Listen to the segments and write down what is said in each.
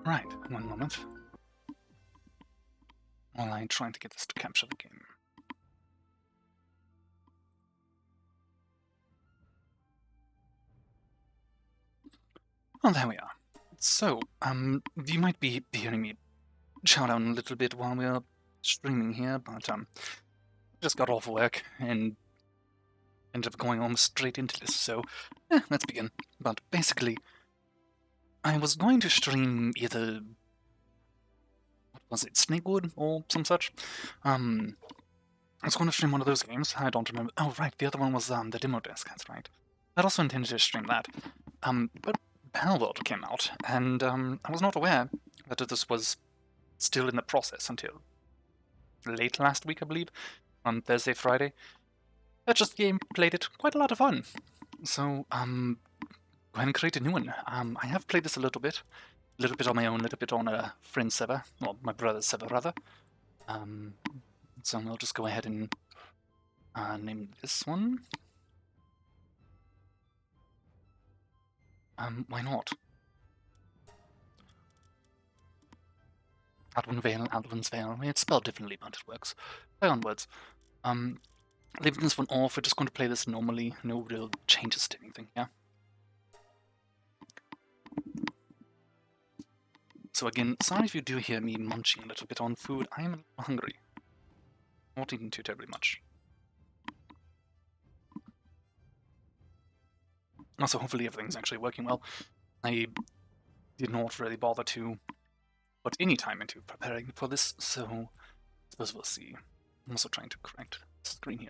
Right, one moment. While I'm trying to get this to capture the game. Oh, there we are. So, you might be hearing me shout out a little bit while we're streaming here, but, just got off work and ended up going almost straight into this, so, let's begin. But basically, I was going to stream either, what was it, Snakewood or some such? I was going to stream one of those games, I don't remember. Oh, right, the other one was, the demo disc, that's right. I'd also intended to stream that. But Palworld came out, and, I was not aware that this was still in the process until late last week, I believe, on Thursday, Friday. I just game, played it, quite a lot of fun. So, go ahead and create a new one. I have played this a little bit on my own, a little bit on a friend's server, well, my brother's server rather. So I'll just go ahead and name this one. Why not? Adwin's Vale. It's spelled differently, but it works. Play on words. Leaving this one off, we're just going to play this normally. No real changes to anything, yeah? So again, sorry if you do hear me munching a little bit on food. I am a little hungry. Not eating too terribly much. Also, hopefully everything's actually working well. I did not really bother to put any time into preparing for this, so I suppose we'll see. I'm also trying to correct the screen here.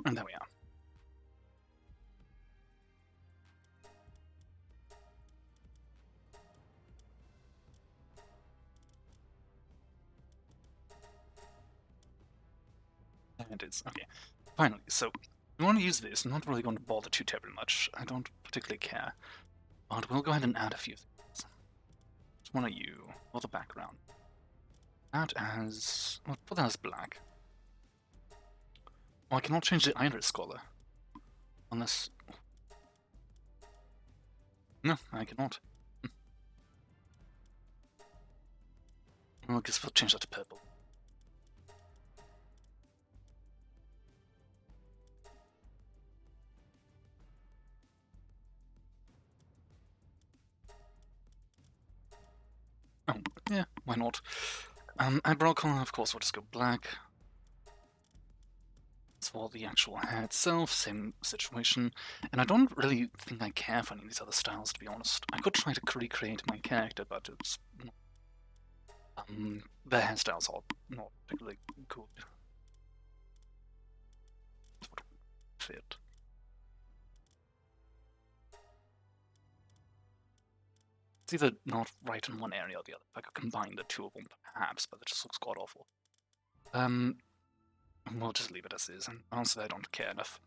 And there we are. There it is. Okay. Finally, so we want to use this. I'm not really going to bother too terribly much. I don't particularly care. But we'll go ahead and add a few things. Just one of you for the background. Add as... well, put that as black. Well, I cannot change the iris color. Unless... no, I cannot. Well, I guess we'll change that to purple. Oh, yeah, why not? Eyebrow color, of course, we'll just go black. As for the actual hair itself, same situation. And I don't really think I care for any of these other styles, to be honest. I could try to recreate my character, but it's... the hairstyles are not particularly good. It would fit. It's either not right in one area or the other. If I could combine the two of them, perhaps, but it just looks god awful. We'll just leave it as is, and honestly, I don't care enough.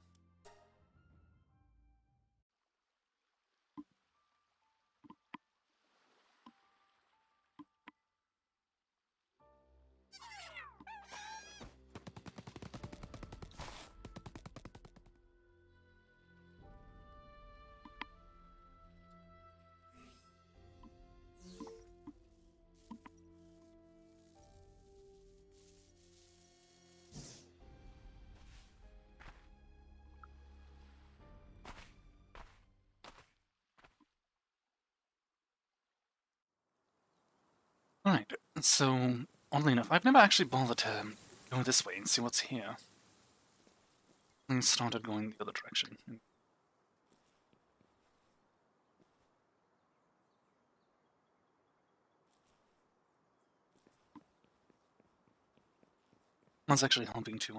Alright, so, oddly enough, I've never actually bothered to go this way and see what's here. I started going the other direction. I was actually hoping to,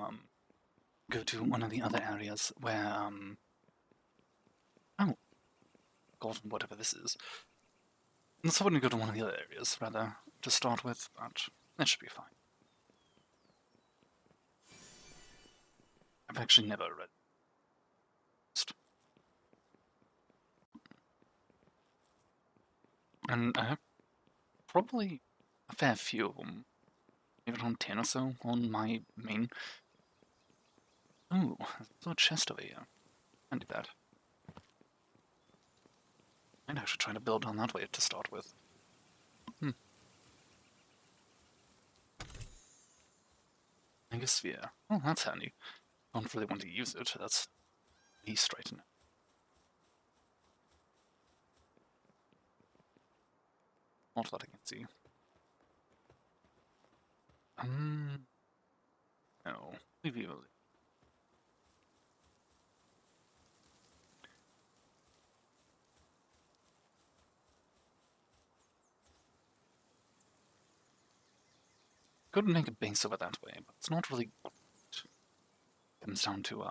go to one of the other areas where, oh, God, whatever this is. I was hoping to go to one of the other areas, rather, to start with, but that should be fine. I've actually never read. And I have probably a fair few of them, maybe around 10 or so, on my main. Ooh, there's a chest over here. I do that. I'd actually try to build on that way to start with. Megasphere. Oh, that's handy. Don't really want to use it. That's east right now. Not that I can see. No. Leave you. Could make a base over that way, but it's not really good. Comes down to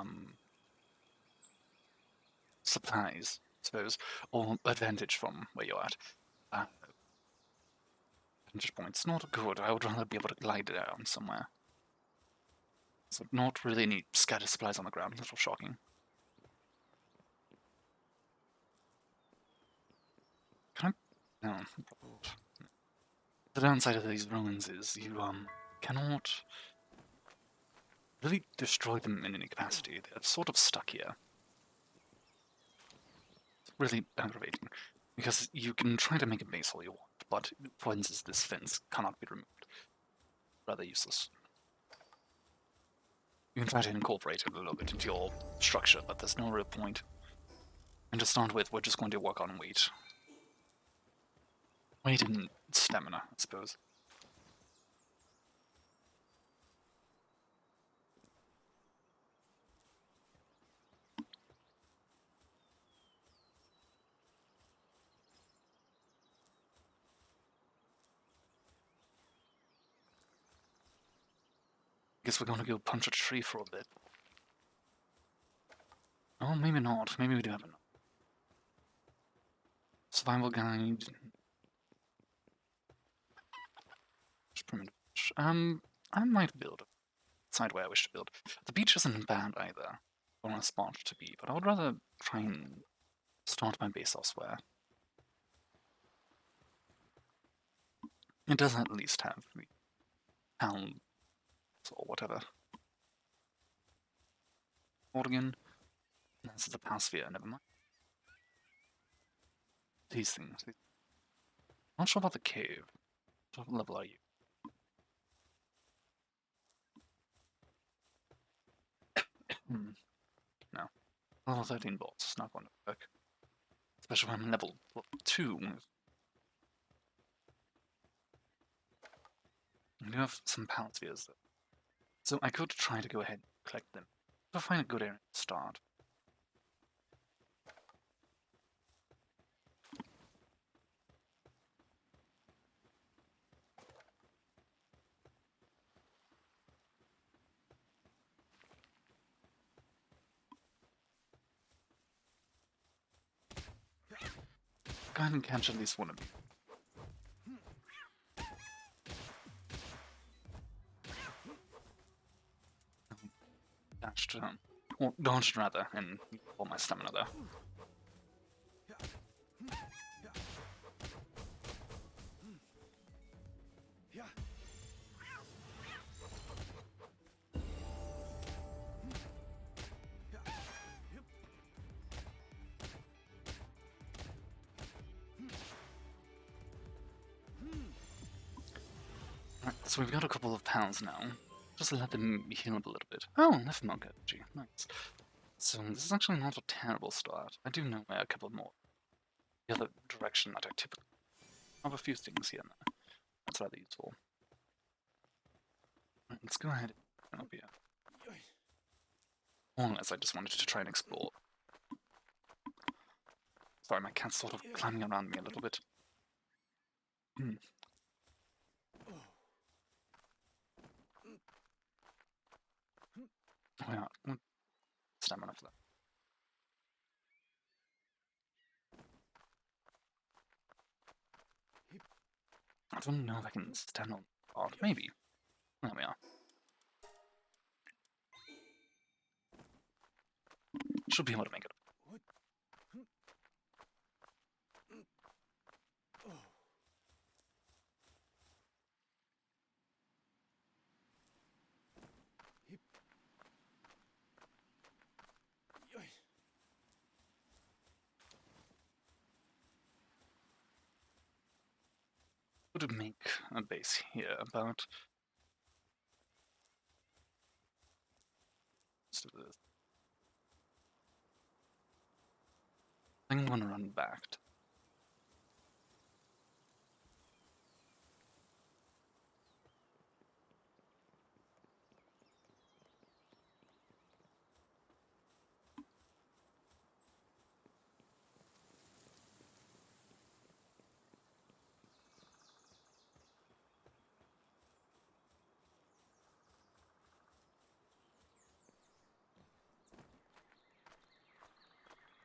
supplies, I suppose, or advantage from where you're at. Vantage point's not good. I would rather be able to glide down somewhere. So not really any scattered supplies on the ground. A little shocking. Can I? No. The downside of these ruins is you cannot really destroy them in any capacity. They're sort of stuck here. It's really aggravating. Because you can try to make a base all you want, but for instance, this fence cannot be removed. Rather useless. You can try to incorporate it a little bit into your structure, but there's no real point. And to start with, we're just going to work on weight. Weight and stamina, I suppose. Guess we're gonna go punch a tree for a bit. Oh, maybe not. Maybe we do have enough. Survival guide. Just primitive. I might build a side where I wish to build. The beach isn't bad either on a spot to be, but I would rather try and start my base elsewhere. It does at least have the town or whatever. Oregon. This is a Pasphere, never mind. These things. Not sure about the cave. What level are you? No. Level 13 bolts, not going to work. Especially when I'm level 2. I do have some Paspheres though. So I could try to go ahead and collect them. If I find a good area to start. Go ahead and catch at least one of them. Dashed, or dodged rather, and all my stamina there. Right, so we've got a couple of pals now. Just let them heal up a little bit. Oh, left milk energy. Nice. So this is actually not a terrible start. I do know where a couple more. The other direction that I typically have a few things here and there. That's rather useful. Right, let's go ahead and up here. Unless I just wanted to try and explore. Sorry, my cat's sort of climbing around me a little bit. Oh yeah, stamina for that. I don't know if I can stand on art. Maybe. There we are. Should be able to make it. could make a base here, but let's do this. I'm gonna run back.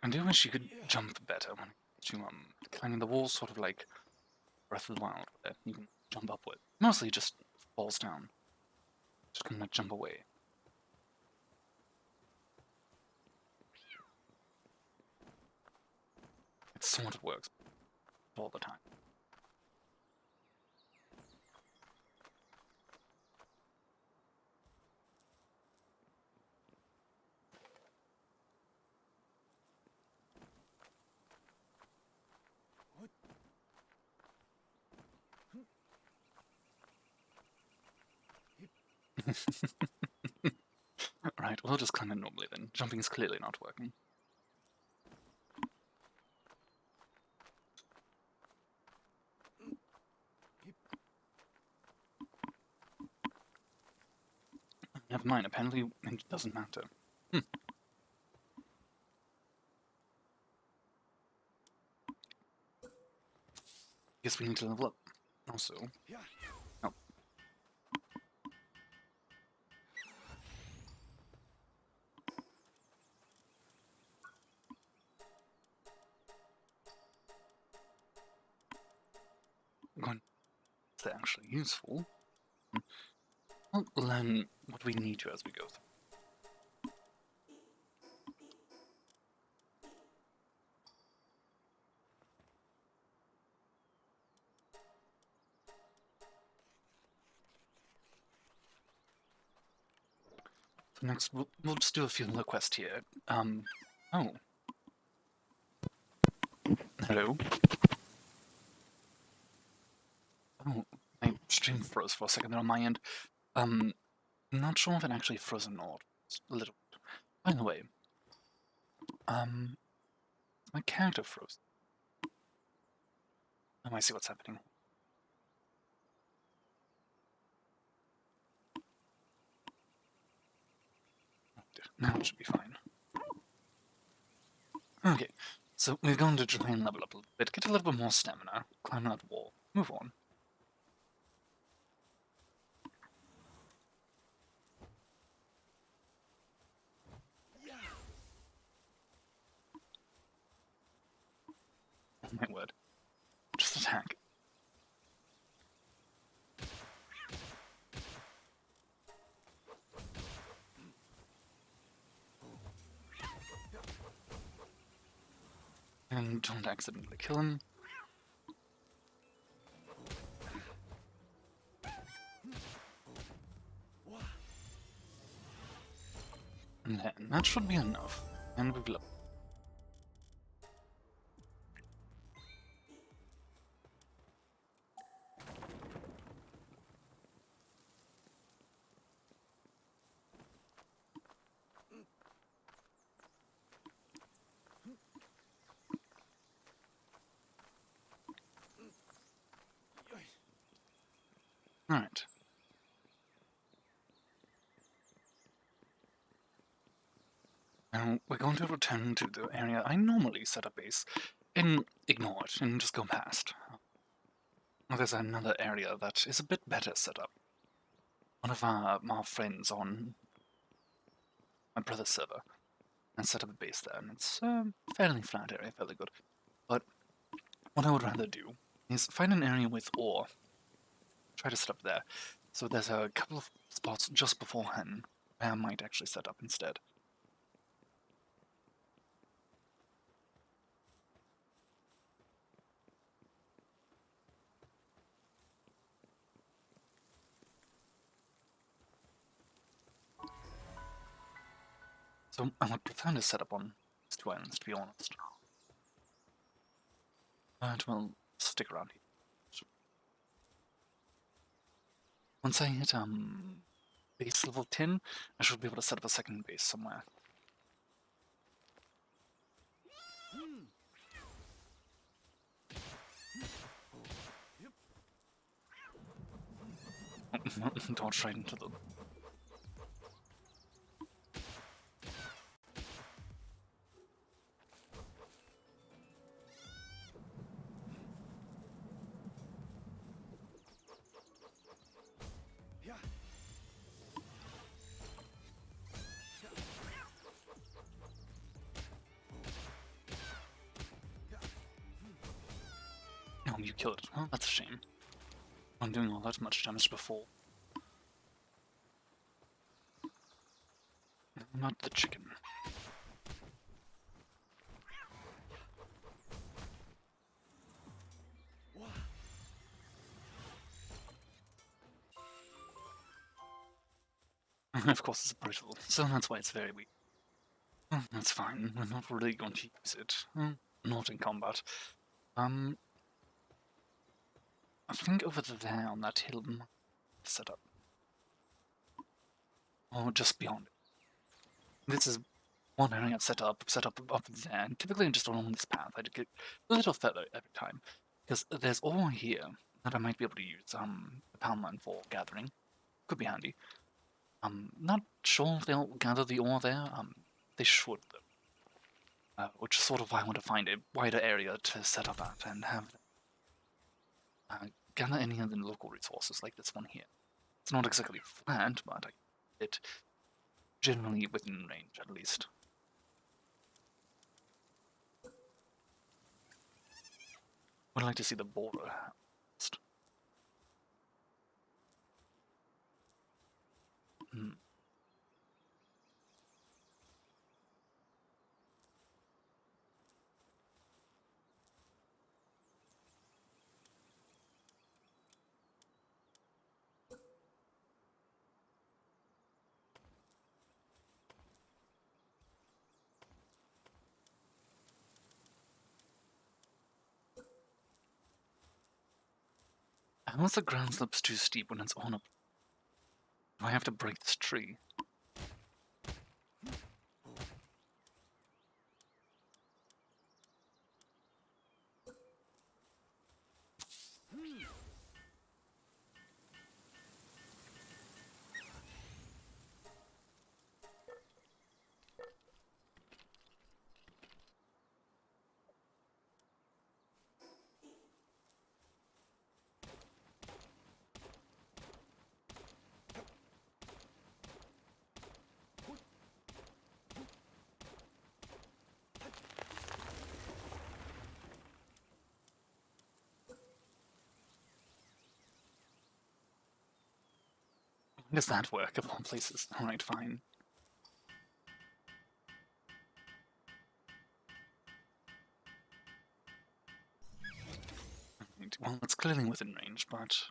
I do wish you could jump better when you climbing the walls, sort of like Breath of the Wild, where you can jump upward. Mostly just falls down. Just cannot jump away. It sort of works all the time. Right, we'll just climb in normally then. Jumping is clearly not working. Never mind, apparently it doesn't matter. Guess we need to level up. Also. Oh. Going they're actually useful. We'll learn what we need to as we go through. So next, we'll just do a few little quests here. Oh. Hello? Oh, my stream froze for a second there on my end. I'm not sure if it actually froze or not. It's a little bit. By the way, my character froze. Oh, I see what's happening. Now it should be fine. Okay, so we're going to try and level up a little bit, get a little bit more stamina, climb that wall, move on. Oh my word. Just attack. And don't accidentally kill him. And then that should be enough. And we've leveled. Alright. Now we're going to return to the area I normally set up base and ignore it and just go past. There's another area that is a bit better set up. One of our friends on my brother's server and set up a base there, and it's a fairly flat area, fairly good. But what I would rather do is find an area with ore, try to set up there. So there's a couple of spots just beforehand where I might actually set up instead. So I would prefer to set up on these two islands, to be honest. But we'll stick around here. Once I hit base level 10, I should be able to set up a second base somewhere. Dodge right into the... Oh, you killed it. Well, that's a shame. I'm doing all that much damage before. Not the chicken. Of course, it's brutal, so that's why it's very weak. That's fine. We're not really going to use it. Not in combat. I think over there on that hill set up. Or just beyond it. This is one area I've set up up there, and typically just along this path I get a little further every time. Because there's ore here that I might be able to use the pound mine for gathering. Could be handy. Not sure if they'll gather the ore there. They should though. Which is sort of why I want to find a wider area to set up at and have gather any of the local resources like this one here. It's not exactly flat, but I get it generally within range at least. Would like to see the border first. Unless the ground slopes too steep when it's on up. Do I have to break this tree? Does that work of all places? Alright, fine. Right, well, it's clearly within range, but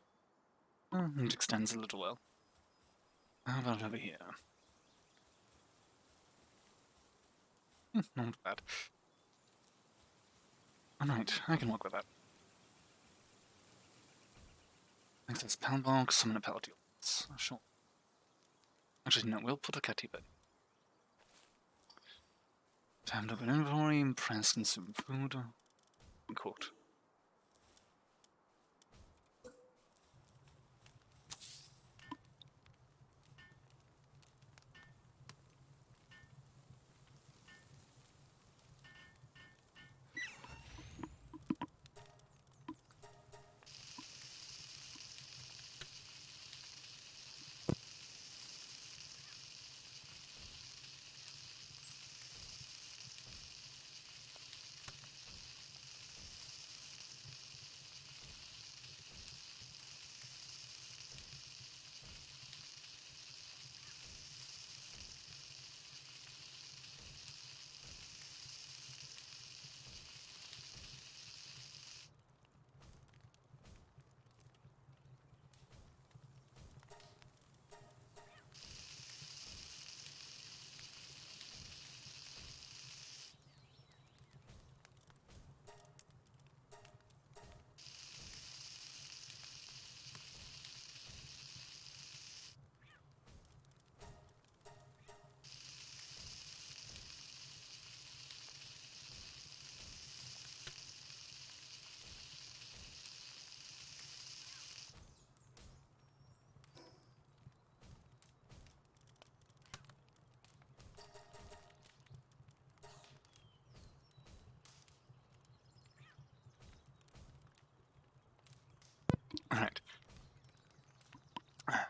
it extends a little well. How about over here? Not bad. Alright, I can work with that. Access pound box, summon a pallet. Sure. Actually, no, we'll put a Katiba. Time to open inventory, press, consume food. Quote.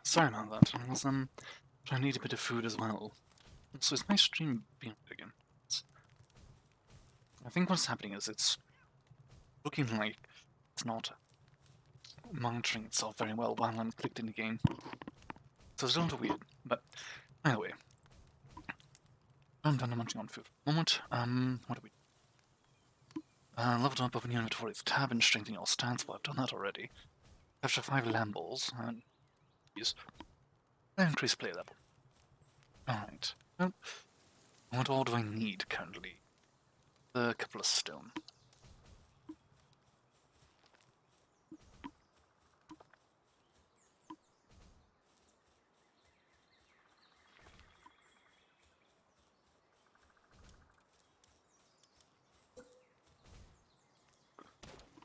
sorry about that. I was trying to eat a bit of food as well. So is my stream being again? I think what's happening is it's looking like it's not monitoring itself very well while I'm clicked in the game. So it's a little weird, but either way. I'm done munching on food for the moment. What do we do? Leveled up, open your inventory's tab and strengthen your stance. Well, I've done that already. After 5 lambles, and use increase play level. Alright. Well, what all do I need currently? A couple of stone.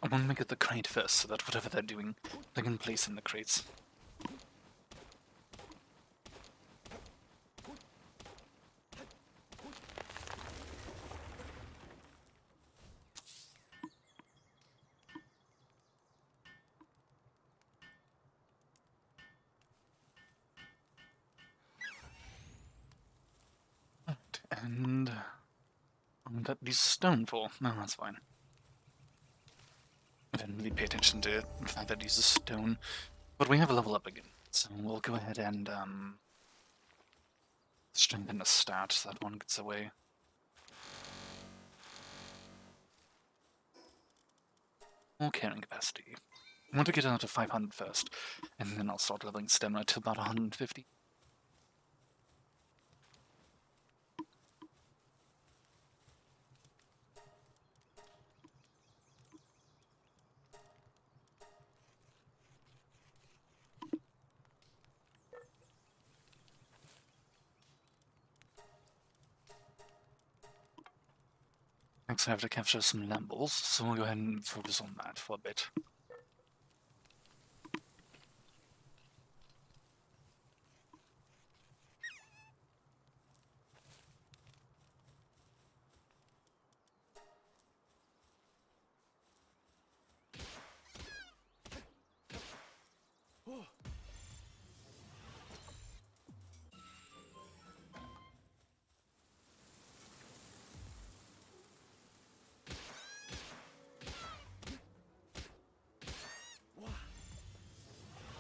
I want to make it the crate first, so that whatever they're doing, they can place in the crates. Right, and I'll get these stone for. No, that's fine. I didn't really pay attention to the fact that these are stone. But we have a level up again, so we'll go ahead and strengthen the stat so that one gets away. More carrying capacity. I want to get it out to 500 first, and then I'll start leveling stamina to about 150. Next I have to capture some lambles, so we'll go ahead and focus on that for a bit.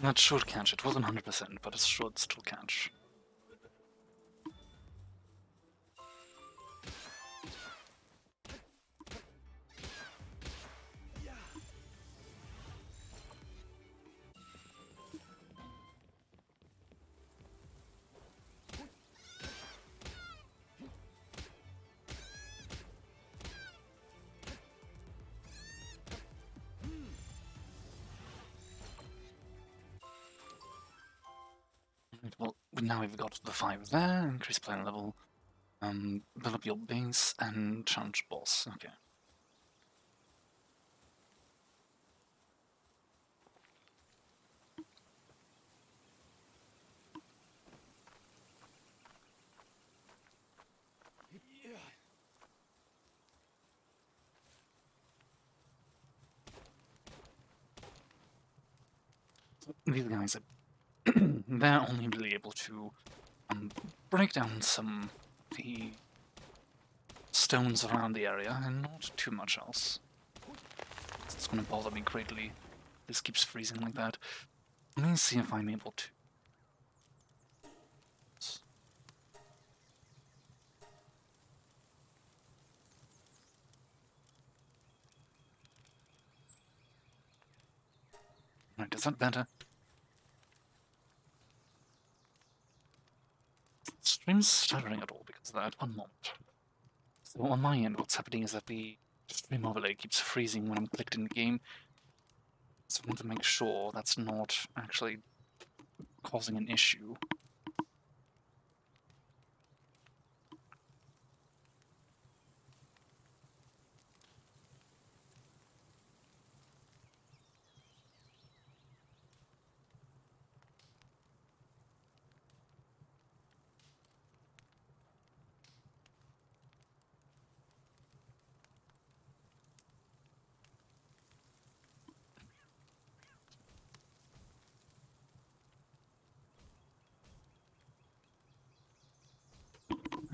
That should catch. It wasn't 100%, but it should still catch. Right, well, now we've got the 5 there, increase player level, build up your base, and challenge boss. Okay. These guys are they're only really able to break down some of the stones around the area and not too much else. It's going to bother me greatly. This keeps freezing like that. Let me see if I'm able to. Right, is that better? Stream's stuttering at all because of that. One moment. So on my end, what's happening is that the stream overlay keeps freezing when I'm clicked in the game. So I want to make sure that's not actually causing an issue.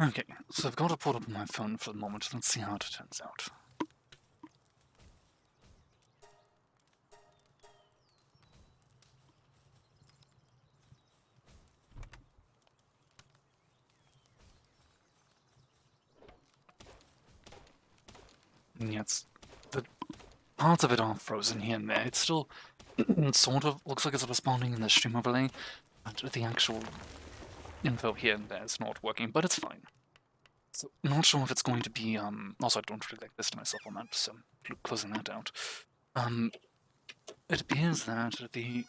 Okay, so I've got to put up my phone for the moment. Let's see how it turns out. Yeah, the parts of it are frozen here and there. It's still sort of looks like it's responding in the stream overlay, but the actual info here and there is not working, but it's fine. So, not sure if it's going to be, also I don't really like this to myself on that, so closing that out. It appears that the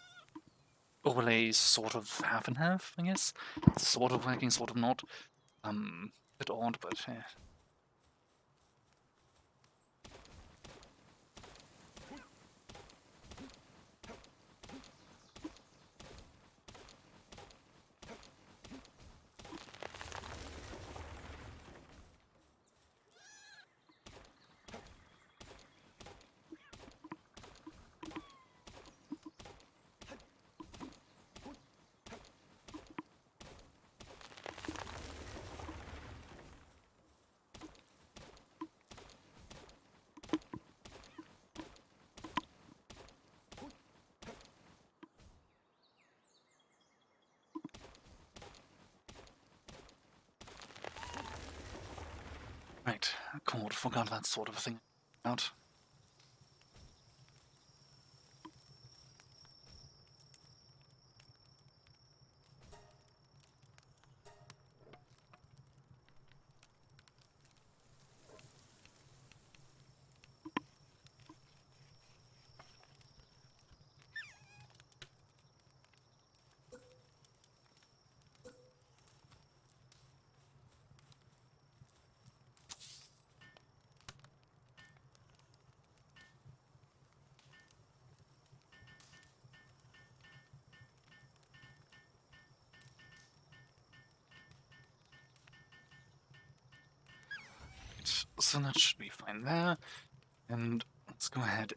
overlay is sort of half and half, I guess. It's sort of working, sort of not. A bit odd, but yeah. Right, cool, forgot that sort of thing out. So that should be fine there. And let's go ahead,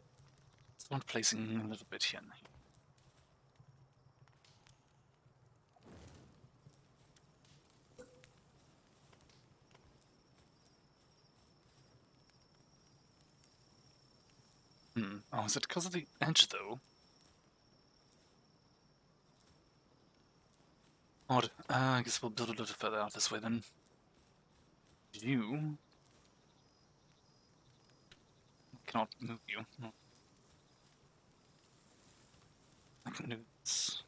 start placing a little bit here. Oh, is it because of the edge, though? Odd. I guess we'll build a little further out this way, then. You... cannot move you. No. I can do this.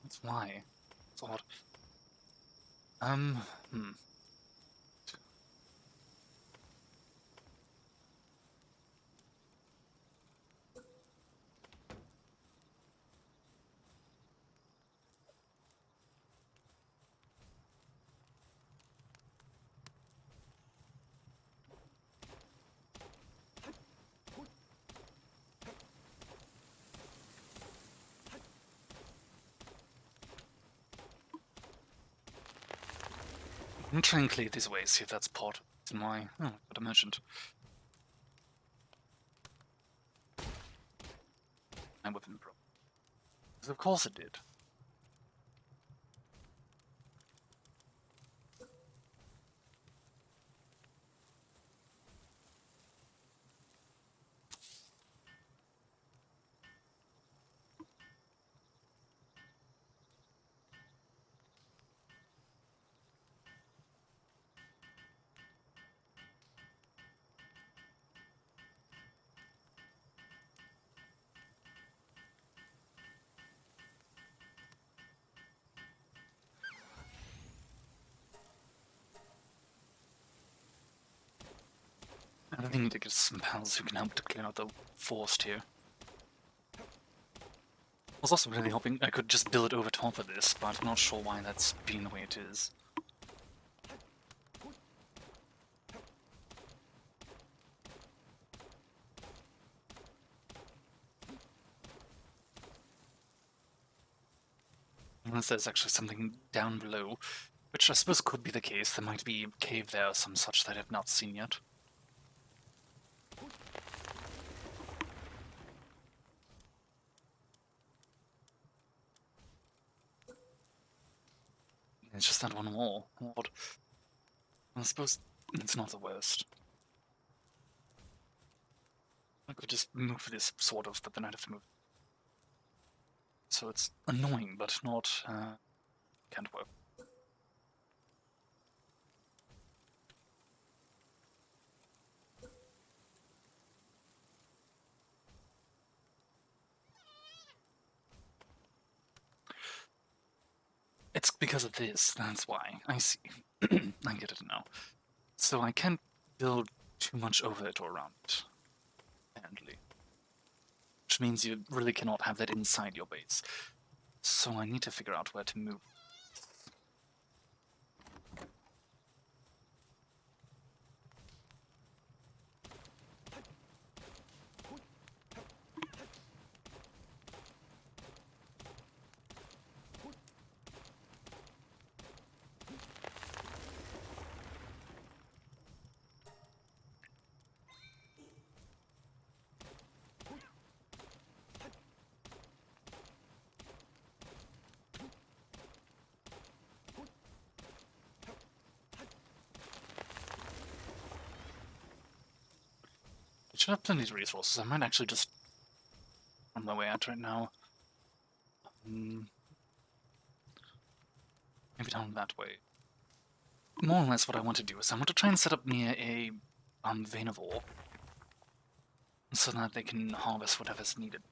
That's why. It's odd. Hmm. I'm trying to clear these away, see if that's part in why. Oh, but I mentioned. My weapon broke. Because of course it did. I really need to get some pals who can help to clear out the forest here. I was also really hoping I could just build over top of this, but I'm not sure why that's being the way it is. unless there's actually something down below, which I suppose could be the case. There might be a cave there or some such that I have not seen yet. It's just that one wall. Odd. I suppose it's not the worst. I could just move this, sort of, but then I'd have to move. So it's annoying, but not, can't work. It's because of this, that's why. I see. I get it now. So I can't build too much over it or around it, apparently. Which means you really cannot have that inside your base. So I need to figure out where to move. I should have plenty of resources. I might actually just on my way out right now. Maybe down that way. More or less what I want to do is I want to try and set up near a vein of ore, so that they can harvest whatever's needed.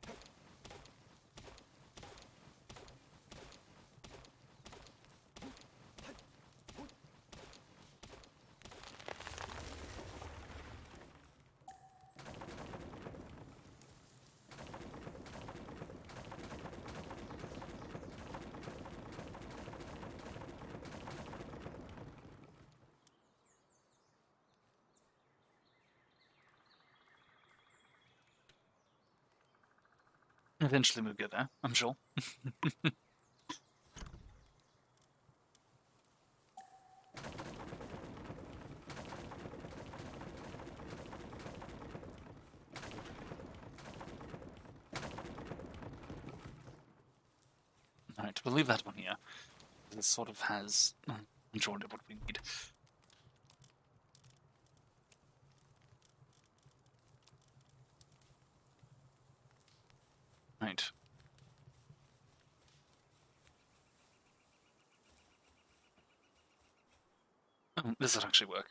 Eventually we'll get there, I'm sure. Alright, we'll leave that one here. This sort of has majority of what we need. Right. Oh, this would actually work.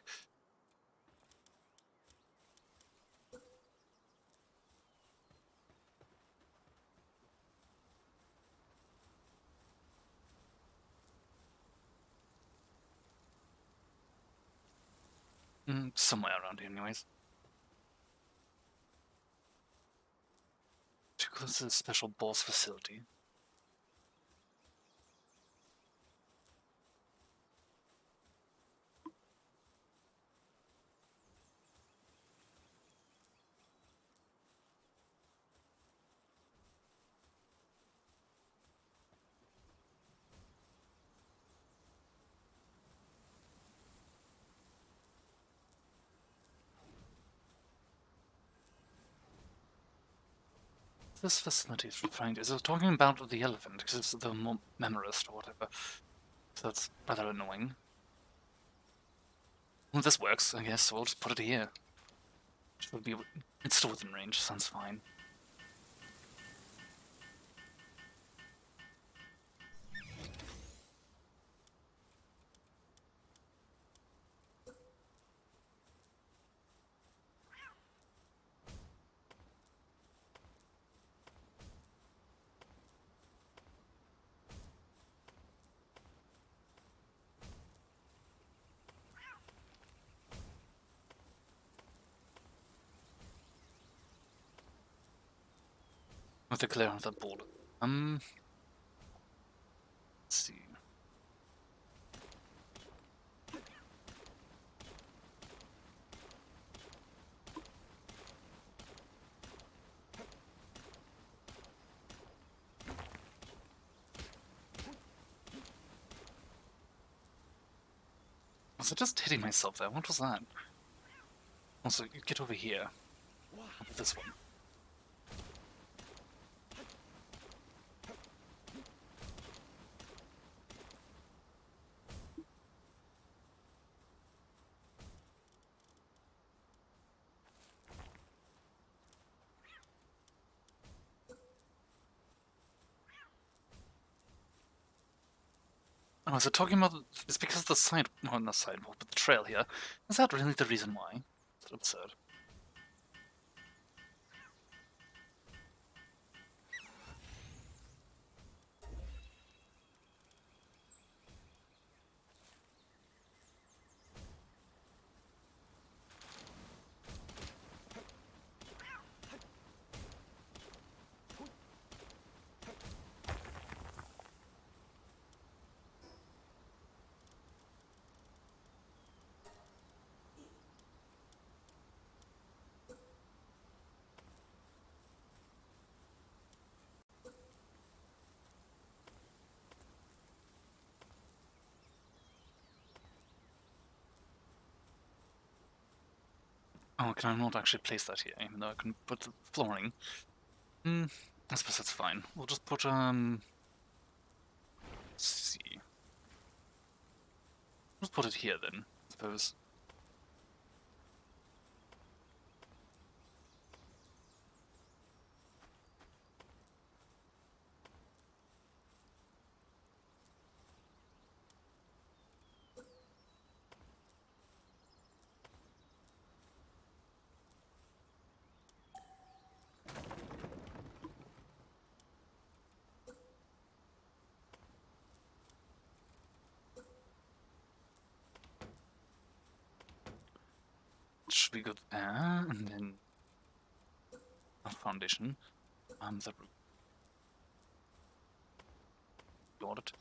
Somewhere around here, anyways. Too close to the special boss facility. This facility is referring to? Is it talking about the elephant? Because it's the memorist or whatever. So that's rather annoying. Well, this works, I guess, so we'll just put it here. Which would be... It's still within range, sounds fine. With the clear of that board. Let's see. Was I just hitting myself there? What was that? Also, you get over here. This one. Oh, is it talking about... It's because the side... No, not the sidewalk, but the trail here. Is that really the reason why? It's absurd. Oh, can I not actually place that here, even though I can put the flooring? Hmm, I suppose that's fine. We'll just put, let's see. Let's put it here then, I suppose. Should we go there, and then... Not foundation. The roof. Got it.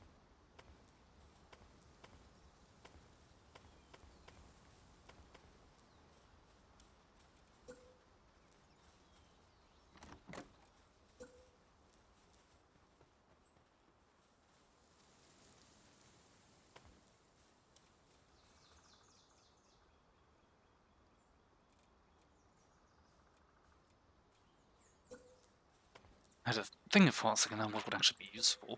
I had to think for a second now what would actually be useful.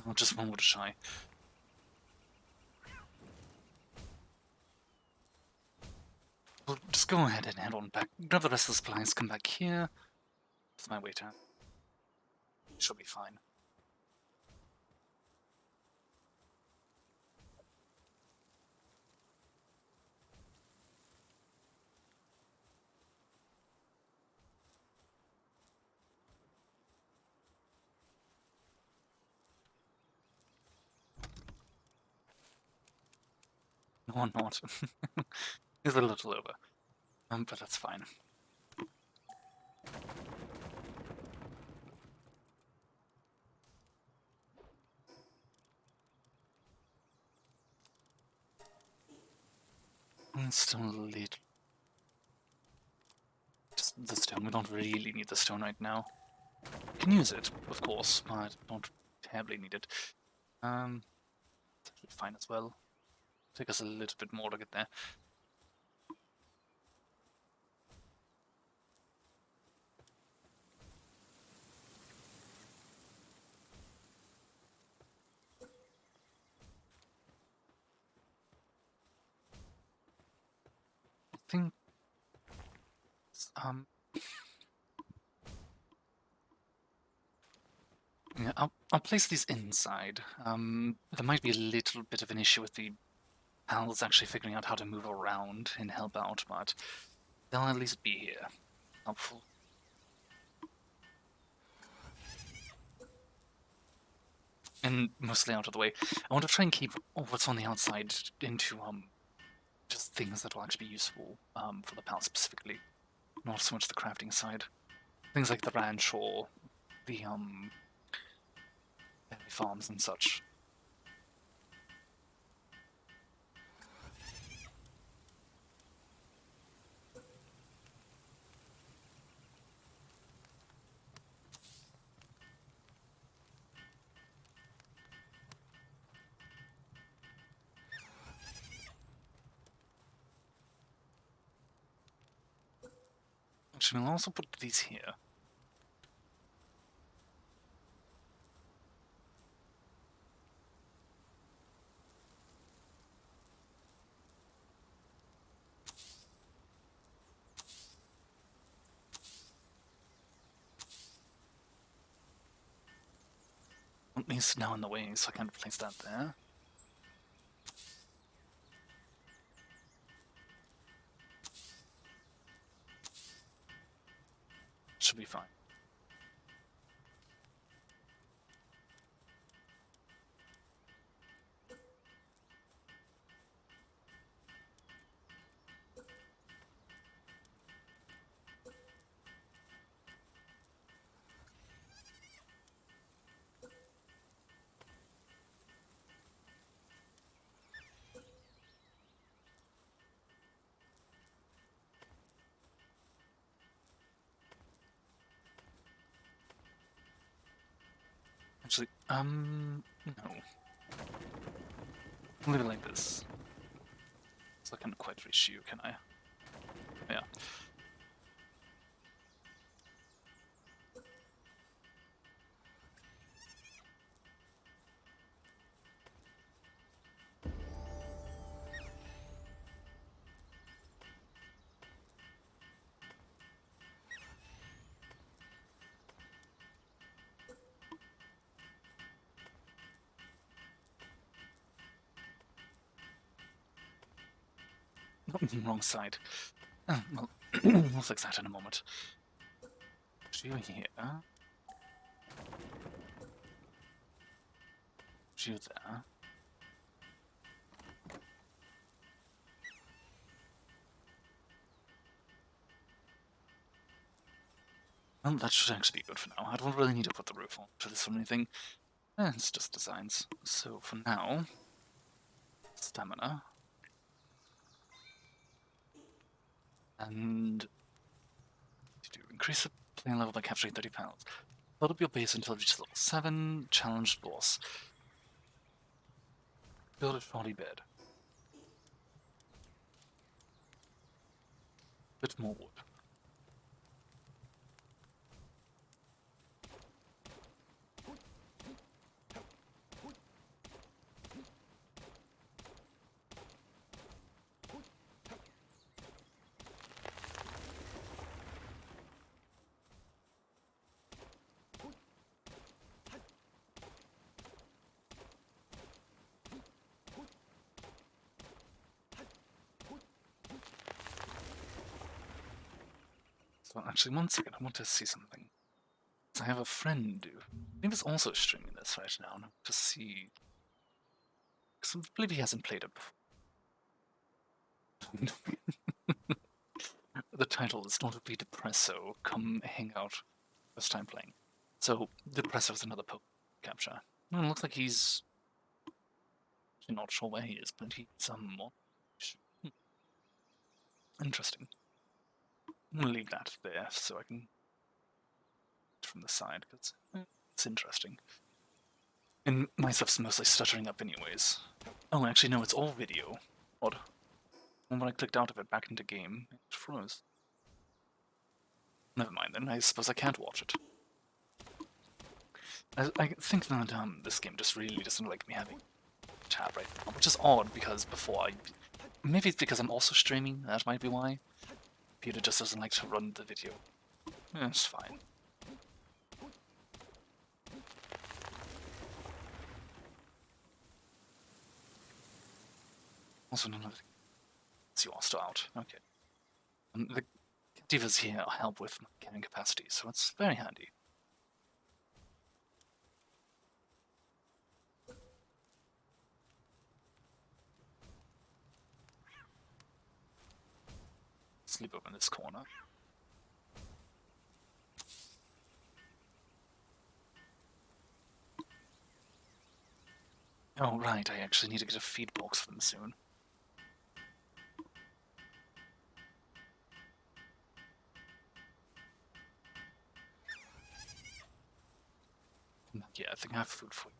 Oh, just one wood shy. We'll just go ahead and head on back. Grab the rest of the supplies, come back here. That's my way down. Should be fine. No, I'm not. It's a little over. But that's fine. It's still a little... Just the stone. We don't really need the stone right now. We can use it, of course, but don't terribly need it. It's fine as well. Take us a little bit more to get there. I think... Yeah, I'll place these inside. There might be a little bit of an issue with the pals actually figuring out how to move around and help out, but they'll at least be here. Helpful. and mostly out of the way. I want to try and keep what's on the outside into just things that will actually be useful for the palace specifically, not so much the crafting side. Things like the ranch or the family farms and such. Actually, we'll also put these here. At least now in the way, so I can place that there. Should be fine. Actually, no. Leave it like this. So I can't quite reach you, can I? Yeah. Wrong side. Well, we'll fix that in a moment. You here. You there. Well, that should actually be good for now. I don't really need to put the roof on for this or anything. It's just designs. So for now, stamina. And to increase the playing level by capturing 30 pounds. Build up your base until it reaches level 7. Challenge boss. Build a trolley bed. Bit more wood. So actually, one second, I want to see something. So I have a friend who I think is also streaming this right now, and I want to see. Because I believe he hasn't played it before. The title is Don't Be Depresso, come hang out. First time playing. So, Depresso is another Pokemon capture. Well, it looks like he's. I'm not sure where he is, but he's more. Interesting. I'm gonna leave that there so I can. From the side, because it's interesting. And my stuff's mostly stuttering up, anyways. Oh, actually, no, it's all video. Odd. When I clicked out of it back into game, it froze. Never mind then, I suppose I can't watch it. I think that this game just really doesn't like me having tab right now, which is odd because before maybe it's because I'm also streaming, that might be why. Peter just doesn't like to run the video. Yeah, it's fine. Also, none of you are still out. Okay. The divas here help with my carrying capacity, so it's very handy. sleep over in this corner. Oh, right, I actually need to get a feed box for them soon. Yeah, I think I have food for you.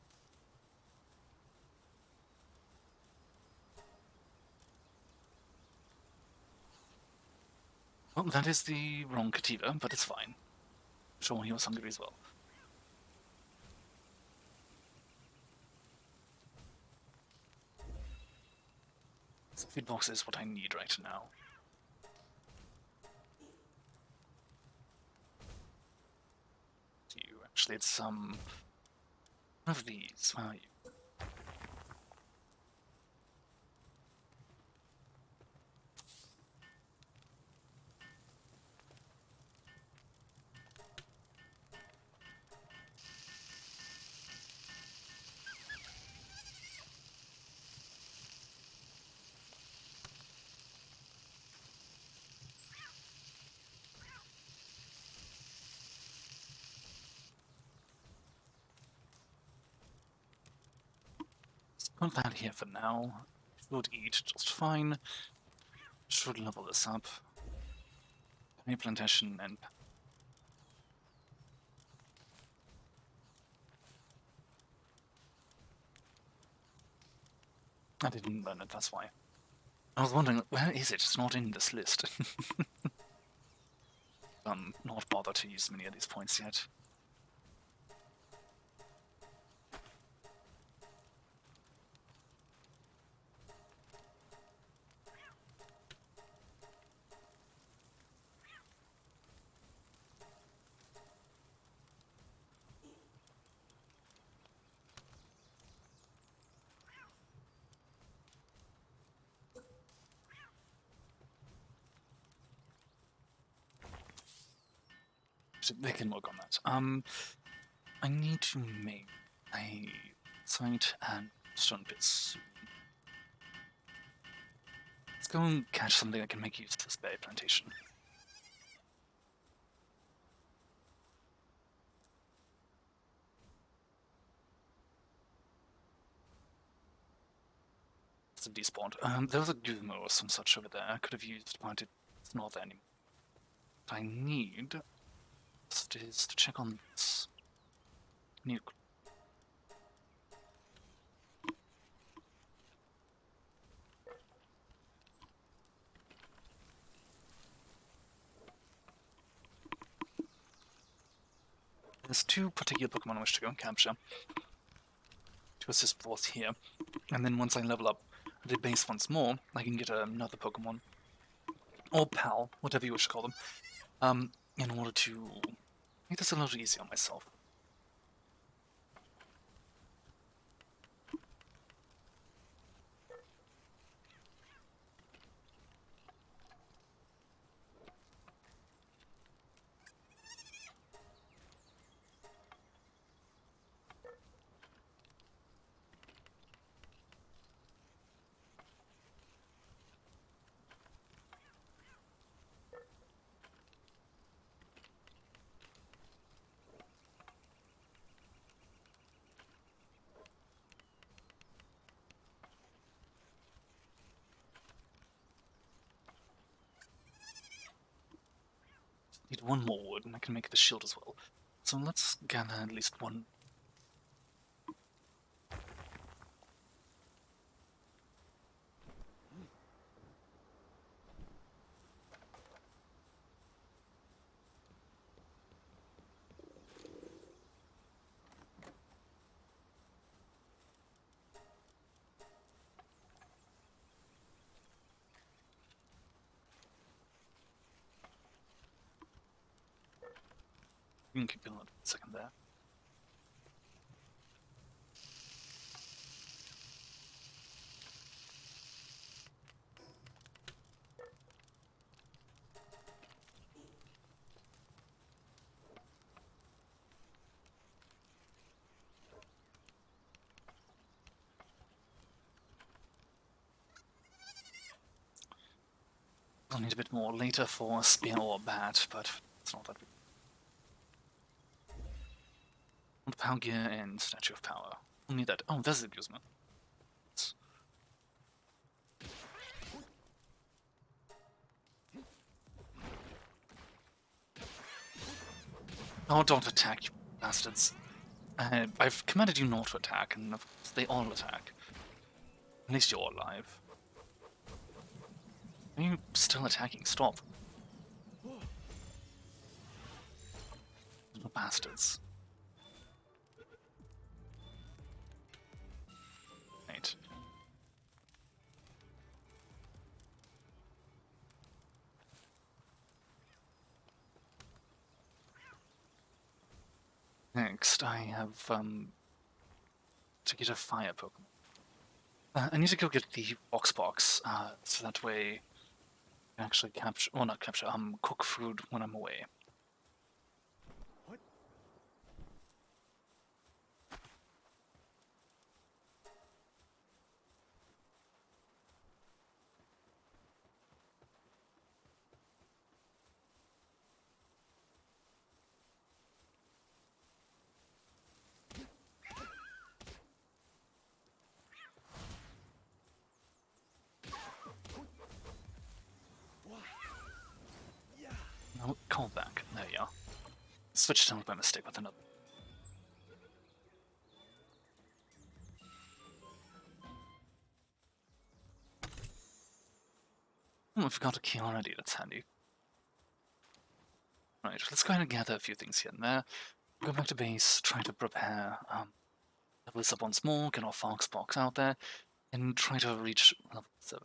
Well, that is the wrong Kativa, but it's fine. Sure, he was hungry as well. So feed box is what I need right now. Actually, it's one of these. Where are you? Put that here for now. Should eat just fine. Should level this up. Penny plantation and I didn't learn it, that's why. I was wondering, where is it? It's not in this list. Not bother to use many of these points yet. So they can work on that. I need to make a site and stone pits. Let's go and catch something that can make use of this berry plantation. It's a despawned. There was a Gumo or some such over there I could have used, but it's not there anymore. What I need is to check on this nuke. There's two particular Pokemon I wish to go and capture to assist Force here, and then once I level up the base once more, I can get another Pokemon, or pal, whatever you wish to call them, in order to make this a little easier on myself. Need one more wood, and I can make the shield as well. So let's gather at least one. You can keep going a second there. I'll need a bit more later for a spear or a bat, but it's not that big. Power gear and Statue of Power. We'll need that. Oh, there's the Guzman. Oh, don't attack, you bastards. I've commanded you not to attack, and of course they all attack. At least you're alive. Are you still attacking? Stop. Little bastards. Right. Next, I have, to get a fire Pokemon. I need to go get the box, so that way I can actually capture, well not capture, cook food when I'm away. What? No, call back. There you are. Switched out by mistake with another. Oh, we've got a key already, that's handy. Right, let's go ahead and gather a few things here and there. Go back to base, try to prepare, level this up once more, get our Fox box out there, and try to reach level 7.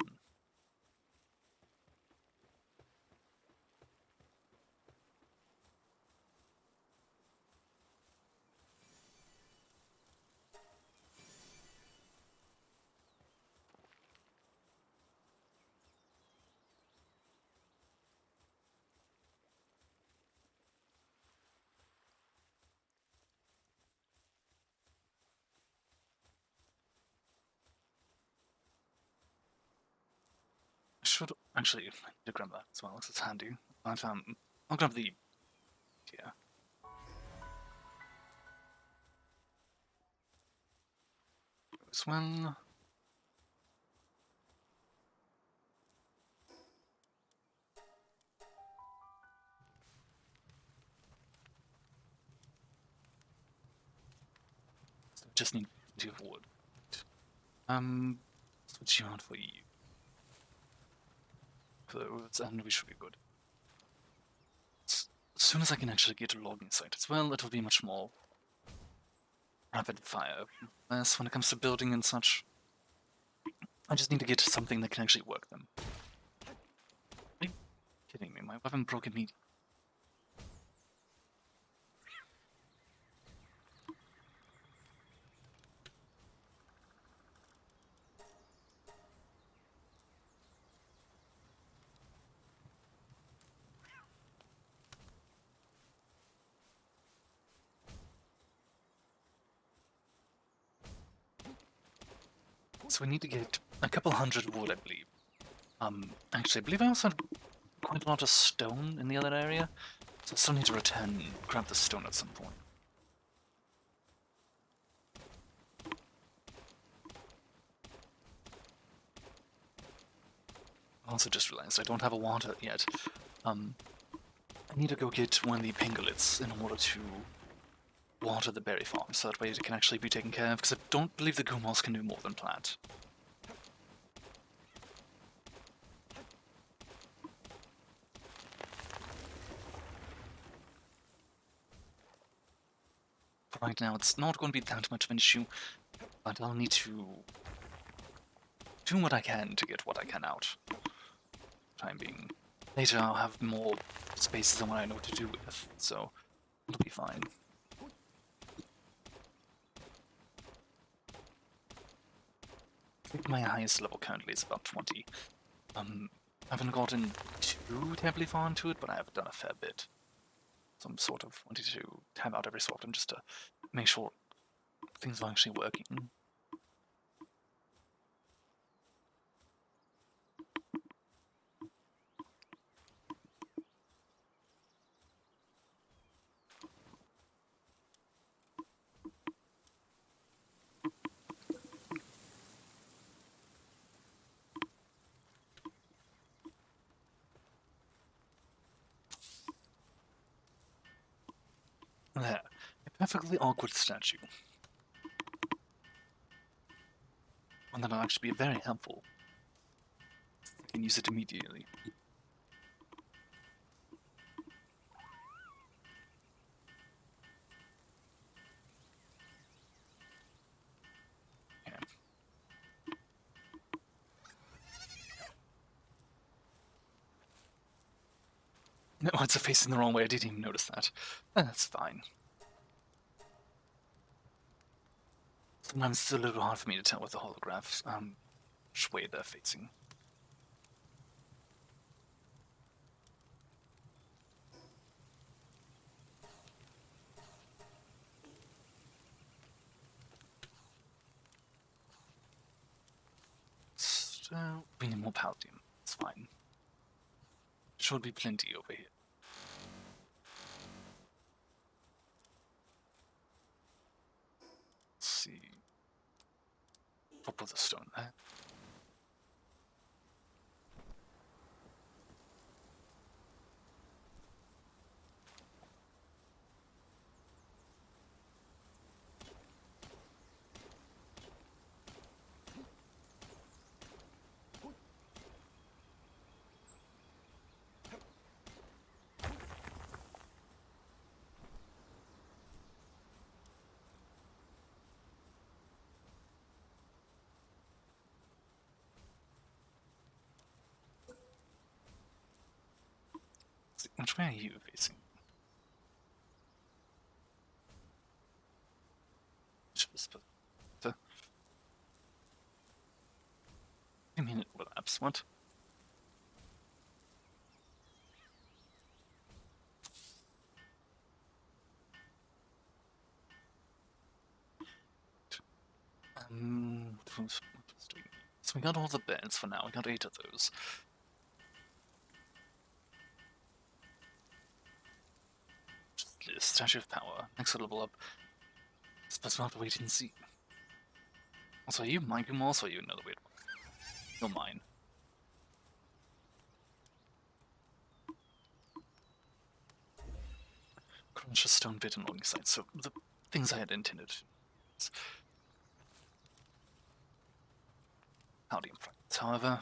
I should actually I need to grab that as well, because it's handy. But, I'll grab the here. As well. So just need to have wood. Switch you out for you. Clothes, and we should be good. As soon as I can actually get a logging site as well, it'll be much more rapid fire. Less when it comes to building and such. I just need to get something that can actually work them. Are you kidding me? My weapon broke immediately. So we need to get a couple hundred wood, I believe. Actually, I believe I also had quite a lot of stone in the other area, so I still need to return and grab the stone at some point. I also just realized I don't have a water yet. I need to go get one of the pangolins in order to water the berry farm, so that way it can actually be taken care of, because I don't believe the Gumals can do more than plant. For right now, it's not going to be that much of an issue, but I'll need to do what I can to get what I can out. Time being. Later I'll have more spaces on what I know what to do with, so it'll be fine. I think my highest level currently is about 20. I haven't gotten too terribly far into it, but I have done a fair bit. So I'm sort of wanting to tab out every so often just to make sure things are actually working. There. A perfectly awkward statue. One that'll actually be very helpful. I can use it immediately. Okay. No, it's facing the wrong way. I didn't even notice that. That's fine. Sometimes it's a little hard for me to tell with the holographs, which way they're facing. So, we need more Paldium. It's fine. Should be plenty over here. Let's see. Top of the stone there. Which way are you facing? I mean, it collapsed. What? So we got all the beds for now. We got 8 of those. Statue of Power. Next level up. Suppose we'll have to wait and see. Also, are you mine? I'm also you another weird one. You're mine. Crunch a stone bit along the side. So the things I had intended. Paldium fragments, however.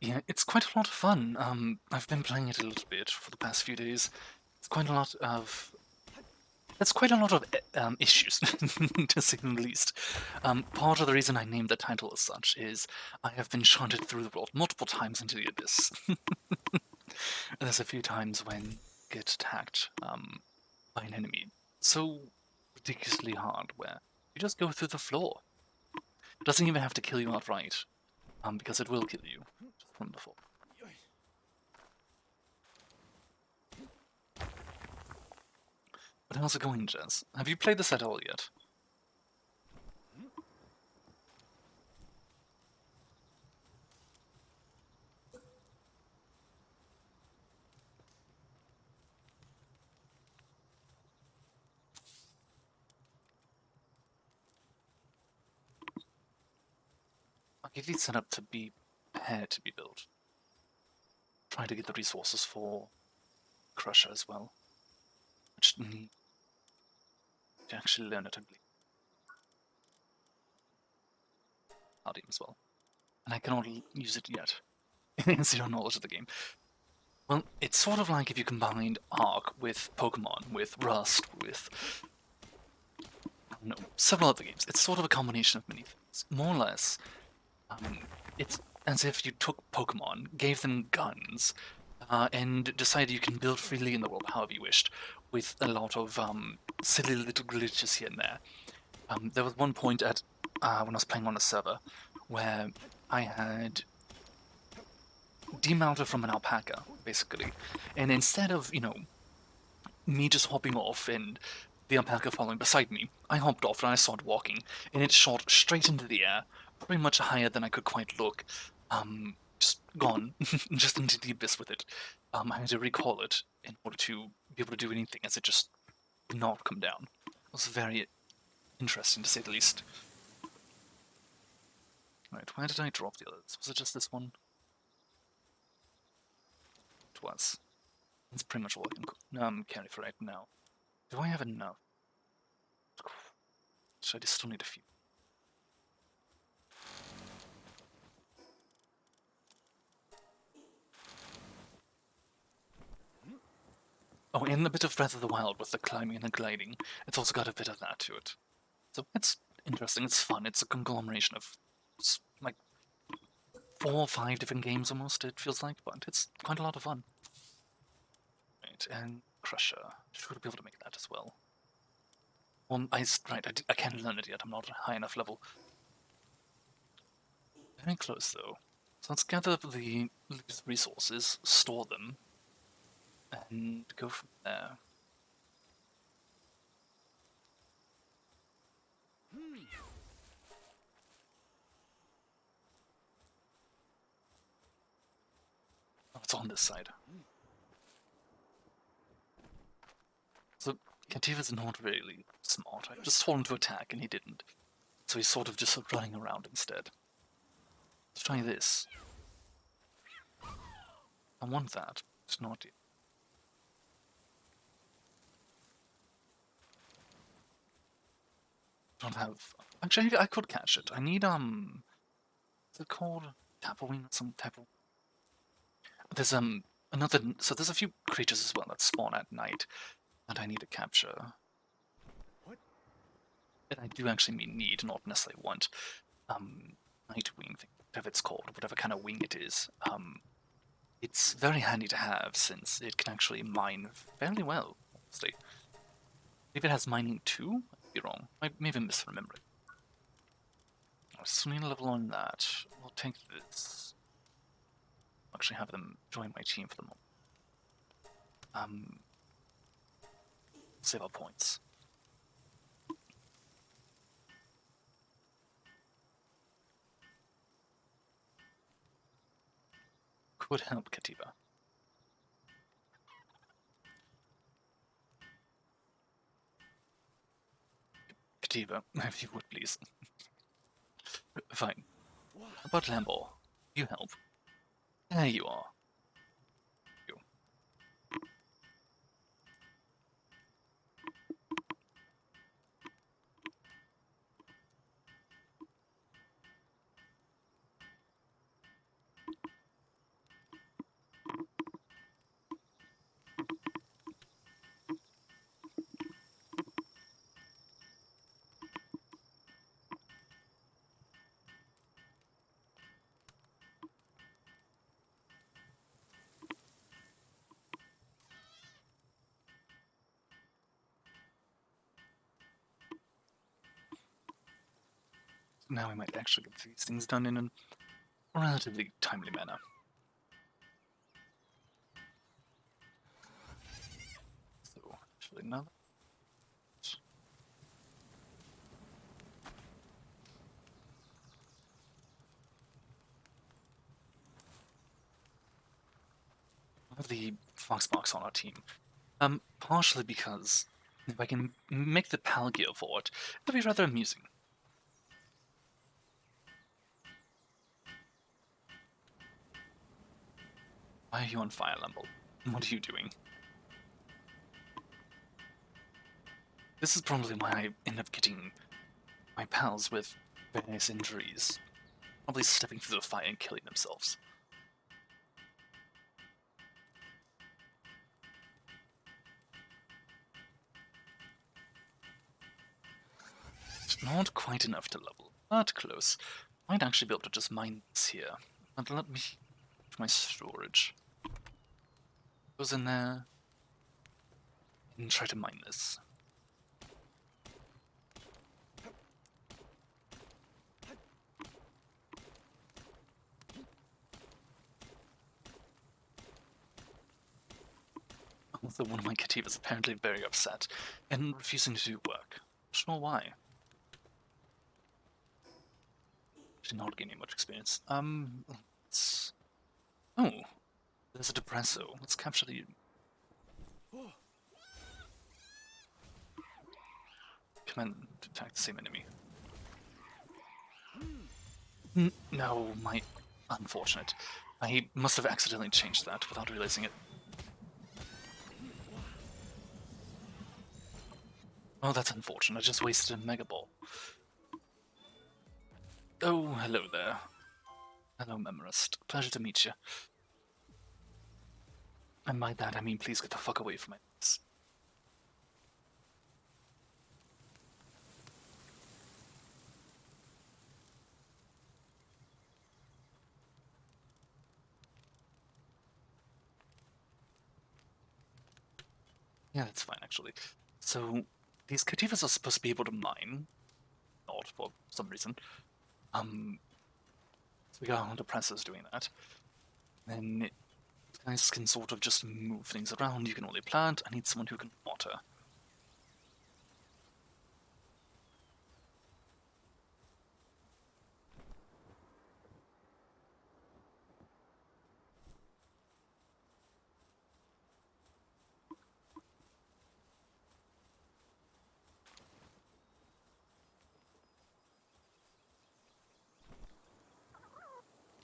Yeah, it's quite a lot of fun. I've been playing it a little bit for the past few days. It's quite a lot of... There's quite a lot of issues, to say the least. Part of the reason I named the title as such is I have been shunted through the world multiple times into the abyss. There's a few times when I get attacked by an enemy so ridiculously hard where you just go through the floor. It doesn't even have to kill you outright, because it will kill you. Just wonderful. But how's it going, Jez? Have you played this at all yet? I'll give these set up to be prepared to be built. Try to get the resources for Crusher as well. Which need to actually learn it, I believe. Paldium as well. And I cannot use it yet. Zero knowledge of the game. Well, it's sort of like if you combined Ark with Pokemon, with Rust, with... I don't know, several other games. It's sort of a combination of many things. More or less, it's as if you took Pokemon, gave them guns, and decided you can build freely in the world however you wished, with a lot of silly little glitches here and there. There was one point at when I was playing on a server where I had demounted from an alpaca, basically, and instead of, you know, me just hopping off and the alpaca following beside me, I hopped off and I started walking, and it shot straight into the air, pretty much higher than I could quite look. Just gone, just into the abyss with it. I had to recall it in order to be able to do anything, as it just did not come down. It was very interesting, to say the least. Right, where did I drop the others? Was it just this one? It was. That's pretty much all I can carry for right now. Do I have enough? So I just still need a few. Oh, and a bit of Breath of the Wild with the climbing and the gliding. It's also got a bit of that to it. So it's interesting, it's fun, it's a conglomeration of like 4 or 5 different games almost, it feels like, but it's quite a lot of fun. Right, and Crusher. Should be able to make that as well. Well, I can't learn it yet, I'm not at a high enough level. Very close though. So let's gather the resources, store them, and go from there. Oh, it's on this side. So Kativa's not really smart. I just told him to attack and he didn't. So he's sort of just running around instead. Let's try this. I want that. It's not it. Don't have. Actually, I could catch it. I need Is it called Tapperwing? Some type of. There's another. So there's a few creatures as well that spawn at night that I need to capture. What? And I do actually mean need, not necessarily want. Nightwing thing, whatever it's called, whatever kind of wing it is. It's very handy to have since it can actually mine fairly well, honestly. If it has mining too, I could be wrong. I may be misremembering. So we need a level on that. We'll take this. I'll actually have them join my team for the moment. Save our points. Could help Kativa. Kativa, if you would please. Fine. How about Lambor? You help. There you are. You. Now we might actually get these things done in a relatively timely manner. So, actually, now. Of the Foxbox on our team. Partially because if I can make the Palgia for it, it'll be rather amusing. Why are you on fire, Lumble? What are you doing? This is probably why I end up getting my pals with various injuries. Probably stepping through the fire and killing themselves. Not quite enough to level, but close. Might actually be able to just mine this here. But let me my storage. Goes in there and try to mine this. Also, one of my Kativas apparently very upset and refusing to do work. Not sure why. Did not gain much experience. Let's... Oh, there's a Depresso. Let's capture the... Command to attack the same enemy. No, my... Unfortunate. I must have accidentally changed that without realizing it. Oh, that's unfortunate. I just wasted a Mega Ball. Oh, hello there. Hello, Memorist. Pleasure to meet you. And by that, I mean please get the fuck away from my face. Yeah, that's fine, actually. So, these Cativas are supposed to be able to mine. Not for some reason. So we got our Depressors doing that. Then guys can sort of just move things around. You can only plant. I need someone who can water.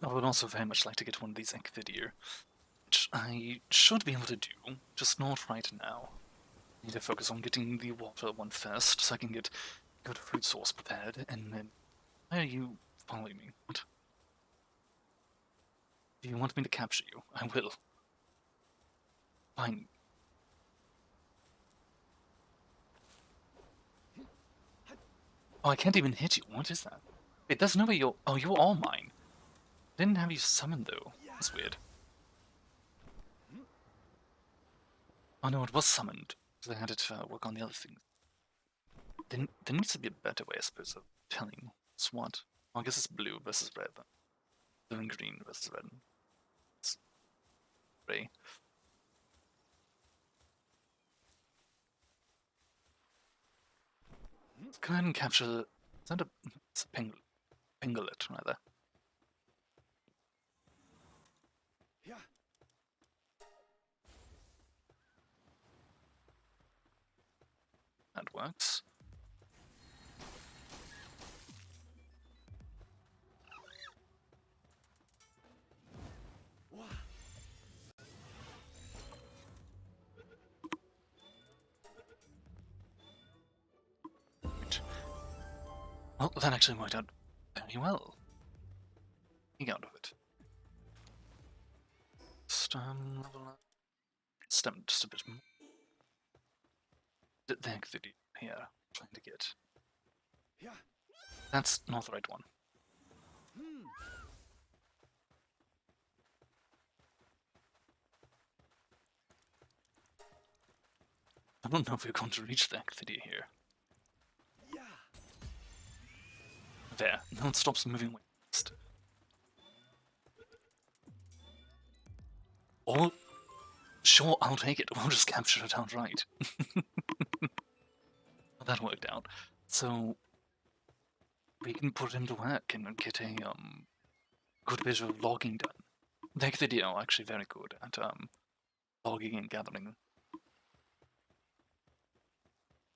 I would also very much like to get one of these Ecthidier, which I should be able to do, just not right now. I need to focus on getting the water one first, so I can get good food source prepared, and then... Why are you following me? What? Do you want me to capture you? I will. Fine. Oh, I can't even hit you. What is that? Wait, there's no way you're... Oh, you are mine. Didn't have you summoned, though. That's weird. Oh no, it was summoned. So I had it work on the other things. There needs to be a better way, I suppose, of telling what's what. Well, I guess it's blue versus red. Blue and green versus red. It's gray. Let's go ahead and capture... Is that a... It's a Pinglet, rather. Yeah. That works. Right. Well, that actually worked out very well. Getting out of it. Level up. Stem just a bit more. The activity here, trying to get. Yeah. That's not the right one. I don't know if we're going to reach the activity here. Yeah. There. Now it stops moving west. Or, sure, I'll take it. We'll just capture it outright. That worked out. So, we can put him to work and get a good bit of logging done. The activity are actually very good at logging and gathering.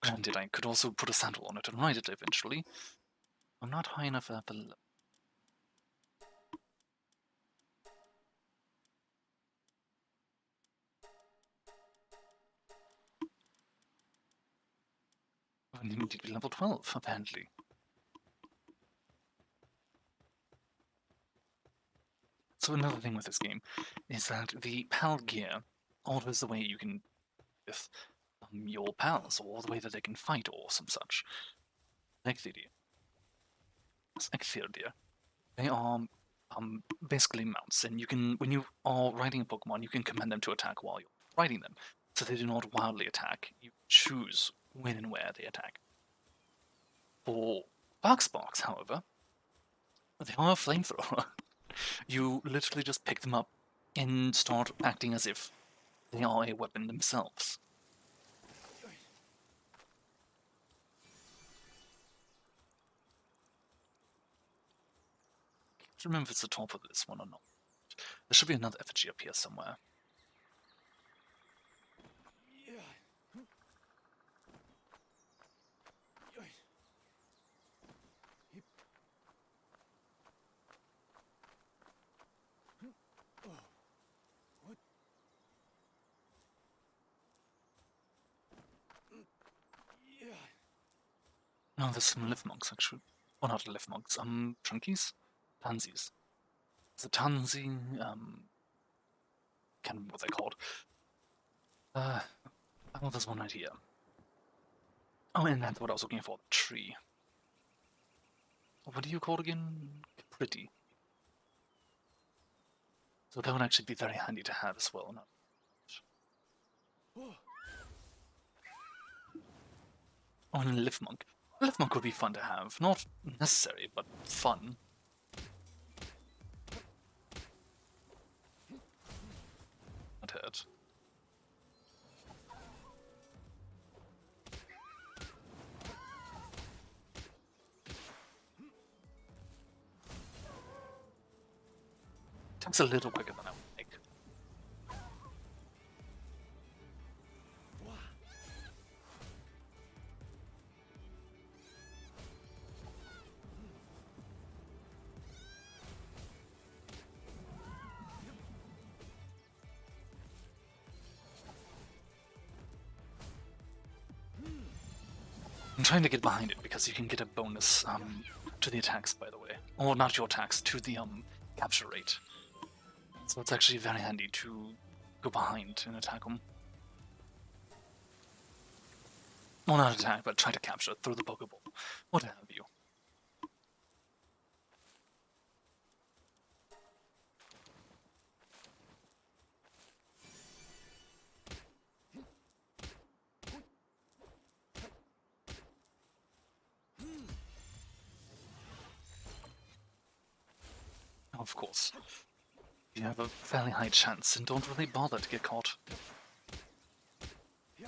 Granted, I could also put a saddle on it and ride it eventually. I'm not high enough for the... I need to be level 12, apparently. So another thing with this game is that the pal gear alters the way you can with your pals, or the way that they can fight, or some such. Ecthidia. They are basically mounts, and you can, when you are riding a Pokemon, you can command them to attack while you're riding them, so they do not wildly attack. You choose when and where they attack. For Barksparks, however, they are a flamethrower. You literally just pick them up and start acting as if they are a weapon themselves. to remember if it's the top of this one or not. There should be another effigy up here somewhere. Yeah. Yoy. Hip. Oh. What? Yeah. No, there's some lift monks actually. Well, not lift monks. Trunkies, Tansies. There's a Tansy. Can't remember what they're called. Oh, there's one right here. Oh, and that's what I was looking for. The tree. What do you call it again? Pretty. So that would actually be very handy to have as well. No. Oh. Oh, and a lift monk. A lift monk would be fun to have. Not necessary, but fun. That hurt. Takes a little quicker than I would think. Wah. I'm trying to get behind it because you can get a bonus to the attacks, by the way. Or not your attacks, to the capture rate. So it's actually very handy to go behind and attack them. Well, not attack, but try to capture, throw the Pokeball, what have you. Of course. You have a fairly high chance and don't really bother to get caught. Yeah.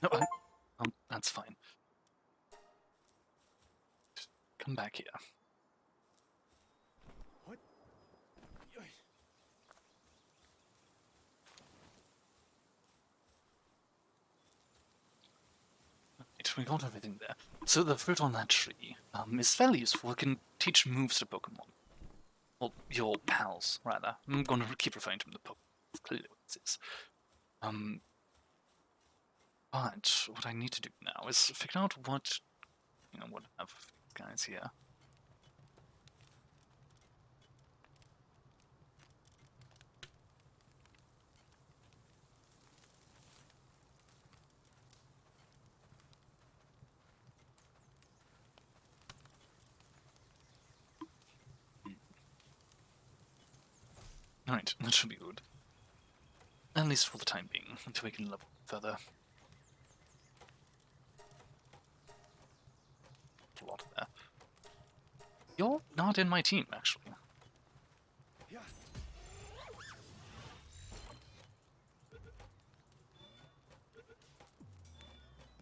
No, that's fine. Come back here. What? Yoy. Right, we got everything there. So the fruit on that tree is fairly useful. It can teach moves to Pokemon. Well, your pals, rather. I'm going to keep referring to them the Pokemon. Clearly what this is. But what I need to do now is figure out what I have for these guys here. Alright, that should be good. At least for the time being, until we can level further. A lot there. You're not in my team, actually. Yeah.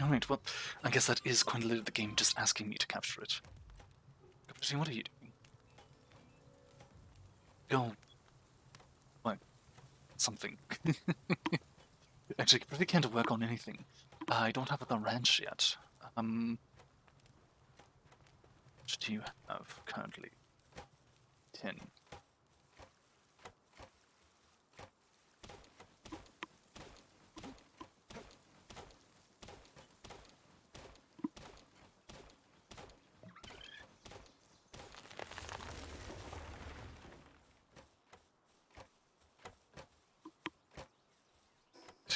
Alright, well, I guess that is quite a little of the game just asking me to capture it. Captain, what are you doing? Go. What? Something. Actually, I really can't work on anything. I don't have the ranch yet. What do you have currently? 10.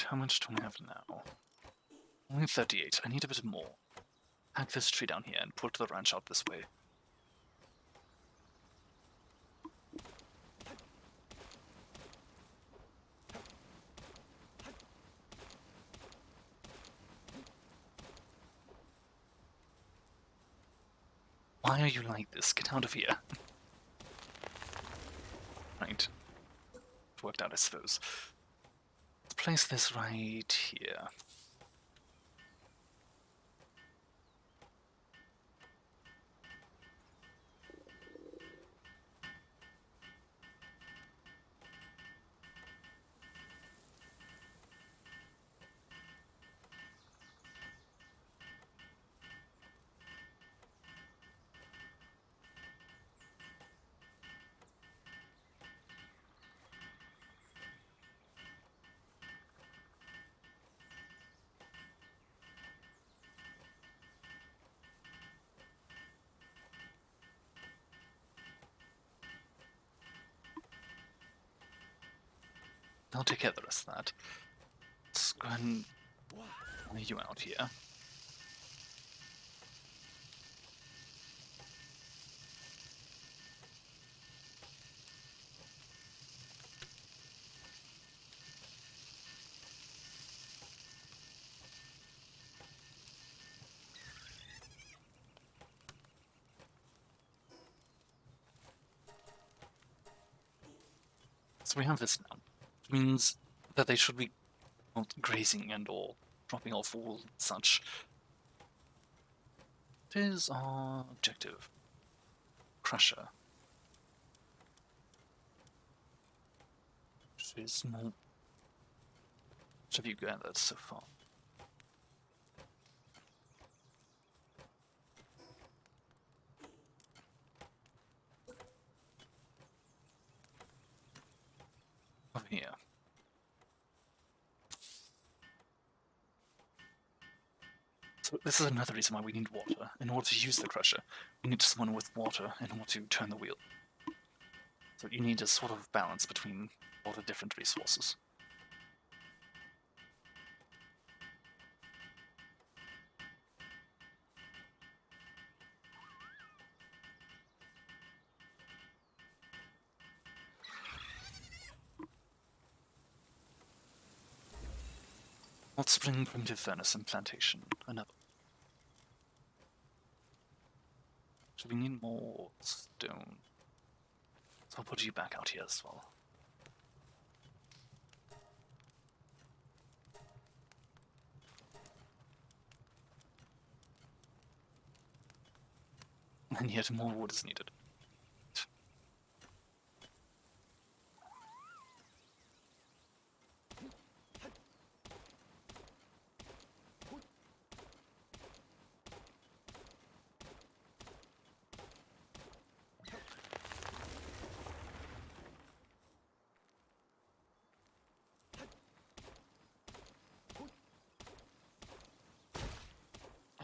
How much do I have now? Only 38. I need a bit more. Hack this tree down here and put the ranch out this way. Why are you like this? Get out of here. Right. It worked out, I suppose. Let's place this right here. I'll take care of the rest of that. Let's go ahead and lay you out here. So we have this now, which means that they should be grazing and or dropping off all such. It is our objective. Crusher. Which is more. What have you gathered so far? Over here. So this is another reason why we need water. In order to use the crusher, we need someone with water in order to turn the wheel. So you need a sort of balance between all the different resources. Hot spring, primitive furnace, and plantation. Another. So we need more stone. So I'll put you back out here as well. And yet more wood is needed.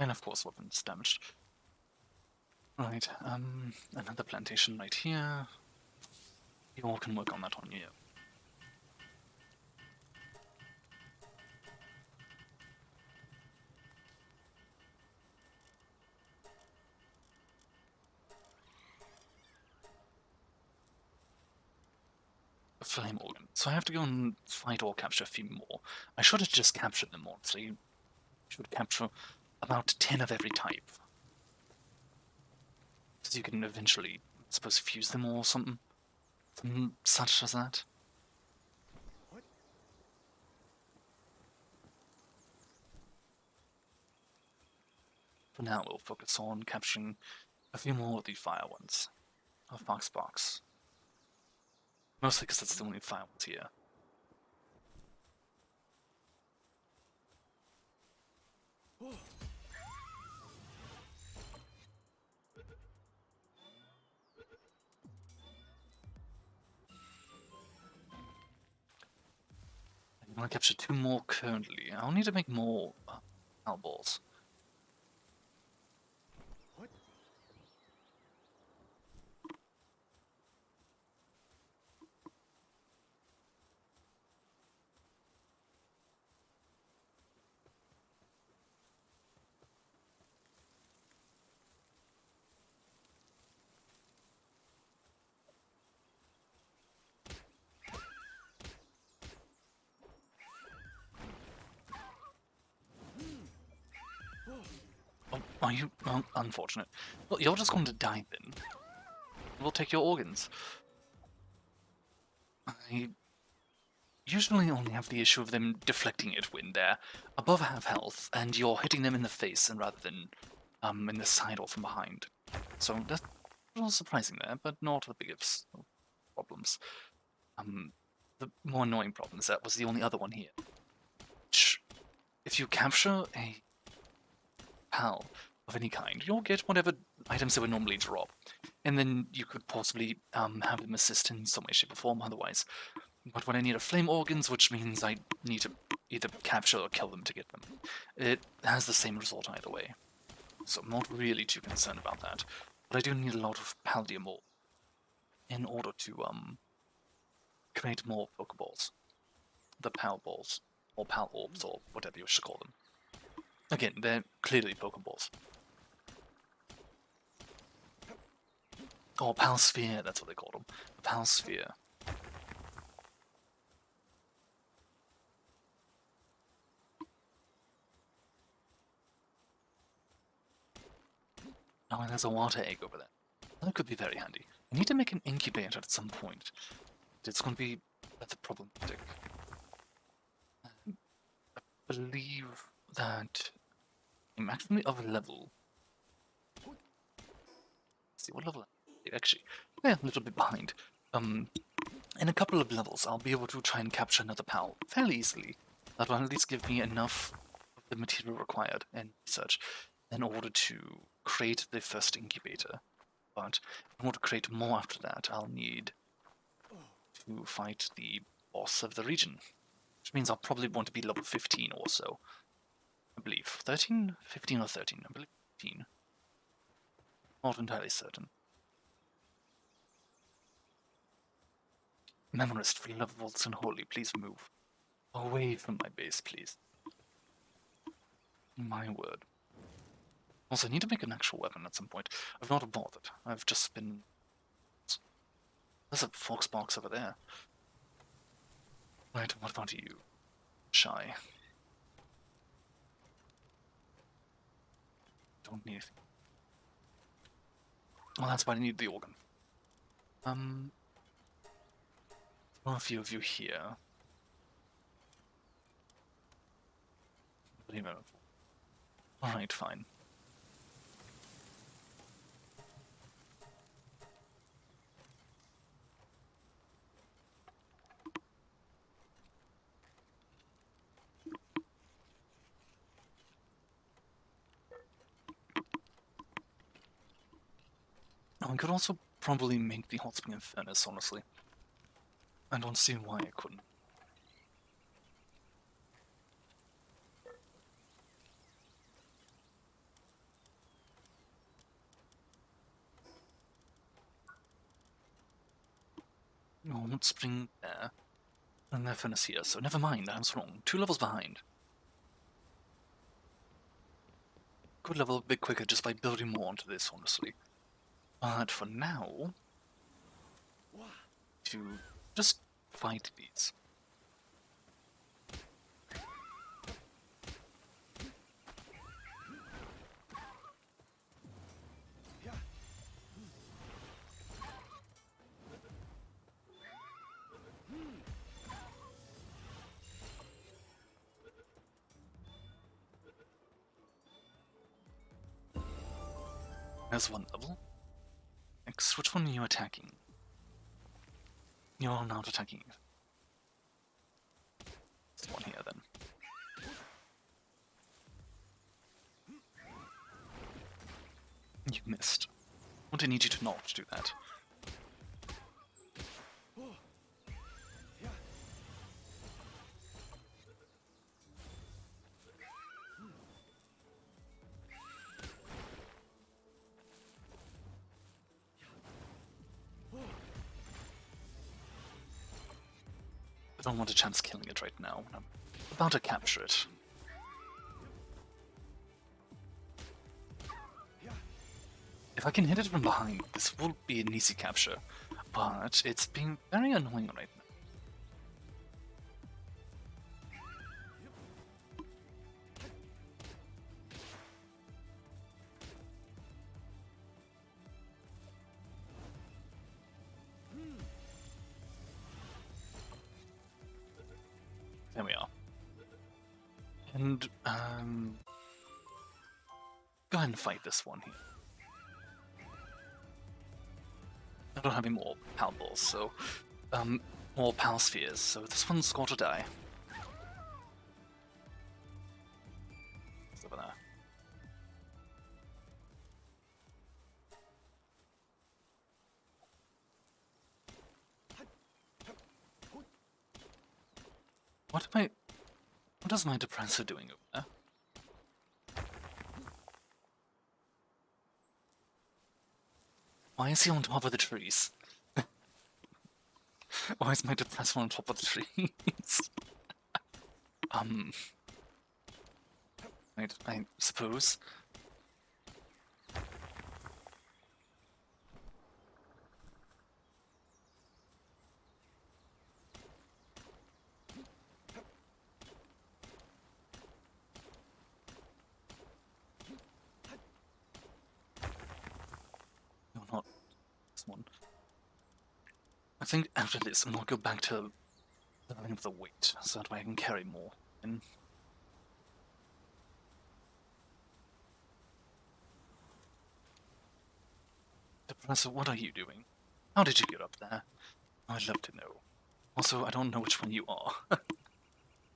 And of course weapons damaged. Right, another plantation right here. You all can work on that on you. A flame organ. So I have to go and fight or capture a few more. I should have just captured them all, so you should capture about 10 of every type. So you can eventually, I suppose, fuse them all or something. Something such as that. What? For now, we'll focus on capturing a few more of the fire ones. Of Foxbox. Mostly because that's the only fire ones here. Oh. I'm gonna capture 2 more currently. I'll need to make more balls. What? Oh, are you unfortunate? Well, you're just going to die then. We'll take your organs. I usually only have the issue of them deflecting it when they're above half health, and you're hitting them in the face, and rather than in the side or from behind. So that's a little surprising there, but not the biggest of problems. The more annoying problem is that was the only other one here. Which, if you capture a PAL of any kind, you'll get whatever items they would normally drop, and then you could possibly have them assist in some way, shape, or form otherwise. But when I need are flame organs, which means I need to either capture or kill them to get them, it has the same result either way. So I'm not really too concerned about that. But I do need a lot of Paldium ore in order to create more Pokeballs. the Pal Balls, or Pal Orbs, or whatever you should call them. Again, they're clearly Pokeballs. Or Pal Sphere, that's what they call them. The Pal Sphere. Oh, and there's a water egg over there. That could be very handy. I need to make an incubator at some point. It's going to be rather problematic. I believe that I'm actually of a level. Let's see, what level? Actually, yeah, a little bit behind. In a couple of levels, I'll be able to try and capture another PAL fairly easily. That will at least give me enough of the material required and such in order to create the first incubator. But in order to create more after that, I'll need to fight the boss of the region. Which means I'll probably want to be level 15 or so. I believe. 13? 15 or 13? I believe 15. Not entirely certain. Memorist, free level vaults and holy, please move. Away from my base, please. My word. Also, I need to make an actual weapon at some point. I've not bothered. I've just been... There's a fox box over there. Right, what about you? Shy. Don't need anything. Well, that's why I need the organ. Well, a few of you here. Alright, fine. I could also probably make the hot spring and furnace, honestly. I don't see why I couldn't. Oh, hot spring there. And their furnace here, so never mind, I was wrong. 2 levels behind. Could level a bit quicker just by building more onto this, honestly. But for now, to just fight these. There's one level. Next, which one are you attacking? You're not attacking it. This one here, then. You missed. I want to need you to not do that. I don't want a chance killing it right now. I'm about to capture it. If I can hit it from behind, this will be an easy capture, but it's being very annoying right now. There we are. And, go ahead and fight this one here. I don't have any more Pal Balls, so, more Pal Spheres, so this one's got to die. It's over there. What is my depressor doing over there? Why is he on top of the trees? Why is my depressor on top of the trees? I suppose. No, not this one. I think after this, I'm gonna go back to leveling up the weight, so that way I can carry more. And Professor, what are you doing? How did you get up there? I'd love to know. Also, I don't know which one you are.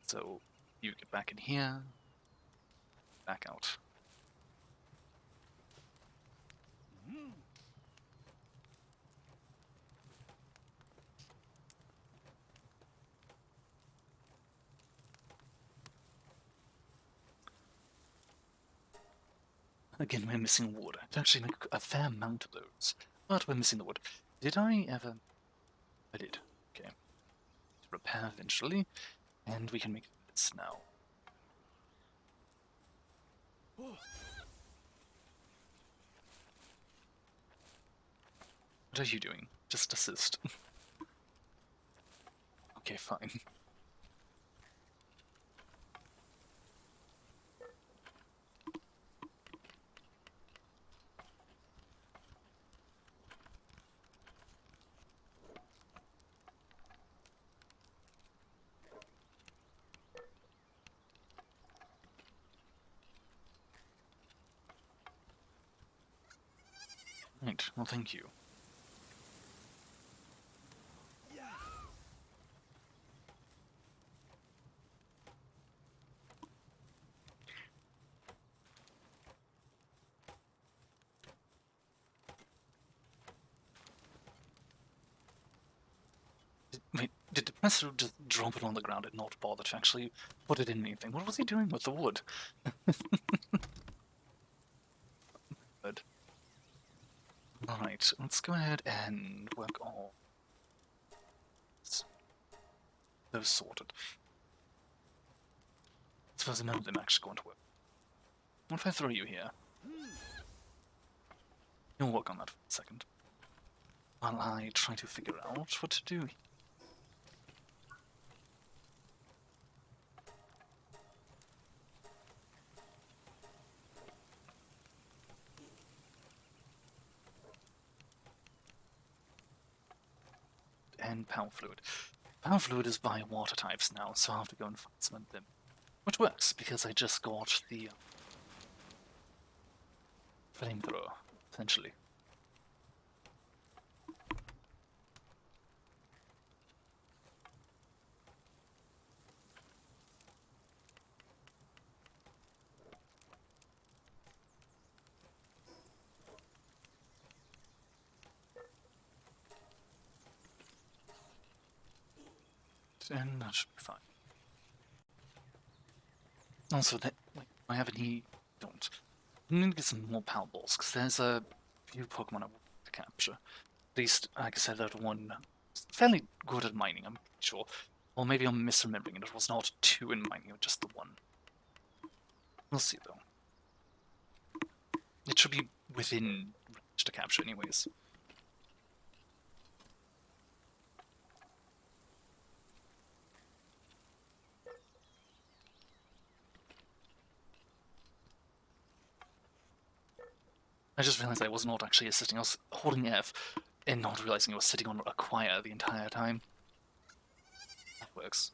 So, you get back in here, back out. Again, we're missing wood. I could actually make a fair amount of those. But we're missing the wood. Did I ever... I did. Okay. To repair eventually. And we can make this now. What are you doing? Just assist. Okay, fine. Right, well, thank you. Wait, did the professor just drop it on the ground and not bother to actually put it in anything? What was he doing with the wood? Good. Alright, let's go ahead and work on those sorted. I suppose none of them actually going to work. What if I throw you here? You'll work on that for a second. While I try to figure out what to do. And power fluid. Power fluid is by water types now, so I'll have to go and find some of them. Which works, because I just got the flamethrower, essentially. And that should be fine. Also, wait, I have any... don't. I need to get some more power balls, because there's a few Pokemon I want to capture. At least, like I said, that one fairly good at mining, I'm sure. Or maybe I'm misremembering it. It was not two in mining, it was just the one. We'll see, though. It should be within range to capture anyways. I just realized I was not actually assisting. I was holding F and not realizing I was sitting on acquire the entire time. That works.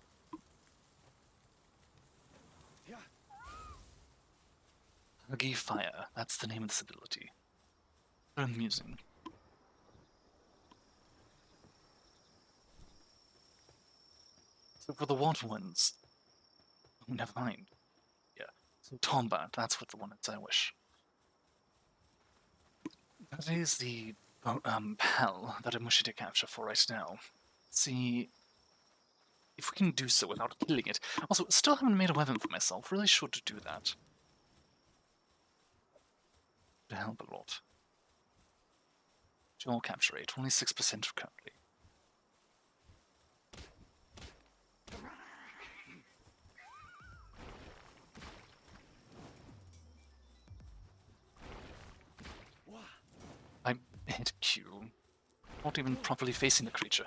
Huggy Fire, that's the name of this ability. Amusing. So for the water ones... oh, never mind. Yeah. So Tombat, that's what the one is I wish. That is the PAL that I'm wishing to capture for right now. See if we can do so without killing it. Also, still haven't made a weapon for myself. Really should do that. Would help a lot. Dual capture rate, only 6% currently. Not even properly facing the creature.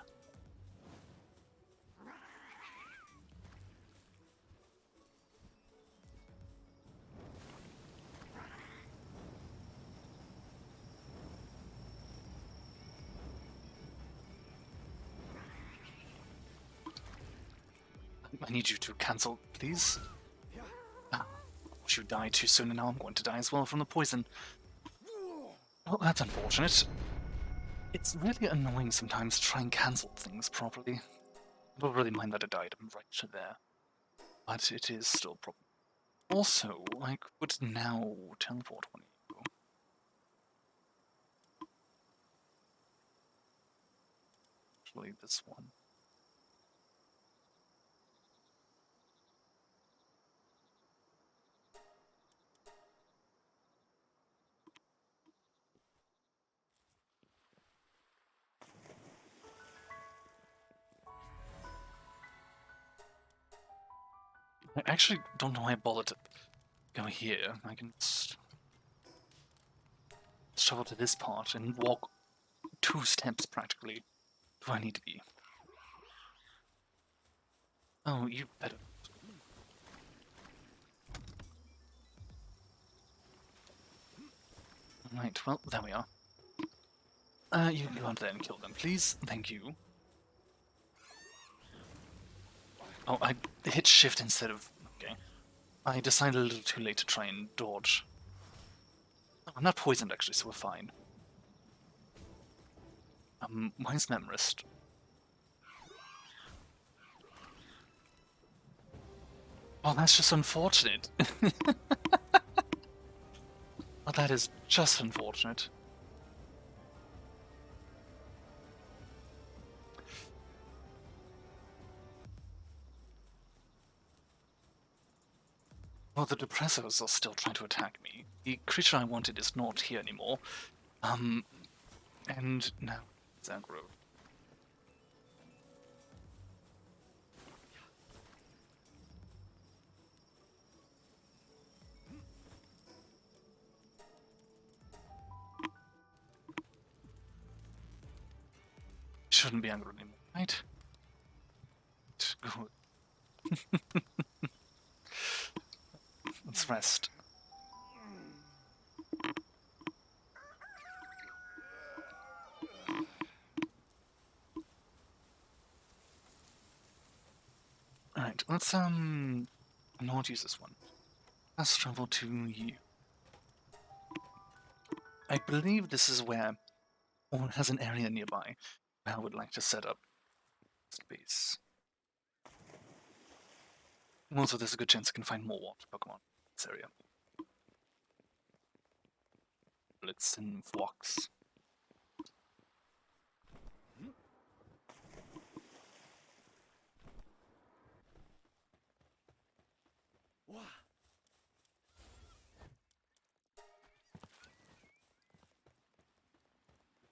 I need you to cancel, please. Ah, you died too soon, and now I'm going to die as well from the poison. Well, that's unfortunate. It's really annoying sometimes to try and cancel things properly. I don't really mind that I died right there. But it is still a problem. Also, I could now teleport one of you. Actually, this one. I actually don't know why I bothered to go here. I can just travel to this part and walk 2 steps practically to where I need to be. Oh, you better. Right, well, there we are. You can go out there and kill them, please. Thank you. Oh, I hit shift instead of... Okay. I decided a little too late to try and dodge. Oh, I'm not poisoned, actually, so we're fine. Where's Memorist? Oh, that's just unfortunate. Oh, that is just unfortunate. Well, the Depressors are still trying to attack me. The creature I wanted is not here anymore. And now it's aggro. Shouldn't be aggro anymore, right? Good. Let's rest. Alright, let's not use this one. Let's travel to you. I believe this is where, or it has an area nearby, where I would like to set up space. Also, there's a good chance I can find more water Pokemon in this area. Blitz and Vlox. Wah.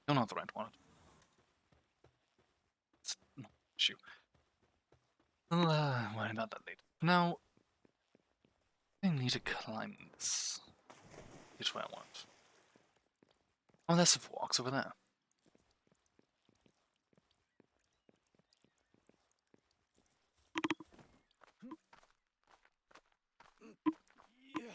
No, not the right one. It's no issue. We'll worry about that later. Now, I need to climb this. Which way I want. Oh, there's some Vlox over there. Yeah.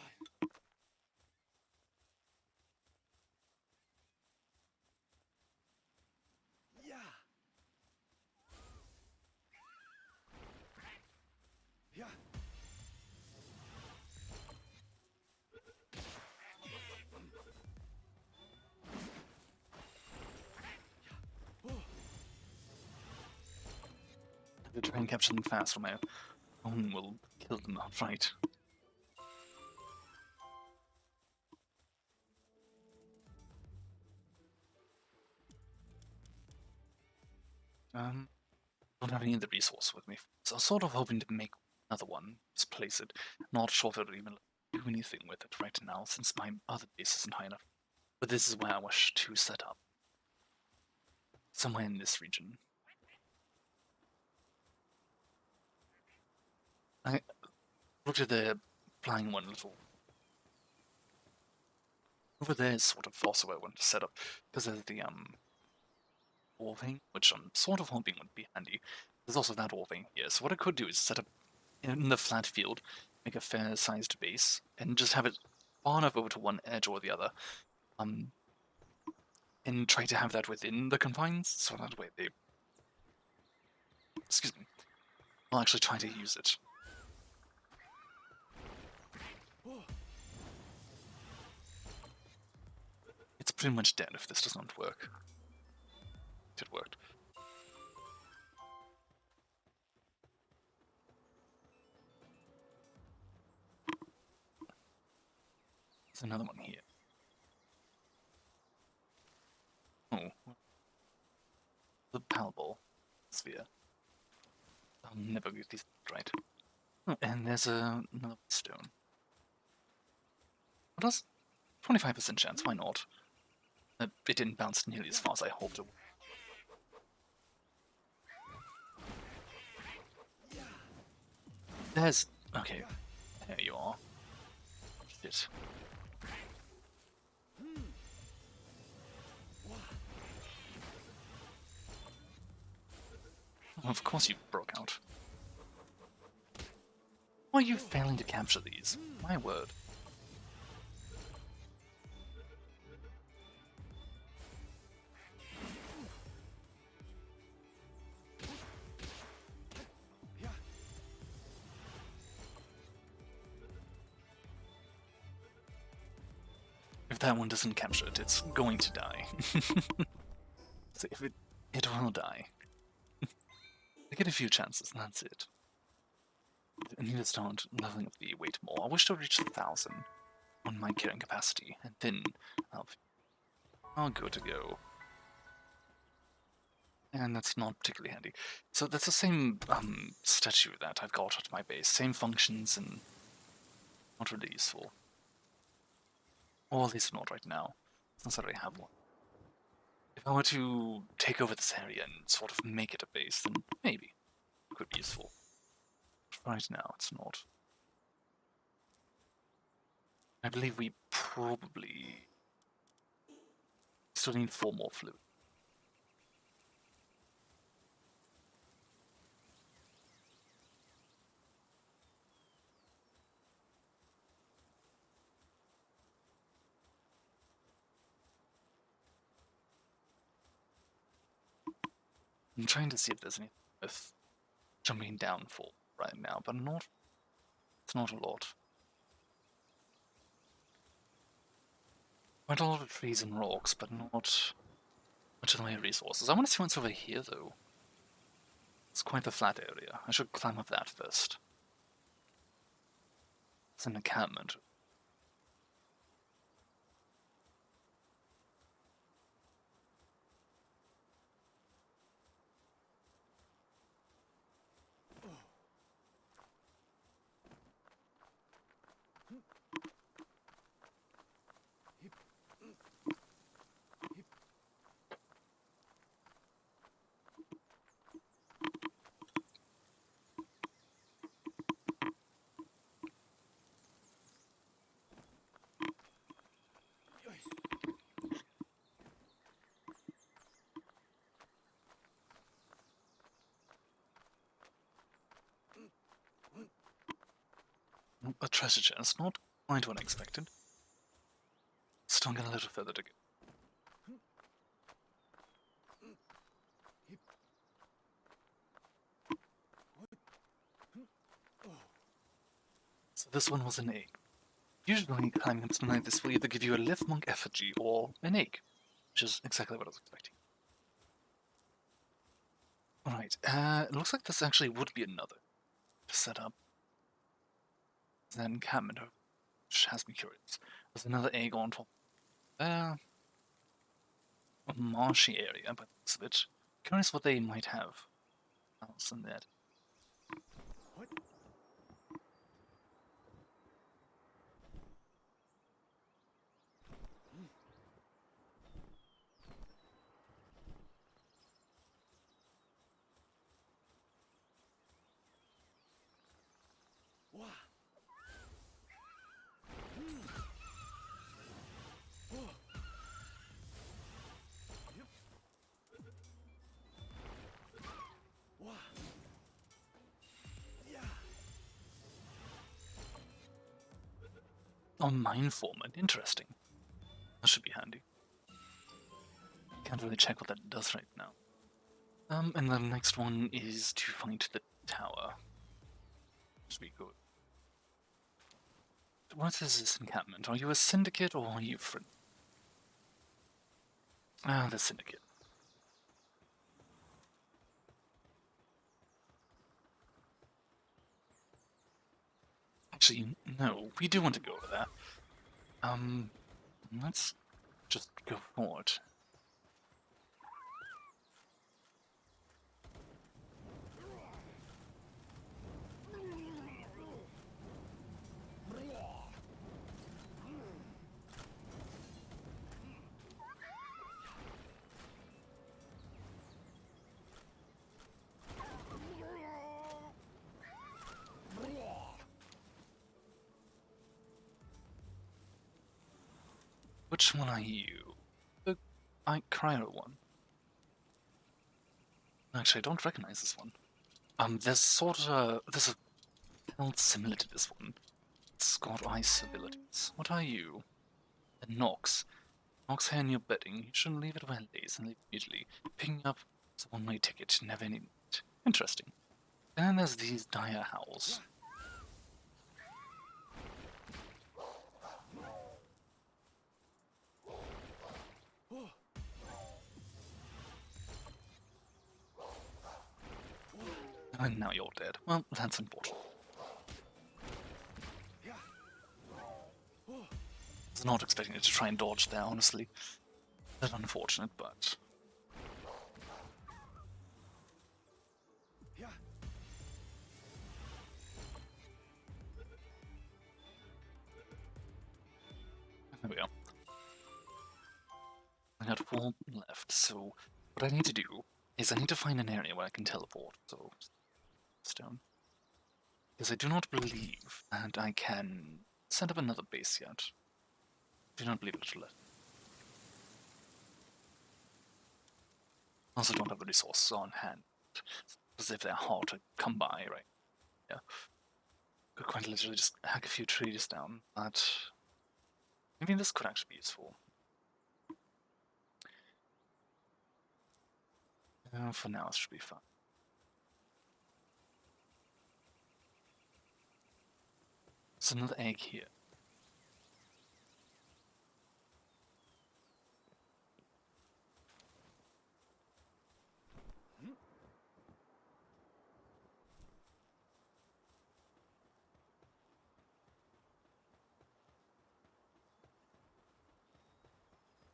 Yeah. Yeah. To try and capture them fast, or my own will kill them outright. Don't have any of the resource with me, so I was sort of hoping to make another one, just place it. Not sure if it'll even do anything with it right now, since my other base isn't high enough. But this is where I wish to set up. Somewhere in this region. I looked at the flying one little. Over there is sort of also where I want to set up, because there's the Orving, which I'm sort of hoping would be handy. There's also that Orving here, so what I could do is set up in the flat field, make a fair-sized base, and just have it far enough over to one edge or the other, and try to have that within the confines, so that way they, excuse me, I'll actually try to use it. It's pretty much dead if this does not work. It worked. There's another one here. Oh. The Palball sphere. I'll never get these right. Oh, and there's another stone. What else? 25% chance, why not? It didn't bounce nearly as far as I hoped it would. There's... okay. There you are. Shit. Oh, of course you broke out. Why are you failing to capture these? My word. If that one doesn't capture it, it's going to die. So if it will die. I get a few chances, and that's it. I need to start leveling up the weight more. I wish to reach 1,000 on my carrying capacity, and then I'll go to go. And that's not particularly handy. So that's the same statue that I've got at my base. Same functions and not really useful. Or at least not right now, since I already have one. If I were to take over this area and sort of make it a base, then maybe it could be useful. But right now, it's not. I believe we probably still need 4 more fluid. I'm trying to see if there's anything worth jumping down for right now, but it's not a lot. Quite a lot of trees and rocks, but not much in the way of resources. I want to see what's over here, though. It's quite the flat area. I should climb up that first. It's an encampment. A treasure chest, not quite what I expected. Still got a little further to go. So this one was an egg. Usually climbing up something like this will either give you a Lifmonk effigy or an egg, which is exactly what I was expecting. Alright, it looks like this actually would be another to set up. Then encampment, which has me curious. There's another egg on top. A marshy area, by the looks of it. Curious what they might have else in that. What? Wah. Oh, Mind Format. Interesting. That should be handy. Can't really check what that does right now. And the next one is to find the tower. Should be good. What is this encampment? Are you a syndicate or are you a friend? Ah, the syndicate. Actually, no, we do want to go over there. Let's just go forward. Which one are you? The Cryo one. Actually, I don't recognize this one. There's a build similar to this one. It's got ice abilities. What are you? A Nox. Nox here in your bedding. You shouldn't leave it where it lays and leave immediately. Picking up is a one-way ticket, never any need. Interesting. Then there's these dire howls. And now you're dead. Well, that's unfortunate. I was not expecting it to try and dodge there, honestly. That's unfortunate, but... There we go. I got 4 left, so what I need to do is I need to find an area where I can teleport, so... Stone. Because I do not believe that I can set up another base yet. I do not believe it will let. I also don't have the resources on hand. As if they're hard to come by, right? Yeah. Could quite literally just hack a few trees down, but maybe this could actually be useful. For now, it should be fine. There's another egg here.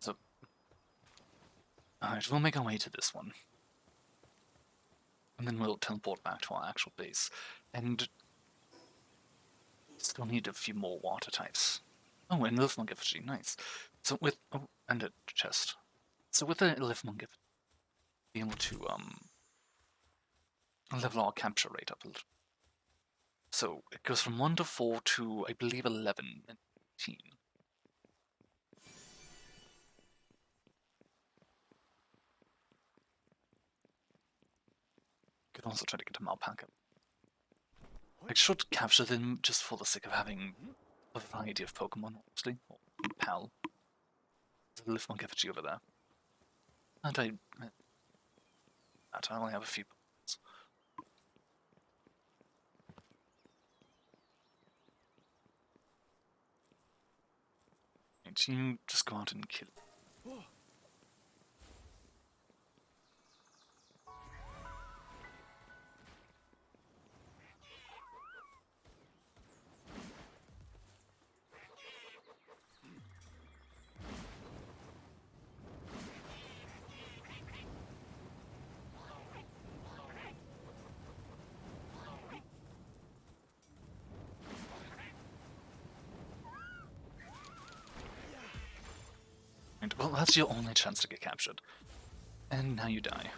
So, alright, we'll make our way to this one. And then we'll teleport back to our actual base. And still need a few more water types. Oh, and Lithmonk effigy, nice. So with and a chest. So with the Lithmonk effigy, be able to level our capture rate up a little. So it goes from 1 to 4 to I believe 11 and 18. Could also try to get a Malpaca. I should capture them just for the sake of having a variety of Pokemon, honestly. Or PAL. There's a Lithmonk effigy over there. And I only have a few Pokemons. And you just go out and kill it. Well, that's your only chance to get captured. And now you die.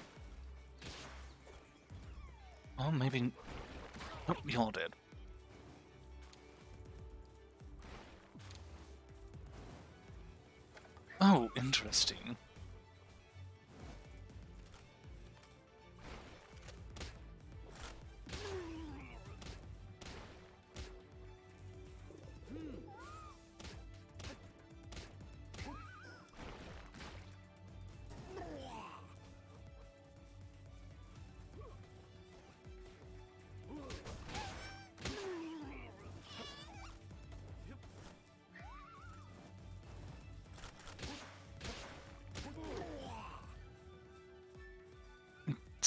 Or maybe... Oh, you're dead. Oh, interesting.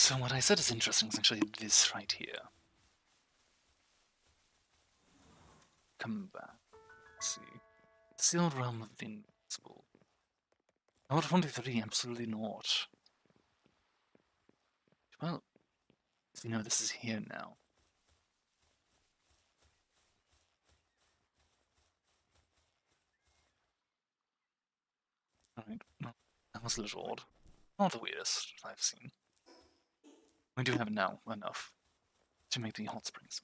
So what I said is interesting is actually this right here. Come back. Let's see. Sealed realm of the invisible. Not 23, absolutely not. Well, you know this is here now. Alright, well, that was a little odd. Not the weirdest I've seen. We do have now enough to make the hot springs.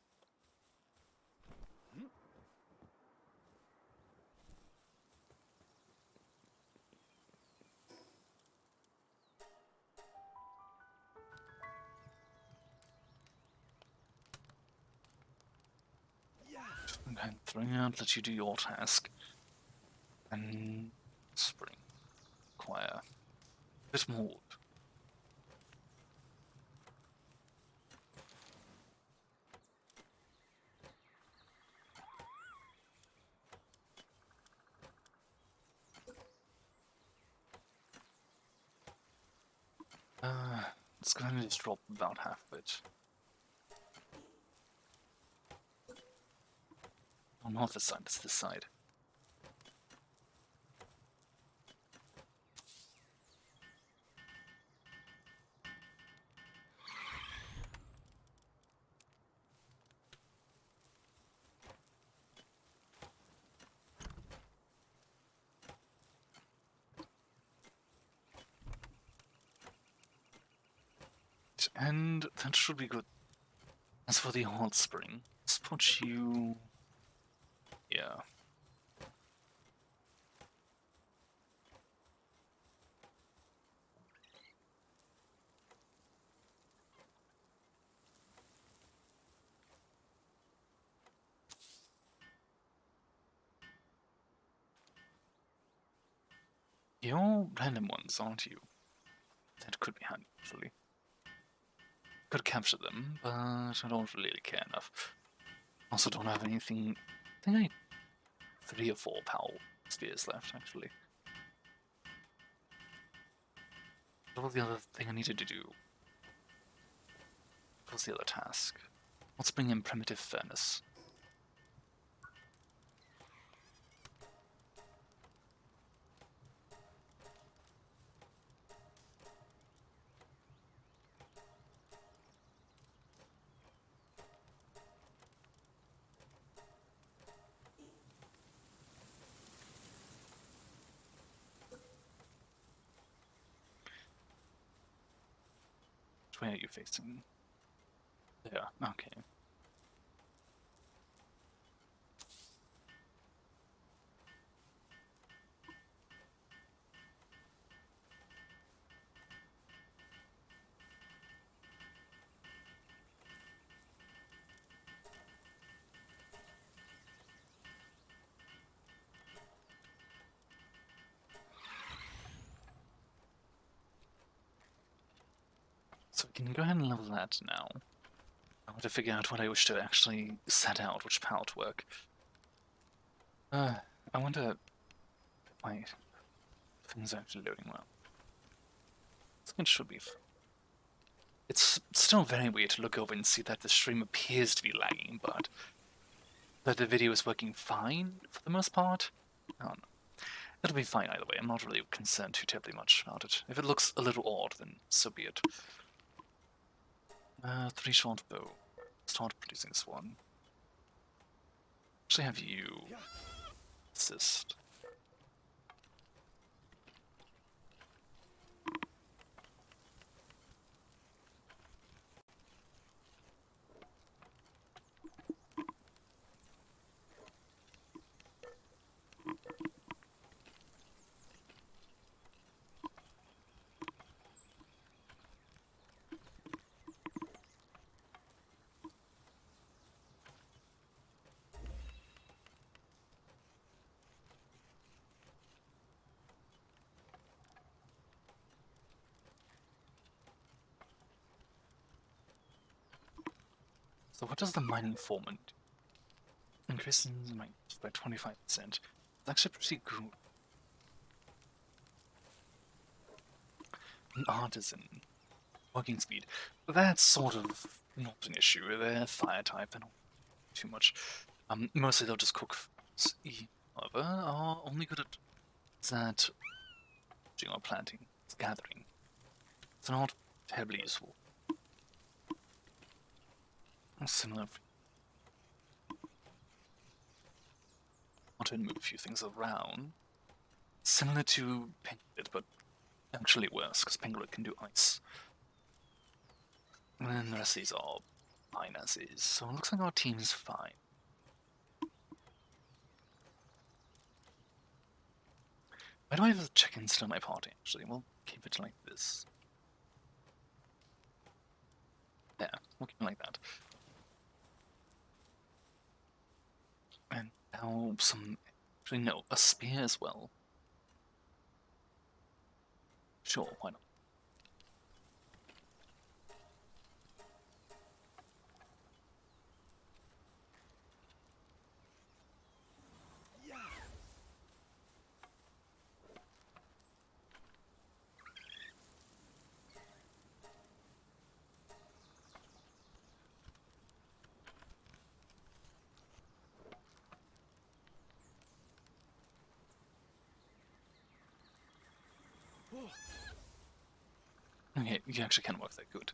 Okay, throwing out, let you do your task. And spring. Require a bit more wood. It's going to just drop about half of it. Oh, not this side, it's this side. And that should be good. As for the hot spring, let's put you... Yeah. You're random ones, aren't you? That could be handy, actually. Could capture them, but I don't really care enough. Also don't have anything... I think I 3 or 4 power spheres left, actually. What was the other thing I needed to do? What was the other task? Let's bring in primitive furnace. Where are you facing? There, okay. So we can go ahead and level that now. I want to figure out what I wish to actually set out, which palette to work. I wonder if my things are actually loading well. I think it should be. It's still very weird to look over and see that the stream appears to be lagging, but that the video is working fine for the most part. I don't know. It'll be fine either way. I'm not really concerned too terribly much about it. If it looks a little odd, then so be it. 3 short bow. Start producing this one. Actually have you assist. So what does the mining foreman do? Increases mining by 25%. It's actually pretty good. An artisan. Walking speed. That's sort of not an issue. They're fire type, they don't too much. Mostly they'll just cook foods. However, are only good at that or planting, gathering. It's not terribly useful. Similar. Want to move a few things around. Similar to Penglit, but actually worse, because Penglit can do ice. And then the rest of these are fine as is, so it looks like our team's fine. Why do I have chickens still in my party, actually? We'll keep it like this. There, we'll keep it like that. And now some... Actually, no, a spear as well. Sure, why not? Okay, you actually can work that good.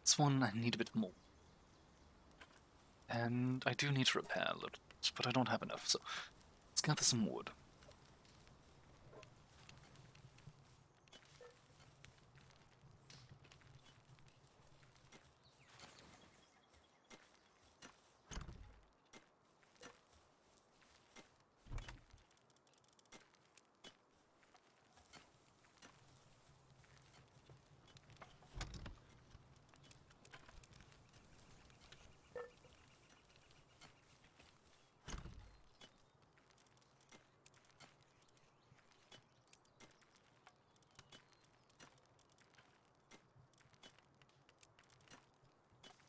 This one, I need a bit more. And I do need to repair a little bit, but I don't have enough, so let's gather some wood.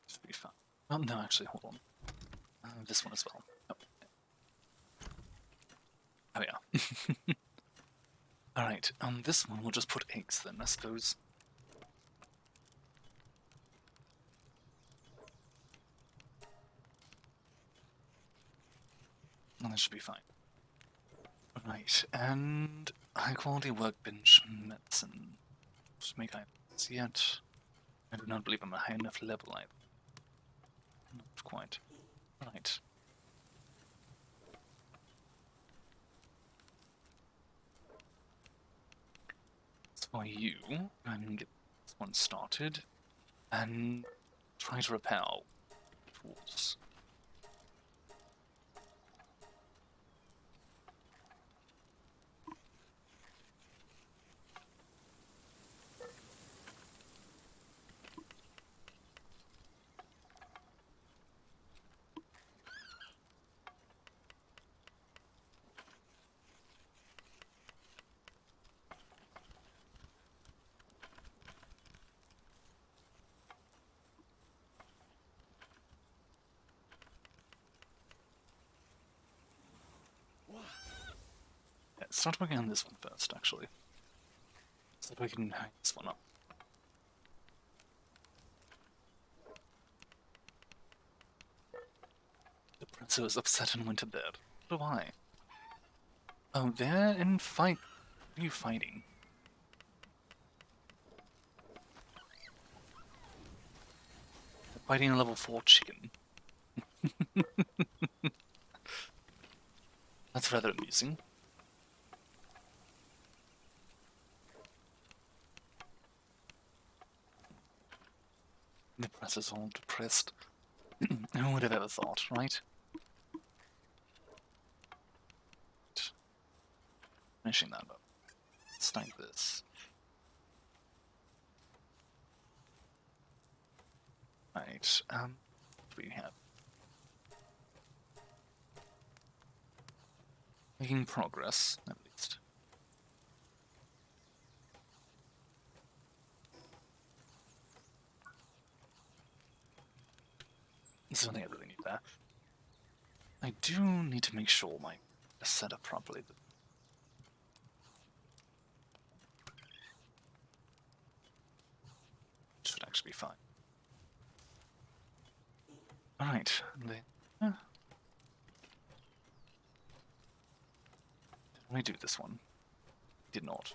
This will be fun. Oh, no, actually, hold on. This one as well. Oh yeah. Alright, this one we'll just put eggs then, I suppose. And that should be fine. Right, and high quality workbench medicine. Just make items yet. I do not believe I'm a high enough level either. Not quite. Right. So for you, I'm gonna get this one started and try to repair tools. Yeah, start working on this one first, actually. So that we can hang this one up. The prince is upset and went to bed. So why? Oh, they're in fight. What are you fighting? They're fighting a level 4 chicken. That's rather amusing. The press is all depressed. Who would have ever thought, right? Finishing that up. Let's like this. Right, what do we have? Making progress, at least. There's something I really need there. I do need to make sure my is set up properly. actually be fine. Alright, did we do this one? Did not.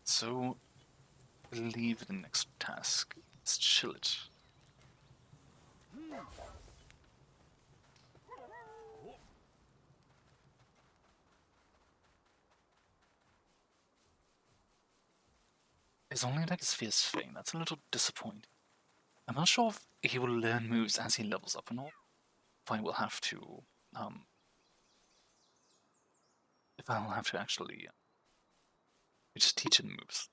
So, leave the next task. Let's chill it. It's only like his fierce thing. That's a little disappointing. I'm not sure if he will learn moves as he levels up or not. If I will have to, if I'll have to actually just teach him moves.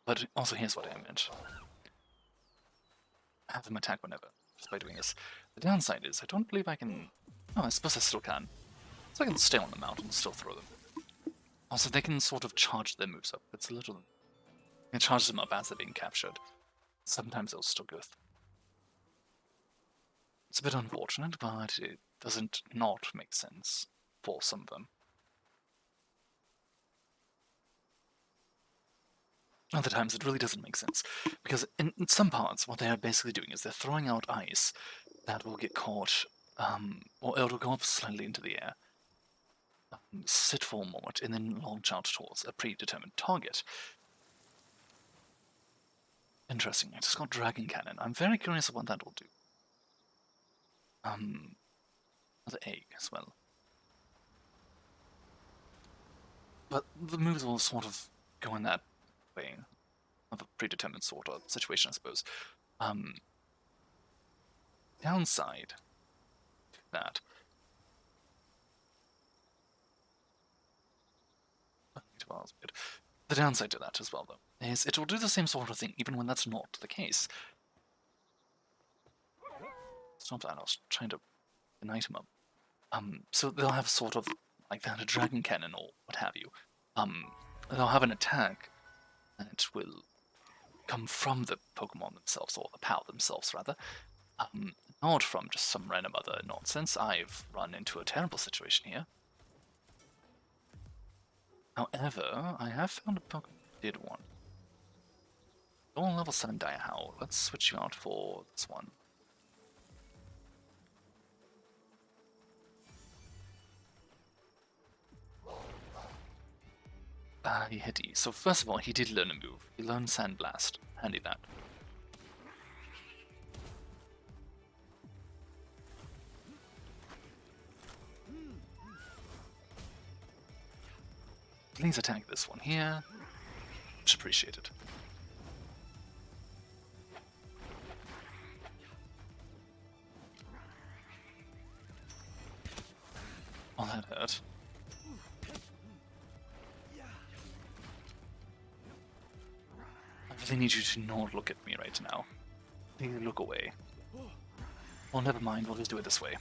But also, here's what I meant. Have him attack whenever, just by doing this. The downside is, I don't believe I can... Oh, I suppose I still can. So I can stay on the mountain and still throw them. Also, they can sort of charge their moves up. It's a little... It charges them up as they're being captured. Sometimes they'll still go through. It's a bit unfortunate, but it doesn't not make sense for some of them. Other times it really doesn't make sense, because in some parts what they are basically doing is they're throwing out ice that will get caught, or it'll go up slightly into the air, sit for a moment, and then launch out towards a predetermined target. Interesting, I just got Dragon Cannon. I'm very curious what that will do. The egg as well. But the moves will sort of go in that way, of a predetermined sort of situation, I suppose. Downside to that. The downside to that as well, though, is it will do the same sort of thing even when that's not the case. Stop that, I was trying to ignite him up. So they'll have sort of like that, a dragon cannon or what have you. They'll have an attack that will come from the Pokemon themselves, or the PAL themselves, rather. Not from just some random other nonsense. I've run into a terrible situation here. However, I have found a Pokemon that did one. All level 7 Diahowl. Let's switch you out for this one. He hit E. So first of all, he did learn a move. He learned Sandblast. Handy that. Please attack this one here. Much appreciated. Oh, that hurt. I really need you to not look at me right now. Please look away. Oh, never mind, we'll just do it this way.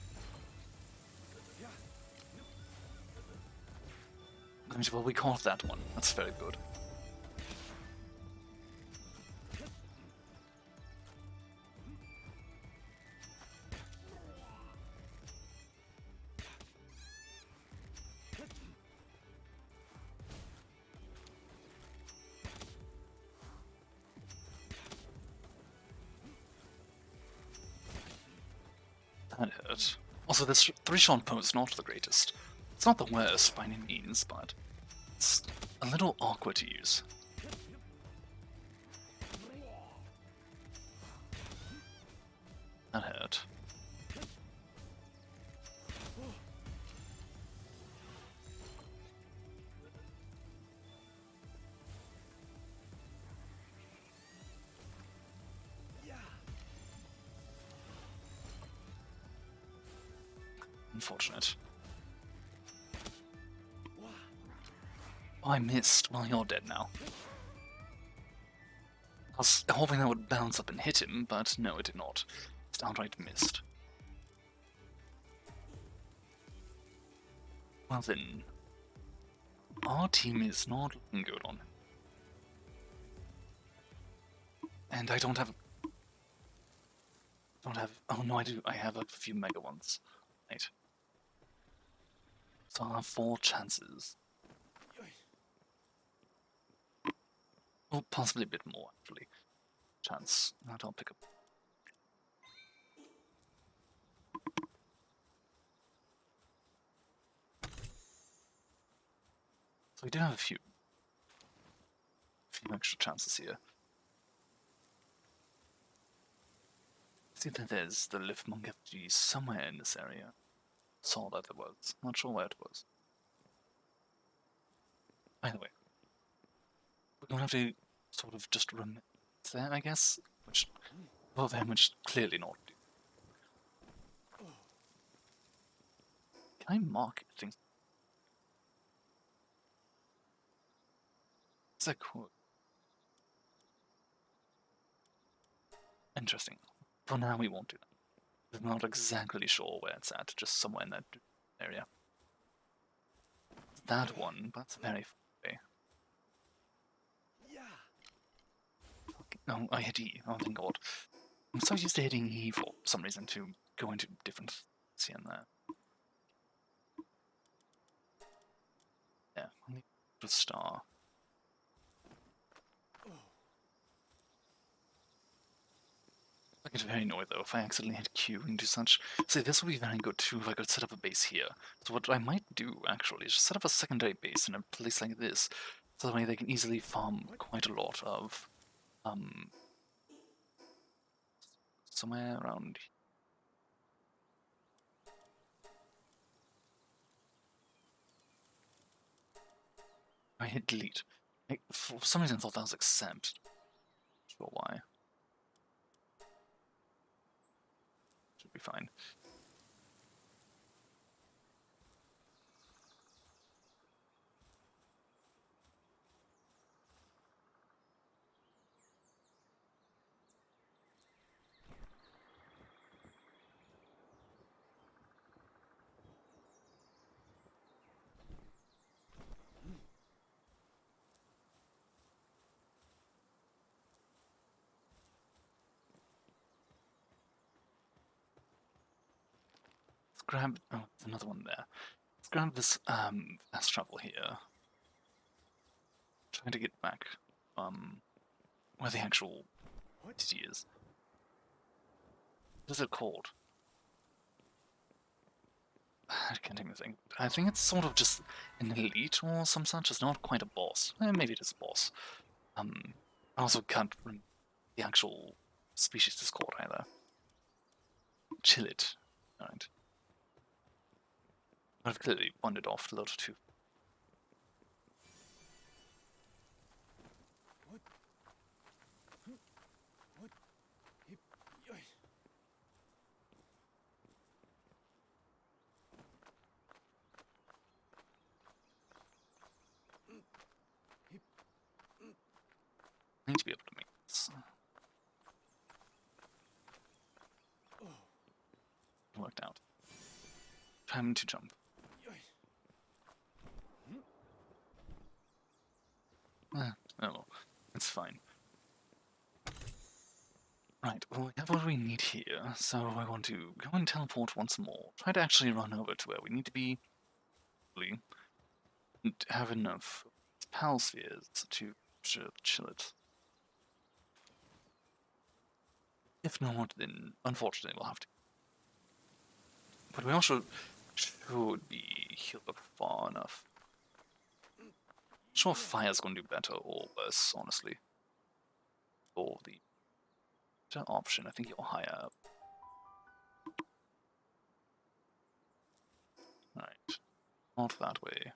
Well, we caught that one. That's very good. That hurt. Also, this 3-shot pose is not the greatest. It's not the worst by any means, but it's a little awkward to use. That hurt. Unfortunate. Oh, I missed. Well, you're dead now. I was hoping that would bounce up and hit him, but no, it did not. Just outright missed. Well then, our team is not looking good on him. And I don't have... Oh no, I do. I have a few Mega ones. Right. So I have 4 chances. Or possibly a bit more, actually. Chance that I'll pick up. So we do have a few extra chances here. See that there's the Liftmonk FG somewhere in this area. Saw that there was. Not sure where it was. By the way, we're gonna have to sort of just run there, I guess. Which, well, then, which clearly not do. Can I mark things? Is that cool? Interesting. For now, we won't do that. I'm not exactly sure where it's at, just somewhere in that area. That one, that's very far away. Oh, I hit E. Oh, thank God. I'm so used to hitting E for some reason to go into different things here and there. Yeah, I'll need the star. I get very annoyed though if I accidentally hit Q and do such. See, this would be very good too if I could set up a base here. So what I might do actually is just set up a secondary base in a place like this, so that way they can easily farm quite a lot of somewhere around. I hit delete. I, for some reason I thought that was accept. Not sure why. Should be fine. Let's grab. Oh, there's another one there. Let's grab this fast travel here. Trying to get back where the actual city is. What is it called? I can't even think. I think it's sort of just an elite or some such. It's not quite a boss. Maybe it is a boss. I also can't remember the actual species it's called either. Chillit. Alright. I've clearly wandered off a little too. I need to be able to make this. Worked out. Time to jump. Oh well, it's fine. Right, well, we have what we need here, so I want to go and teleport once more. Try to actually run over to where we need to be. And have enough pal spheres to chill it. If not, then unfortunately we'll have to. But we also should be healed up far enough. I'm sure fire's going to do better or worse, honestly. Or the better option, I think you're higher up. Right. Not that way.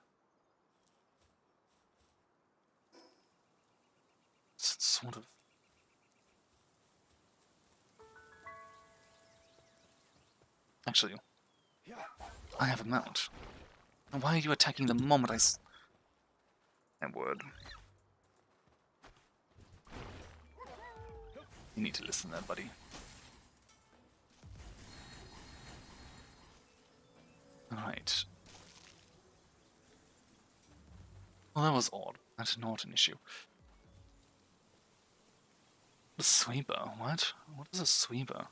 It's sort of. Actually, I have a mount. And why are you attacking the moment I that word. You need to listen there, buddy. Alright. Well, that was odd. That's not an issue. The sweeper? What? What is a sweeper?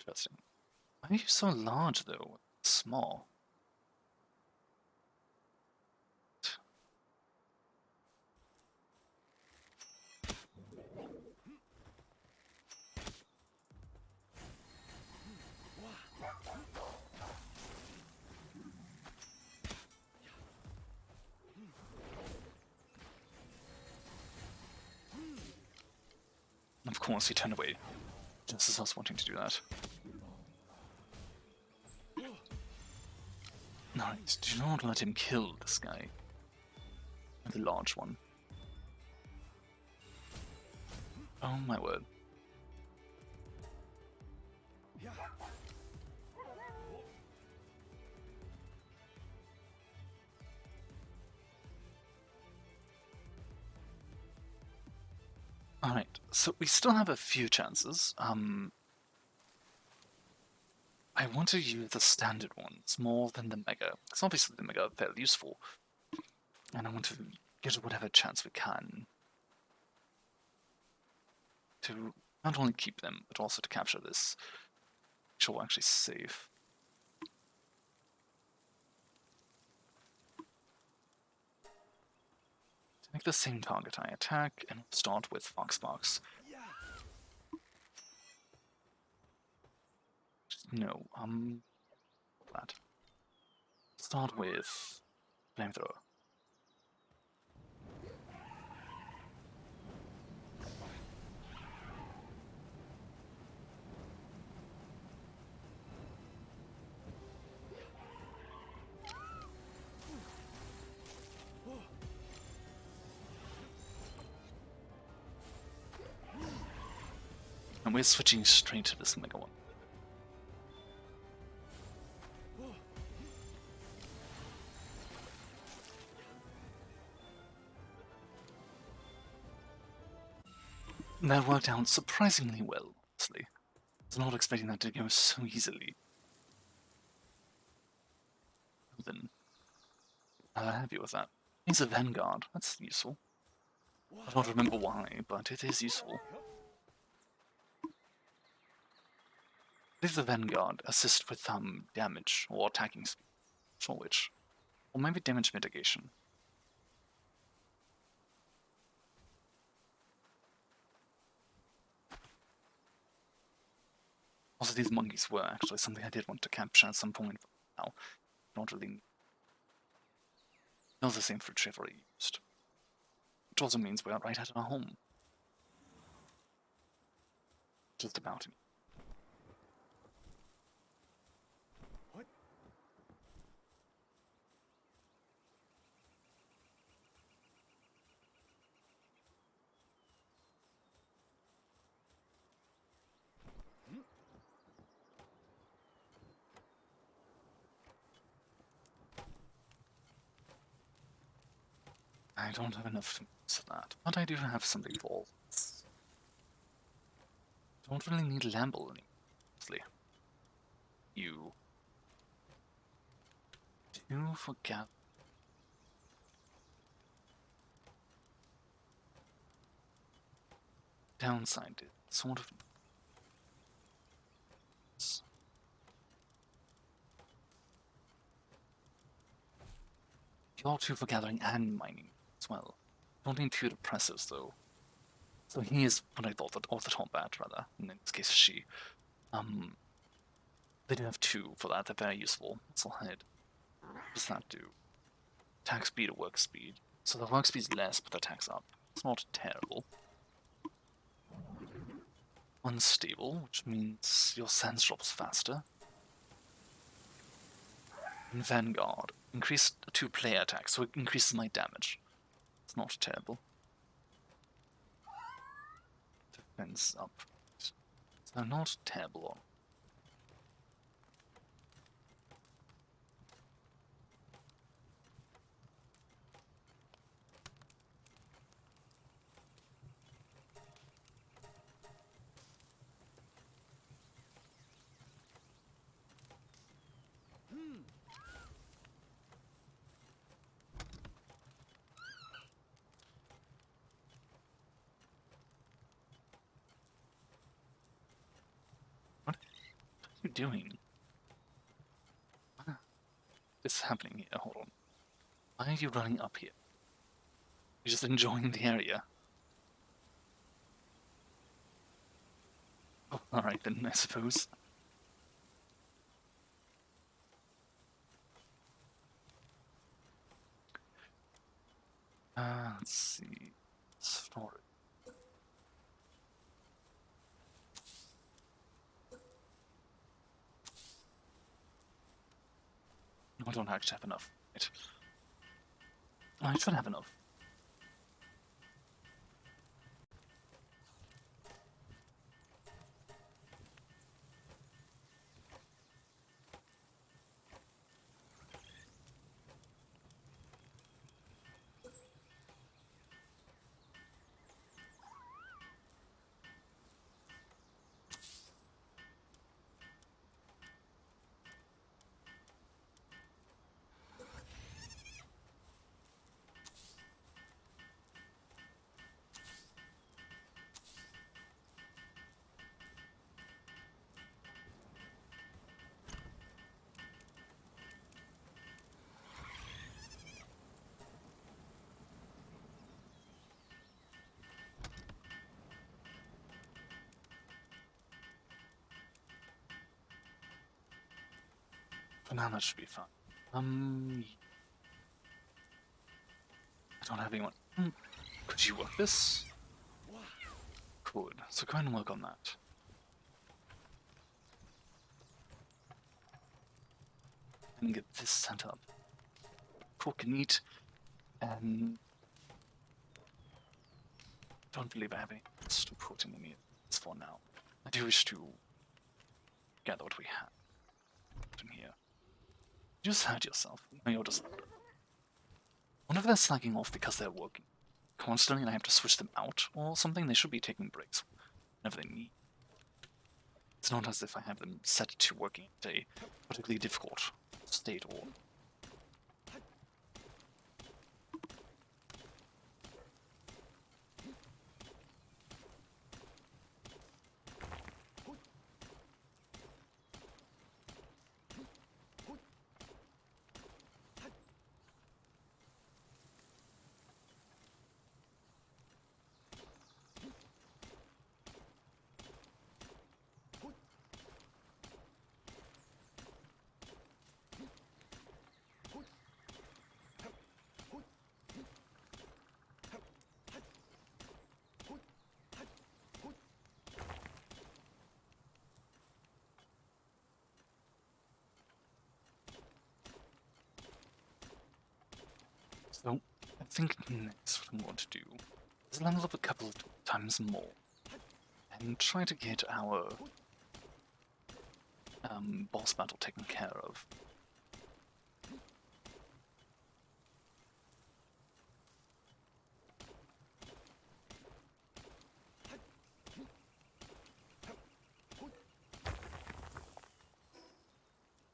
Interesting. Why are you so large, though? Small. of course, he turned away, just as I was wanting to do that. Nice, do not let him kill this guy. The large one. Oh my word. Alright, so we still have a few chances. I want to use the standard ones more than the Mega, because obviously the Mega are fairly useful. And I want to get whatever chance we can to not only keep them, but also to capture this. Make sure we're actually safe. To make the same target I attack, and we'll start with Foxbox. No, that. Start with Flamethrower. And we're switching straight to this Mega one. That worked out surprisingly well, honestly. I was not expecting that to go so easily. Then I'll have you with that. He's a Vanguard, that's useful. I don't remember why, but it is useful. If the Vanguard assist with damage or attacking speed, for which. Or maybe damage mitigation. Also, these monkeys were actually something I did want to capture at some point, but now not really. Not the same fruit I've already used. Which also means we are right at our home. Just about. What? I don't have enough for that, but I do have something for this. Don't really need Lamble anymore, honestly. You do forget. Downside is sort of. You're two for gathering and mining as well. Don't need two depressives though. So he is what I thought that, or the top bat rather. In this case, she. They do have two for that. They're very useful. Musclehead. What does that do? Attack speed or work speed. So the work speed is less, but attacks up. It's not terrible. Unstable, which means your sense drops faster. And Vanguard. Increased 2-player attack, so it increases my damage. It's not terrible. Defense up. So not terrible. What are you doing? What is happening here? Hold on. Why are you running up here? You're just enjoying the area. Oh, alright then, I suppose. Let's see. Storage. I don't actually have enough. Right. I should have enough. For now, that should be fine. I don't have anyone. Could you work this? Could. So go ahead and work on that. And get this set up. Cook and eat. And don't believe I have any else to put in the meal for now. I do wish to gather what we have. Put in here. You just hurt yourself. No, you're just. Wonder if they're slacking off because they're working constantly and I have to switch them out or something. They should be taking breaks whenever they need. It's not as if I have them set to working at a particularly difficult state or. So, I think next what I'm going to do is level up a couple of times more and try to get our boss battle taken care of.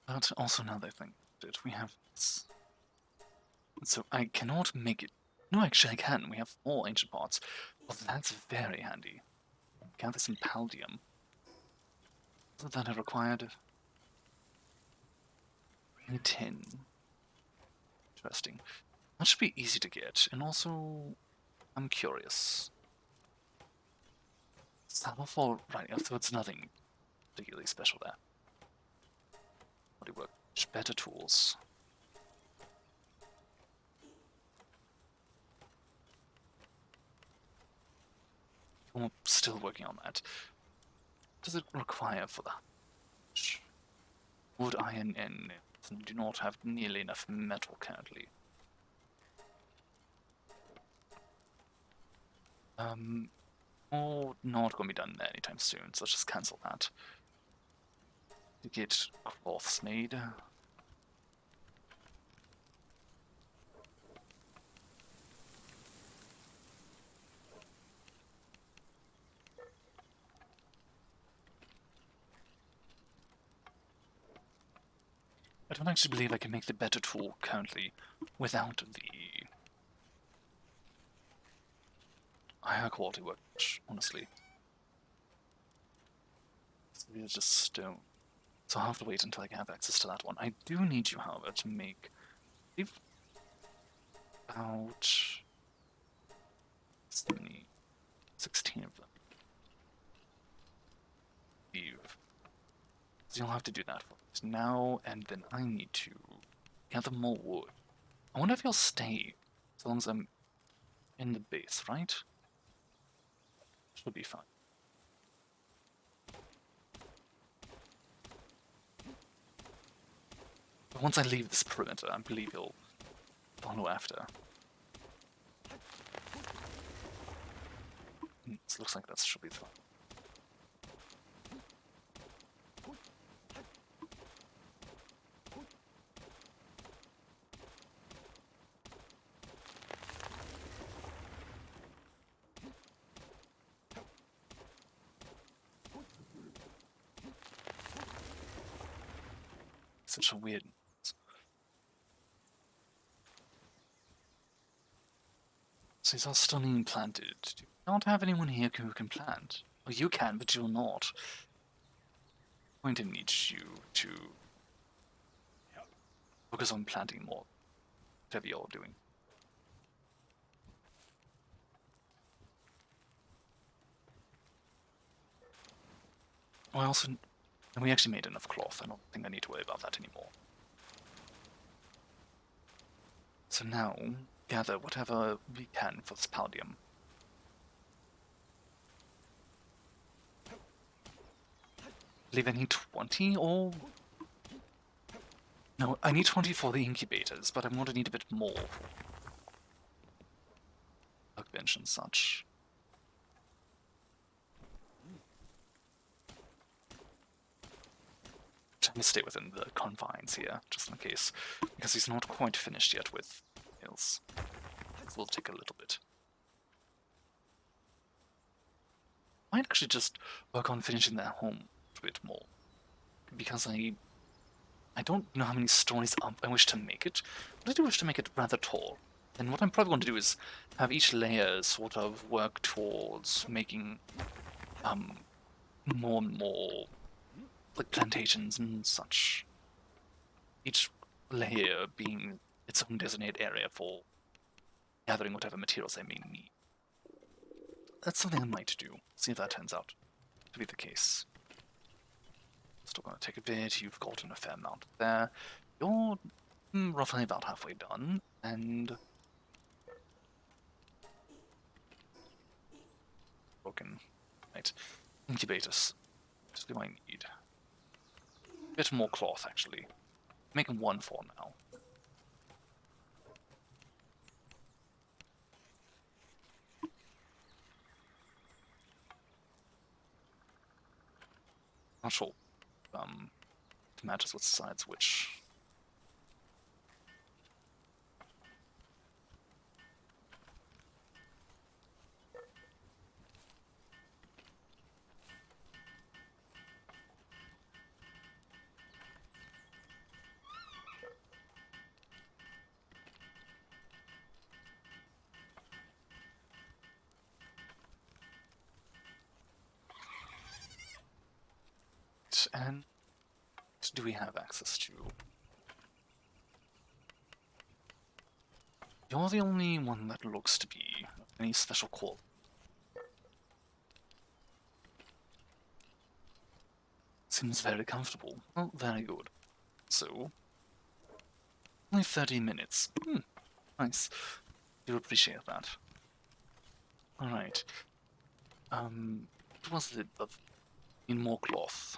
But also now that I think that we have this. So I cannot make it. No, actually I can. We have 4 ancient parts. Well, that's very handy. Gather some paldium. Isn't that required? Only 10. Interesting. That should be easy to get, and also I'm curious. Salvafor, right, so it's nothing particularly special there. Body work, better tools. We're still working on that. What does it require for that? Wood, iron, and do not have nearly enough metal currently. Oh, not going to be done anytime soon, so let's just cancel that. To get cloths made. I don't actually believe I can make the better tool currently without the higher quality work, honestly. It's just stone. So I'll have to wait until I have access to that one. I do need you, however, to make about 16 of them. So you'll have to do that for us now, and then I need to gather more wood. I wonder if you'll stay as long as I'm in the base, right? Should be fine. But once I leave this perimeter, I believe he'll follow after. This looks like that should be fine. Such a weird. So he's all stunning planted. Do you not have anyone here who can plant? Well, you can, but you're not. I'm going to need you to focus on planting more. Whatever you're doing. Oh, I also. And we actually made enough cloth. I don't think I need to worry about that anymore. So now, gather whatever we can for this Paldium. I believe I need 20 or... No, I need 20 for the incubators, but I'm going to need a bit more for workbench and such. I'm going to stay within the confines here, just in case, because he's not quite finished yet with hills. It will take a little bit. Might actually just work on finishing their home a bit more, because I don't know how many stories up I wish to make it, but I do wish to make it rather tall. And what I'm probably going to do is have each layer sort of work towards making more and more like plantations and such. Each layer being its own designated area for gathering whatever materials I may need. That's something I might do. See if that turns out to be the case. Still going to take a bit. You've gotten a fair amount there. You're roughly about halfway done, and broken. Right. Incubators. What do I need? A bit more cloth, actually. Making one for now. Not sure. It matters what sides which. And do we have access to? You're the only one that looks to be of any special quality. Seems very comfortable. Oh, very good. So, only 30 minutes. Nice. Do appreciate that. Alright. What was it of in more cloth?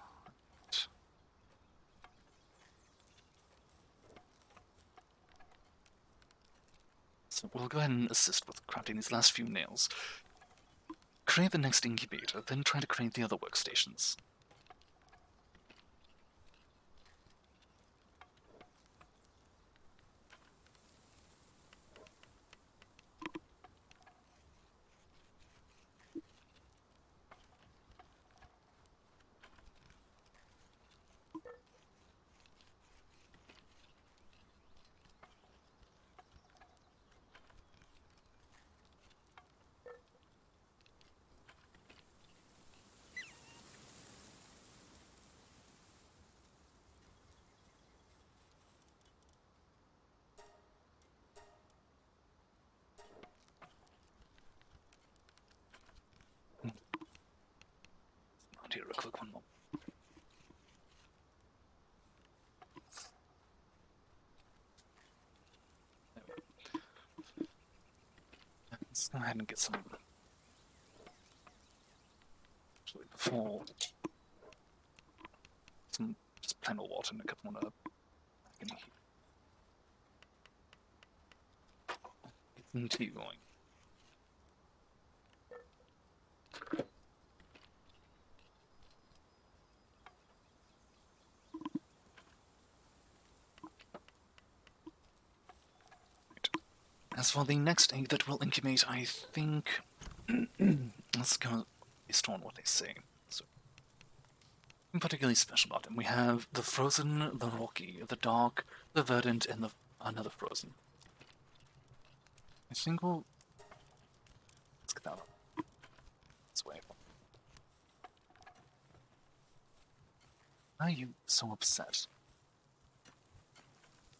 So we'll go ahead and assist with crafting these last few nails. Create the next incubator, then try to create the other workstations. Here, a quick one more. Let's go ahead and get some. Actually, before some just plain old water and a couple more in here. Continue going. As for the next egg that will incubate, I think let's go based on what they say. So, nothing particularly special about them. We have the frozen, the rocky, the dark, the verdant, and another frozen. I think let's get that up this way. Why are you so upset?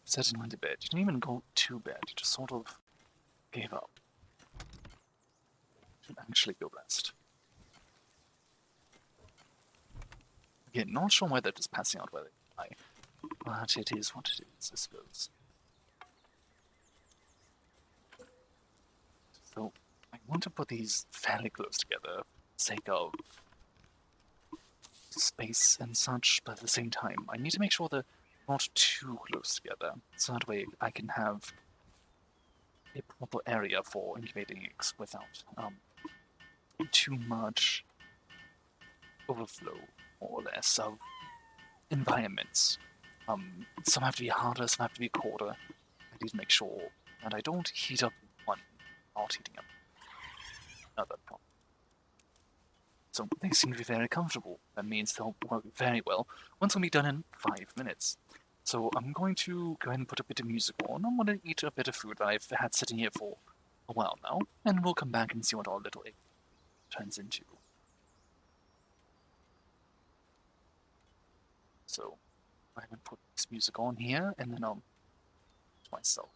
Sat in to bed. You didn't even go to bed. You just sort of gave up. You should actually go rest. Again, not sure why they're just passing out where they die, but it is what it is, I suppose. So, I want to put these fairly close together, for the sake of space and such, but at the same time, I need to make sure they're not too close together, so that way I can have a proper area for incubating eggs without too much overflow, more or less, of environments. Some have to be harder, some have to be colder. I need to make sure that I don't heat up one without heating up another problem. So they seem to be very comfortable. That means they'll work very well. Once will be done in 5 minutes. So I'm going to go ahead and put a bit of music on. I'm going to eat a bit of food that I've had sitting here for a while now, and we'll come back and see what our little egg turns into. So I'm going to put this music on here, and then I'll to myself.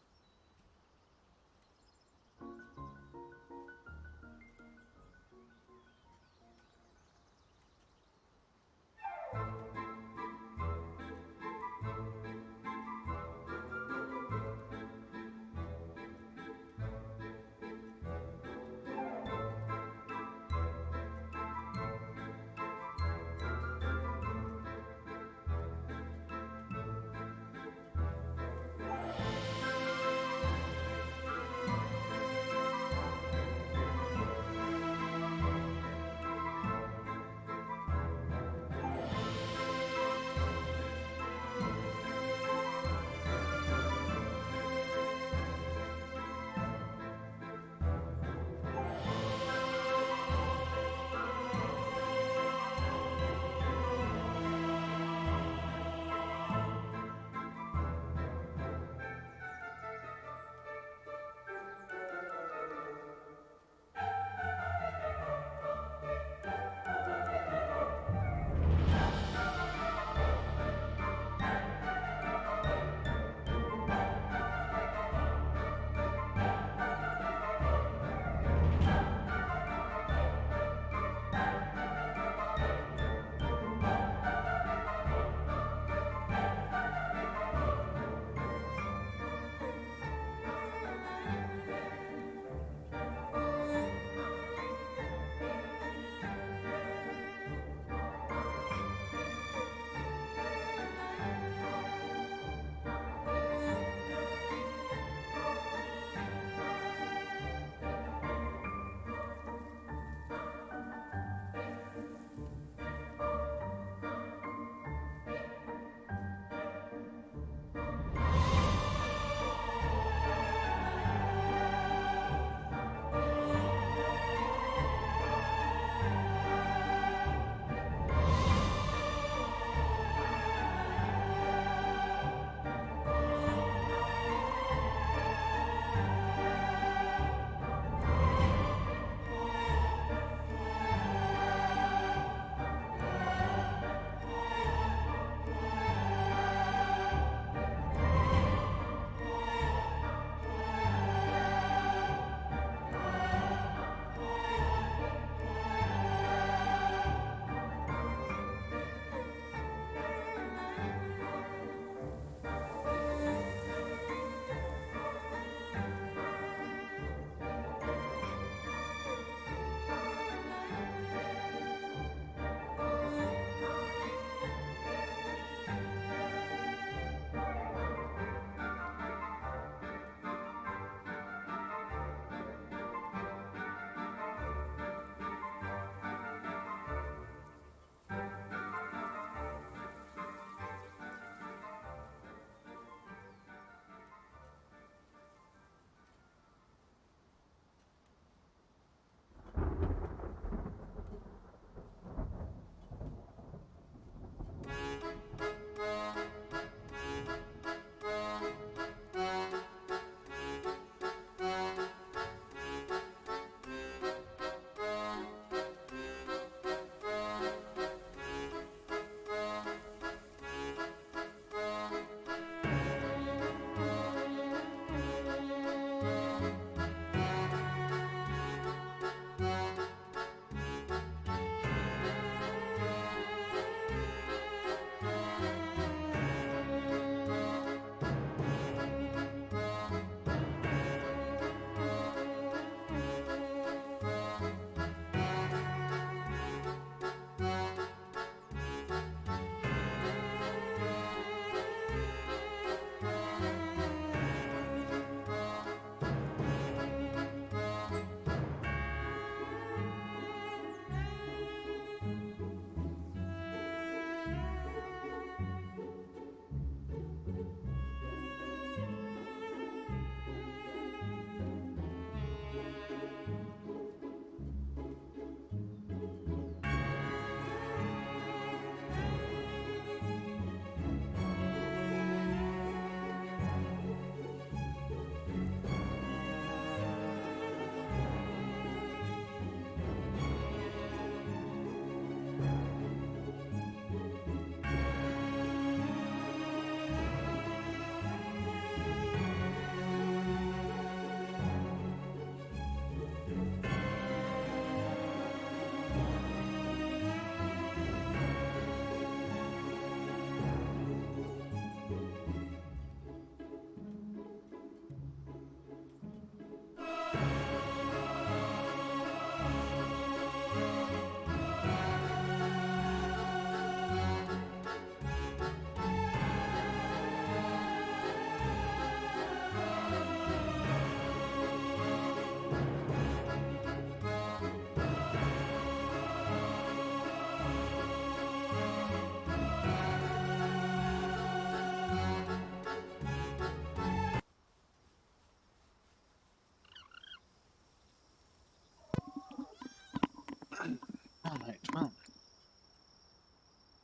Alright, well.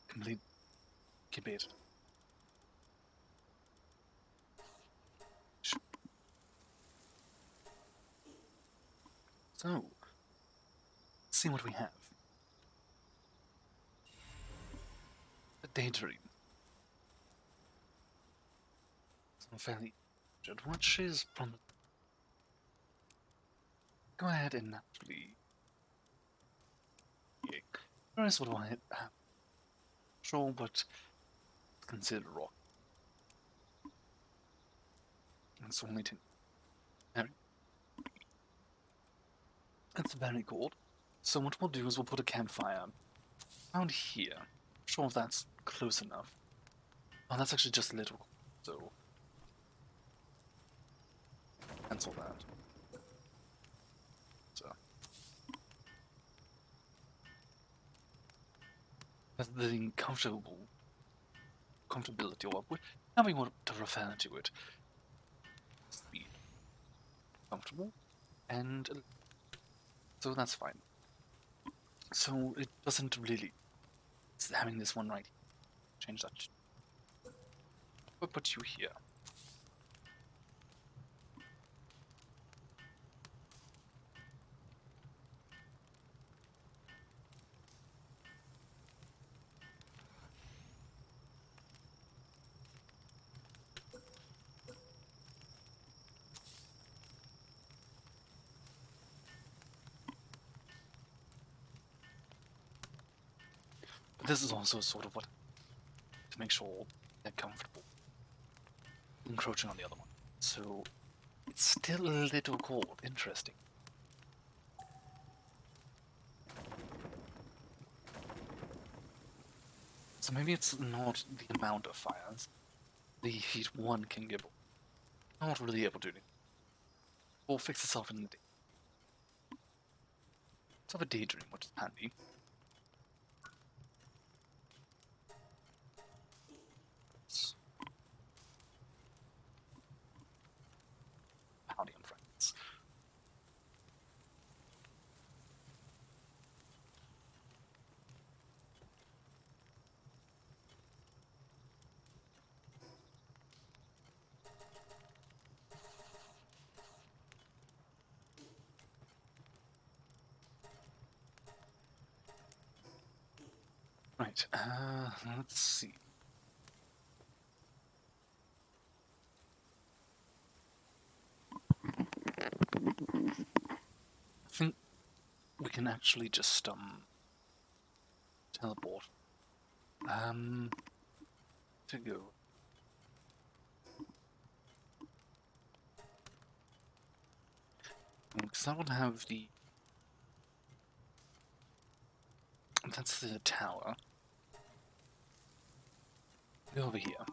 Complete debate. So, let's see what we have. A daydream. So fairly good. Which is from. Go ahead and naturally. Yeah. Where is what do I have? Sure, but consider rock. It's only 10. That's very good. So what we'll do is we'll put a campfire around here. Sure if that's close enough. Oh, that's actually just a little. So cancel that. So that's the comfortability, or how we want to refer to it. Speed, comfortable, and so that's fine. So it doesn't really. It's having this one right. Change that. We'll put you here. But this is also sort of what to make sure they're comfortable. Encroaching on the other one. So it's still a little cold. Interesting. So maybe it's not the amount of fires. The heat one can give. Not really able to do. Will fix itself in the day. Let's have a daydream, which is handy. Howdy, friends. Right, let's see. I think we can actually just, teleport. To go. Because I would have the... That's the tower. Go over here.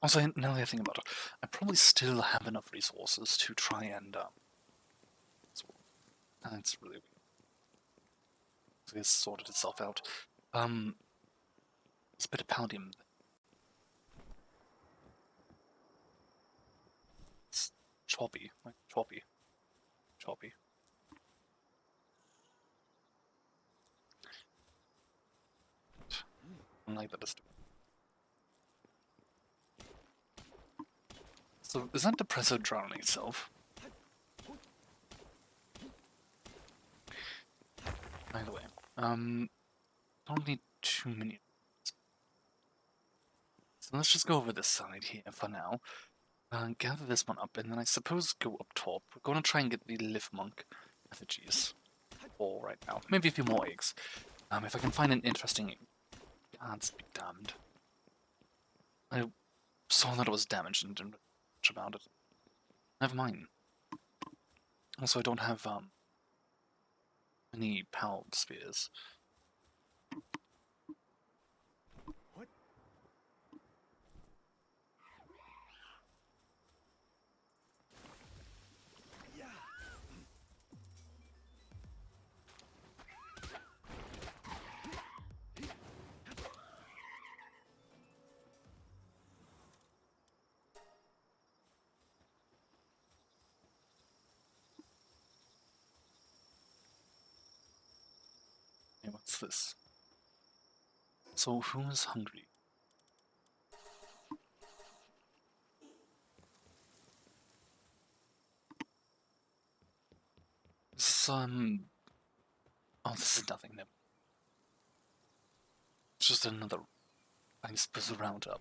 Also, now that I think about it, I probably still have enough resources to try and, that's really weird. So this sorted itself out. It's a bit of palladium. It's choppy, like choppy. Choppy. Like that is. So is that depressor drowning itself? By the way, don't need too many. So let's just go over this side here for now. Gather this one up, and then I suppose go up top. We're gonna try and get the Lift Monk effigies for right now. Maybe a few more eggs. If I can find an interesting egg. Gods be damned. I saw that it was damaged and didn't know much about it. Never mind. Also, I don't have, any power spears. What? Yeah. this? So who is hungry? This oh, this is nothing. No. It's just another, I suppose, a roundup.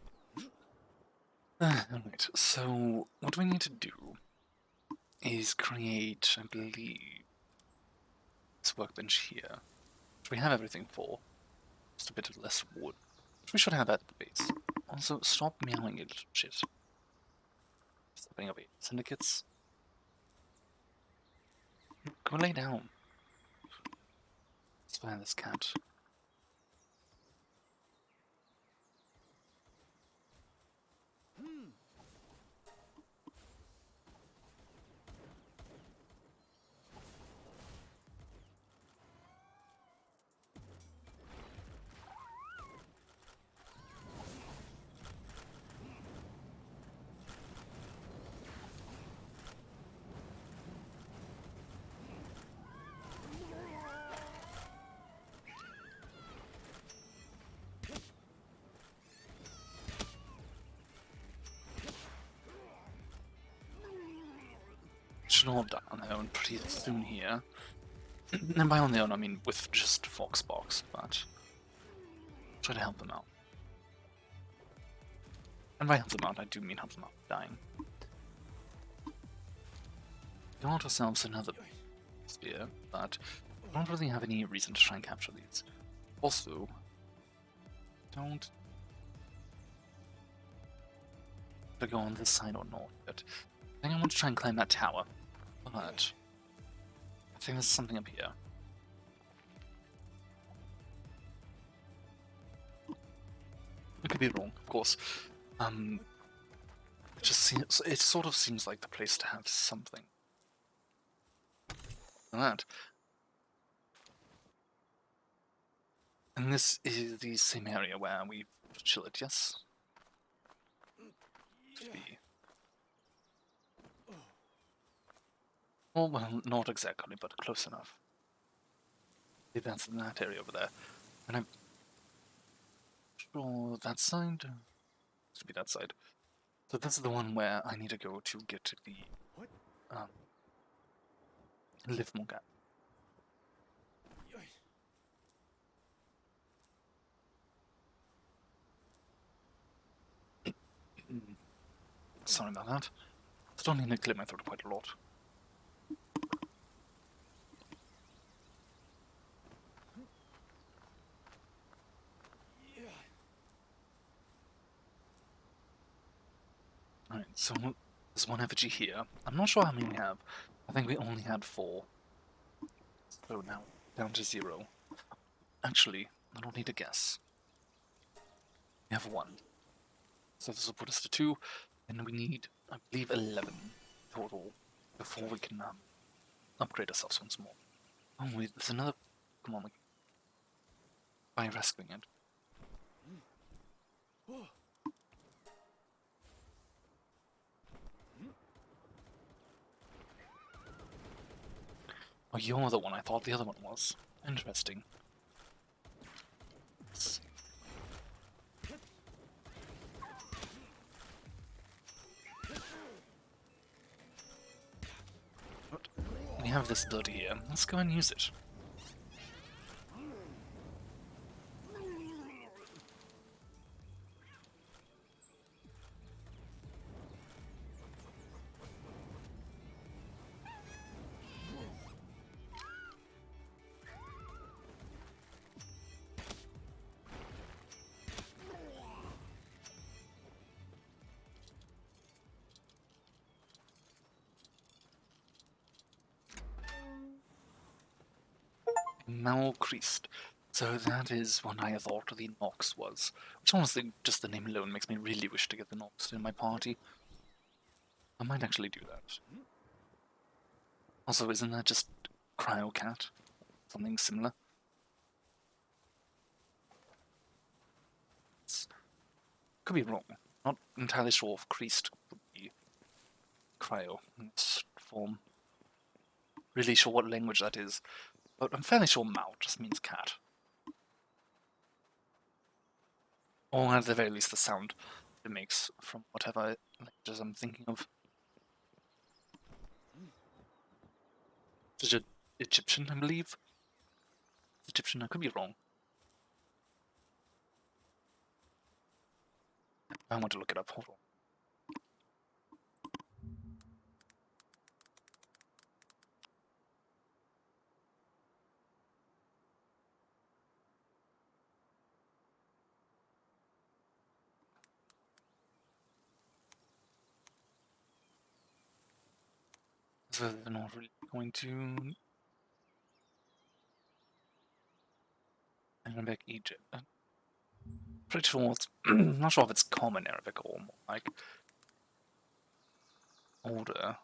Alright, so what we need to do is create, I believe, this workbench here, which we have everything for. Just a bit of less wood, which we should have at the base. Also, stop meowing, you little shit. Stepping away. Syndicates. Go lay down. Let's find this cat. Should all die on their own pretty soon here. And by on their own, I mean with just Foxbox, but try to help them out. And by help them out, I do mean help them out dying. We got ourselves another spear, but we don't really have any reason to try and capture these. Also, don't to go on this side or not, but I think I want to try and climb that tower. But I think there's something up here. I could be wrong, of course. It sort of seems like the place to have something. Like that. And this is the same area where we chill it, yes? Should be. Oh, well, not exactly, but close enough. Maybe that's in that area over there. And I'm sure that side. Should be that side. So this is the one where I need to go to get to the Livermore Gap. Sorry about that. Still need to clear my throat quite a lot. Alright, so there's one effigy here. I'm not sure how many we have. I think we only had 4. So now, down to 0. Actually, I don't need to guess. We have 1. So this will put us to 2, and we need, I believe, 11 total before we can upgrade ourselves once more. Oh wait, there's another... Come on, by rescuing it. Oh, you're the one. I thought the other one was. Interesting. Let's see. What? We have this blood here. Let's go and use it. Malcreased. So that is what I thought the Nox was. Which honestly, just the name alone makes me really wish to get the Nox in my party. I might actually do that. Also, isn't that just Cryocat? Something similar? Could be wrong. Not entirely sure if Creased would be Cryo in its form. Really sure what language that is. But I'm fairly sure Mal just means cat. Or at the very least the sound it makes from whatever languages I'm thinking of. Is it Egyptian, I believe? Egyptian, I could be wrong. I want to look it up, hold on. So they're not really going to Arabic Egypt. Pretty sure it's not sure if it's common Arabic or more like older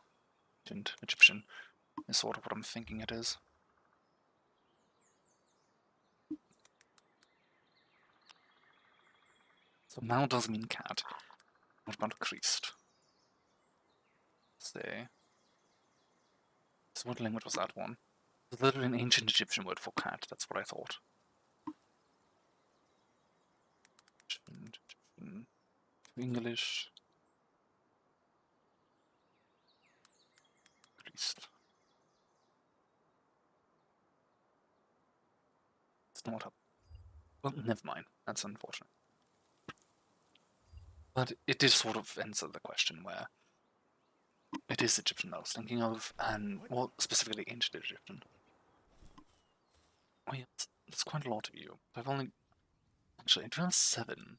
Egyptian is sort of what I'm thinking it is. So Mao does mean cat. What about creased? Say. So what language was that one? Is that an ancient Egyptian word for cat? That's what I thought. Egyptian, English. Creased. It's not up. Well, never mind. That's unfortunate. But it is sort of answer the question where it is Egyptian that I was thinking of, and well, specifically ancient Egyptian. Oh yeah, that's quite a lot of you. I've only actually I do have 7.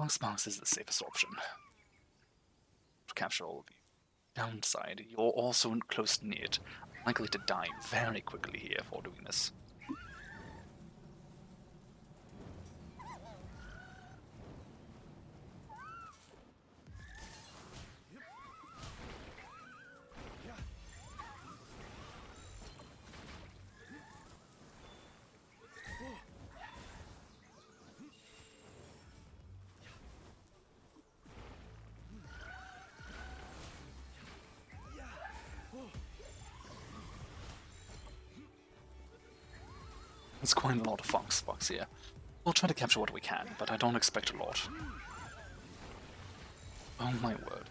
Fox is the safest option to capture all of you. Downside, you're also close to it, likely to die very quickly here for doing this. There's quite a lot of Fox here. We'll try to capture what we can, but I don't expect a lot. Oh my word.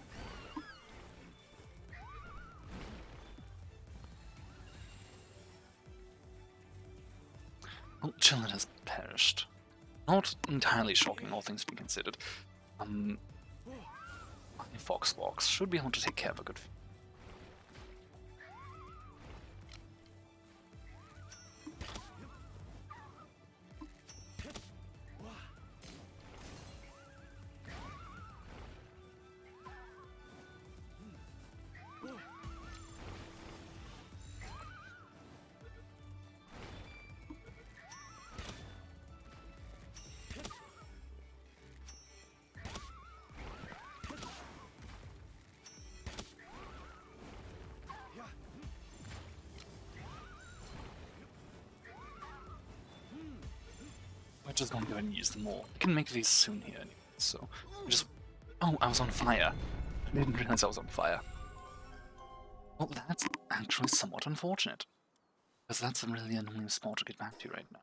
Well, Chillin has perished. Not entirely shocking, all things being considered. Fox should be able to take care of a good. We're just gonna go and use them all. We can make these soon here anyway, so just. Oh, I was on fire. I didn't realize I was on fire. Well, that's actually somewhat unfortunate. Because that's a really annoying spot to get back to right now.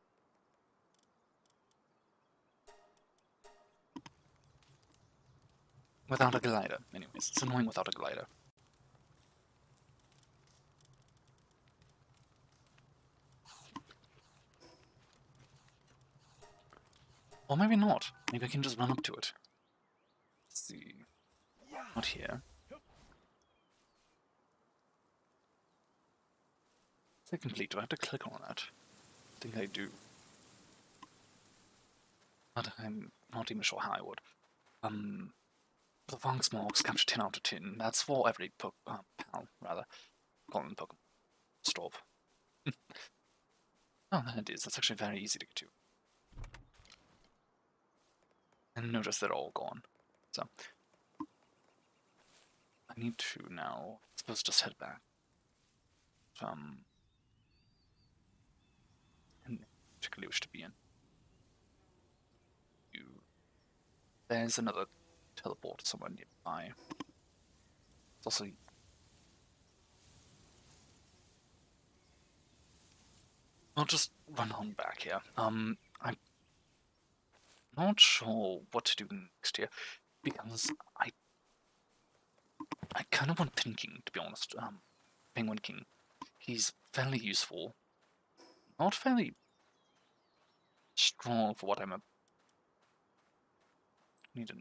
Without a glider, anyways. It's annoying without a glider. Or maybe not. Maybe I can just run up to it. Let's see. Not here. Is it complete? Do I have to click on that? I think I do. But I'm not even sure how I would. The Fang Smogs capture 10 out of 10. That's for every pal, rather. Call them Pokemon. Stop. Oh, that is. That's actually very easy to get to. And notice they're all gone. So, I need to now, I suppose, just head back. particularly wish to be in. There's another teleport somewhere nearby. It's also I'll just run on back here. I'm not sure what to do next here because I kind of want Penguin, to be honest. Penguin King. He's fairly useful. Not fairly strong for what I'm a. Need a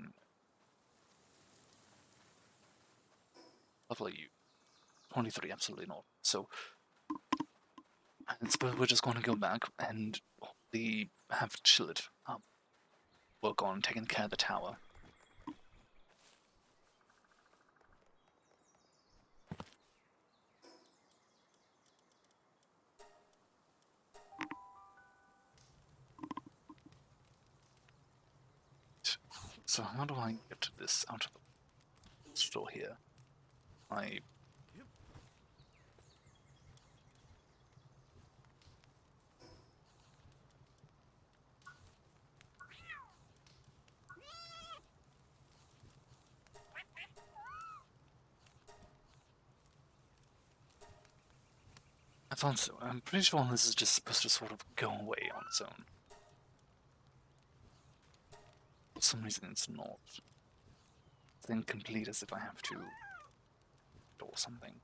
level of you. 23, absolutely not. So I suppose we're just going to go back and hopefully have Chillet work on taking care of the tower. So how do I get to this out of the store here? I thought so. I'm pretty sure this is just supposed to sort of go away on its own. For some reason it's not. It's incomplete, as if I have to do something.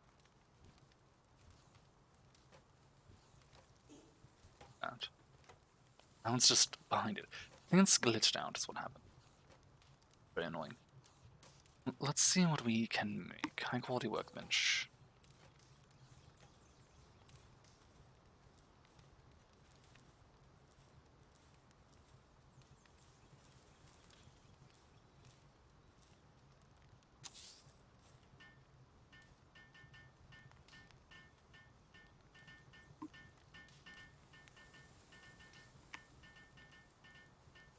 That. Now it's just behind it. I think it's glitched out is what happened. Very annoying. Let's see what we can make. High quality workbench.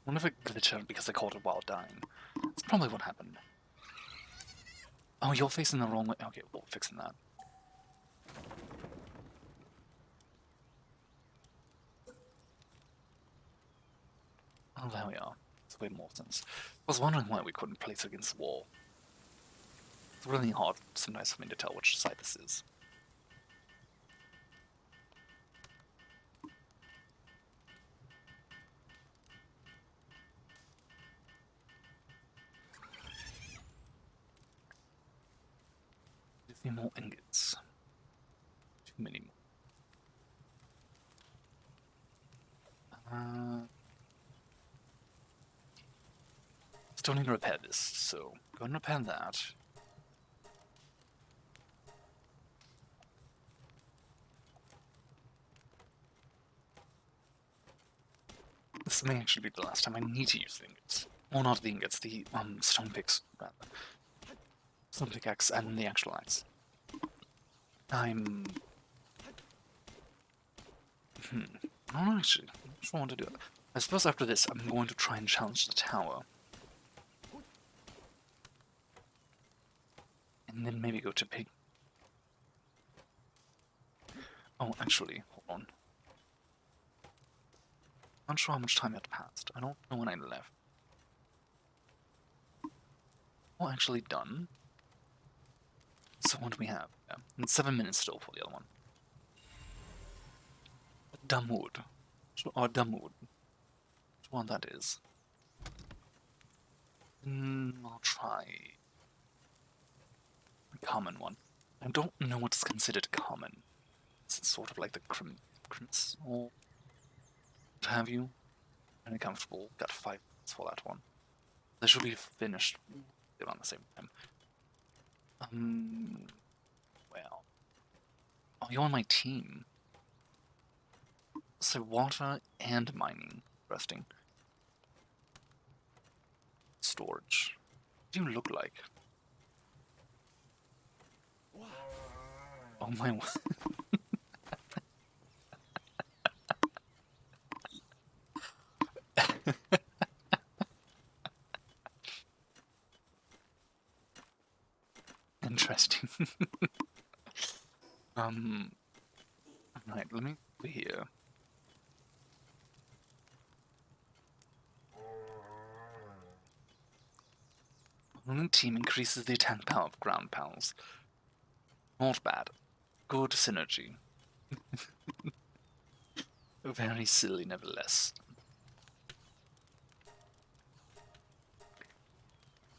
I wonder if it glitched out because I caught it while dying. That's probably what happened. Oh, you're facing the wrong way. Okay, we'll fixing that. Oh, there we are. It's way more sense. I was wondering why we couldn't place it against the wall. It's really hard sometimes for me to tell which side this is. A few more ingots. Too many more. Still need to repair this, so go and repair that. This may actually be the last time I need to use the ingots. Or not the ingots, the stone picks, rather. Stone pickaxe and the actual axe. I'm... No, actually, I'm not sure I want to do it. I suppose after this, I'm going to try and challenge the tower. And then maybe go to Pig. Oh, actually, hold on. I'm not sure how much time had passed. I don't know when I left. Oh, actually done. So what do we have? Yeah. And 7 minutes still for the other one. Dumbwood. Or Dumbwood. Which one that is? I'll try the common one. I don't know what's considered common. It's sort of like the crimson or what have you. Very comfortable. Got 5 minutes for that one. They should be finished around the same time. Well. Oh, you're on my team. So water and mining. Interesting. Storage. What do you look like? Oh my... Interesting. Right, let me go here. Only team increases the attack power of ground pals. Not bad. Good synergy. Very silly, nevertheless.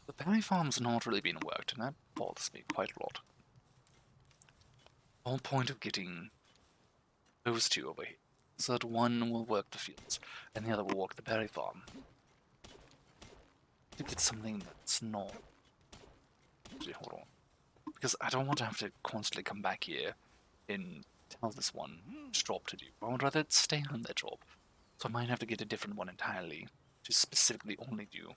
The berry farm's not really been worked, and that bothers me quite a lot. The whole point of getting those two over here so that one will work the fields and the other will work the berry farm. To get something that's not. Actually, hold on. Because I don't want to have to constantly come back here and tell this one which job to do. I would rather stay on that job. So I might have to get a different one entirely to specifically only do.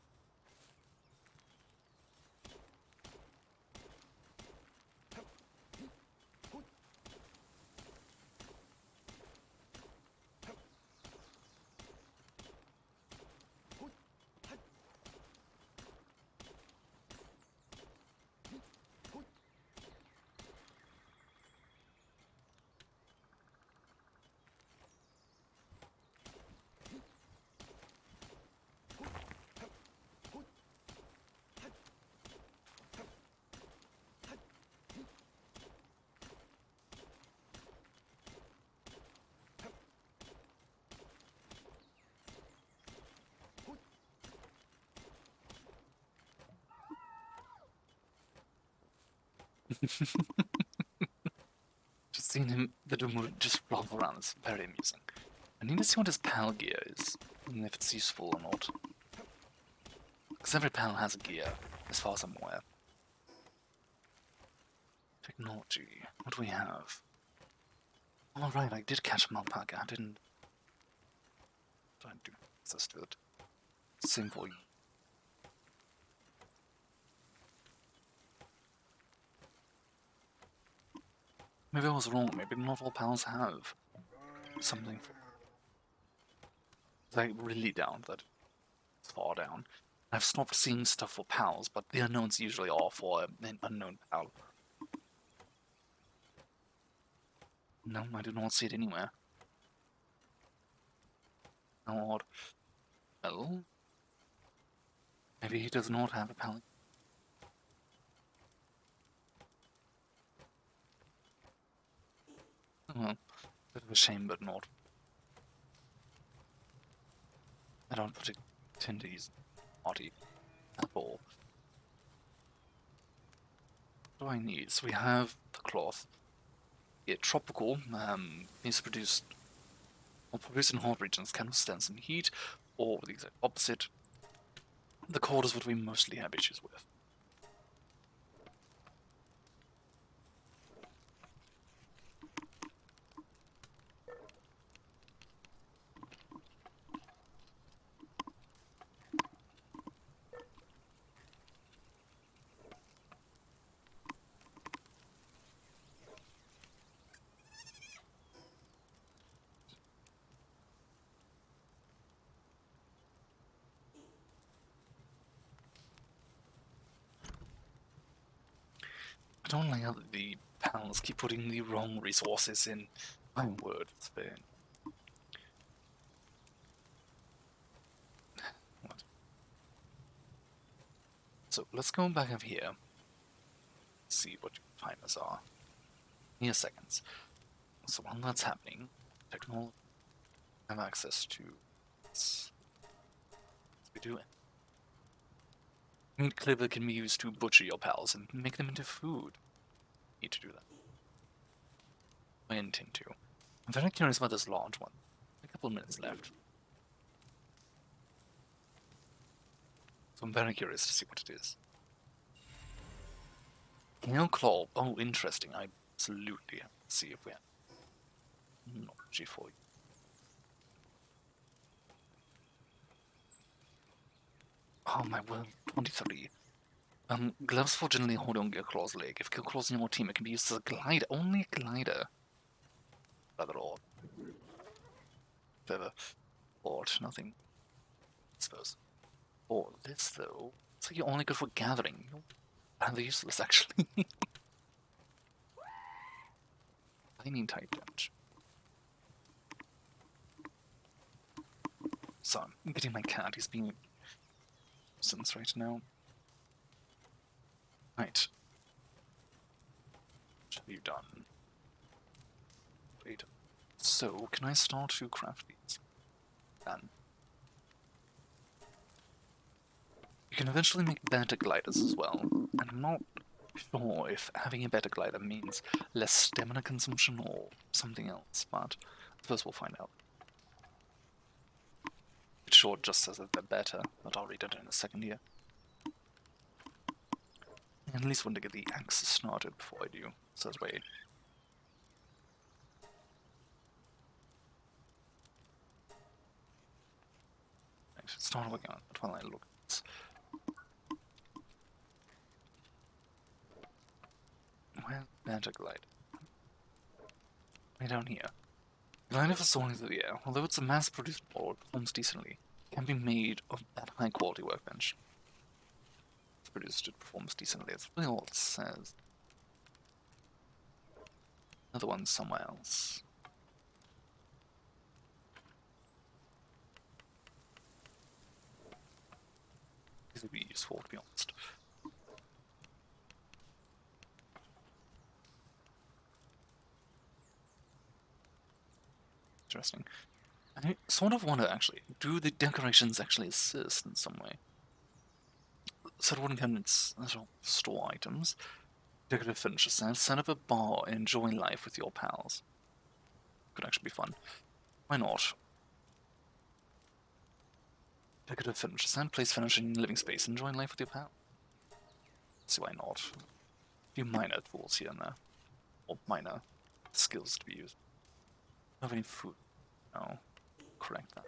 Just seeing him, the Dumur just flop around is very amusing. I need to see what his pal gear is, and if it's useful or not. Because every pal has a gear, as far as I'm aware. Technology, what do we have? Oh right, I did catch a alpaca, I didn't do access to it. Same for you. Maybe I was wrong, maybe not all pals have something for. Like, really down, that it's far down. I've stopped seeing stuff for pals, but the unknowns usually are for an unknown pal. No, I do not see it anywhere. How odd. Well, maybe he does not have a pal. Well, bit of a shame, but not. I don't tend to use body at all. What do I need? So we have the cloth. Yeah, tropical is produced or produced in hot regions can withstand some heat, or the exact opposite. The cold is what we mostly have issues with. I don't like how the pals keep putting the wrong resources in. My word, it's been. What? So let's go back up here. See what your timers are. Here seconds. So while that's happening, technology have access to. Let's be doing. Meat cleaver can be used to butcher your pals and make them into food. Need to do that. I intend to. I'm very curious about this large one. A couple of minutes left. So I'm very curious to see what it is. Gale Claw. Oh, interesting. I absolutely have to see if we have knowledge for you. Oh my word, 23. Gloves for generally hold on Gearclaw's leg. If Gearclaw's in your team, it can be used as a glider. Only a glider. Rather odd. Clever. Odd, nothing. I suppose. Oh, this though. It's like you're only good for gathering. You're rather useless, actually. Lightning type damage. So, I'm getting my cat. He's being a nuisance right now. Right. What have you done? Wait. So, can I start to craft these? Then. You can eventually make better gliders as well, and I'm not sure if having a better glider means less stamina consumption or something else, but I suppose we'll find out. It sure just says that they're better, but I'll read it in a second here. I at least want to get the axes started before I do, so that way. Right, start working on it while I look at this. Where's better glide? Way down here. Glider for soaring through the air, although it's a mass-produced model, it performs decently. Can be made of that high-quality workbench. It's produced, it performs decently. That's really all it says. Another one somewhere else. These would be useful, to be honest. Interesting. I sort of wonder, actually, do the decorations actually assist in some way? So it wouldn't count as store items. Decorative furniture set up a bar and enjoy life with your pals. Could actually be fun. Why not? Decorative furniture set, place furniture in living space, enjoy life with your pals. See why not? A few minor tools here and there. Or minor skills to be used. Don't have any food. No. Correct that.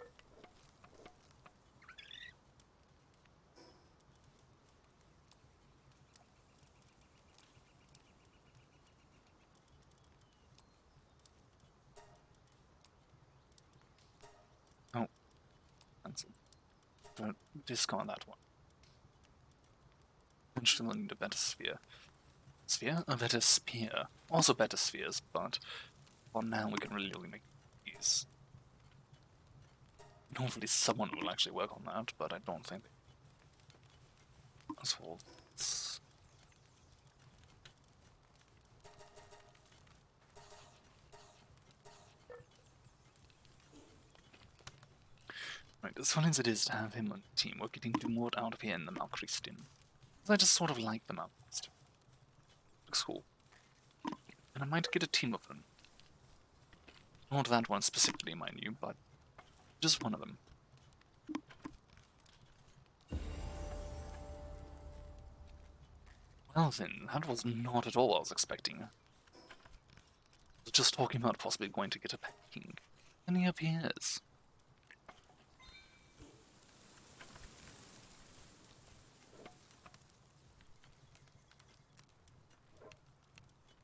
Oh. Cancel. Don't discard that one. Eventually we'll need a better sphere. Sphere? A better spear. Also better spheres, but for now we can really only make these. Hopefully someone will actually work on that, but I don't think as well. Right, as fun as it is to have him on the team, we're getting more out of here in the Malchristian. I just sort of like the Malchristian. Looks cool. And I might get a team of them. Not that one specifically, mind you, but just one of them. Well then, that was not at all what I was expecting. I was just talking about possibly going to get a pet king. And he appears.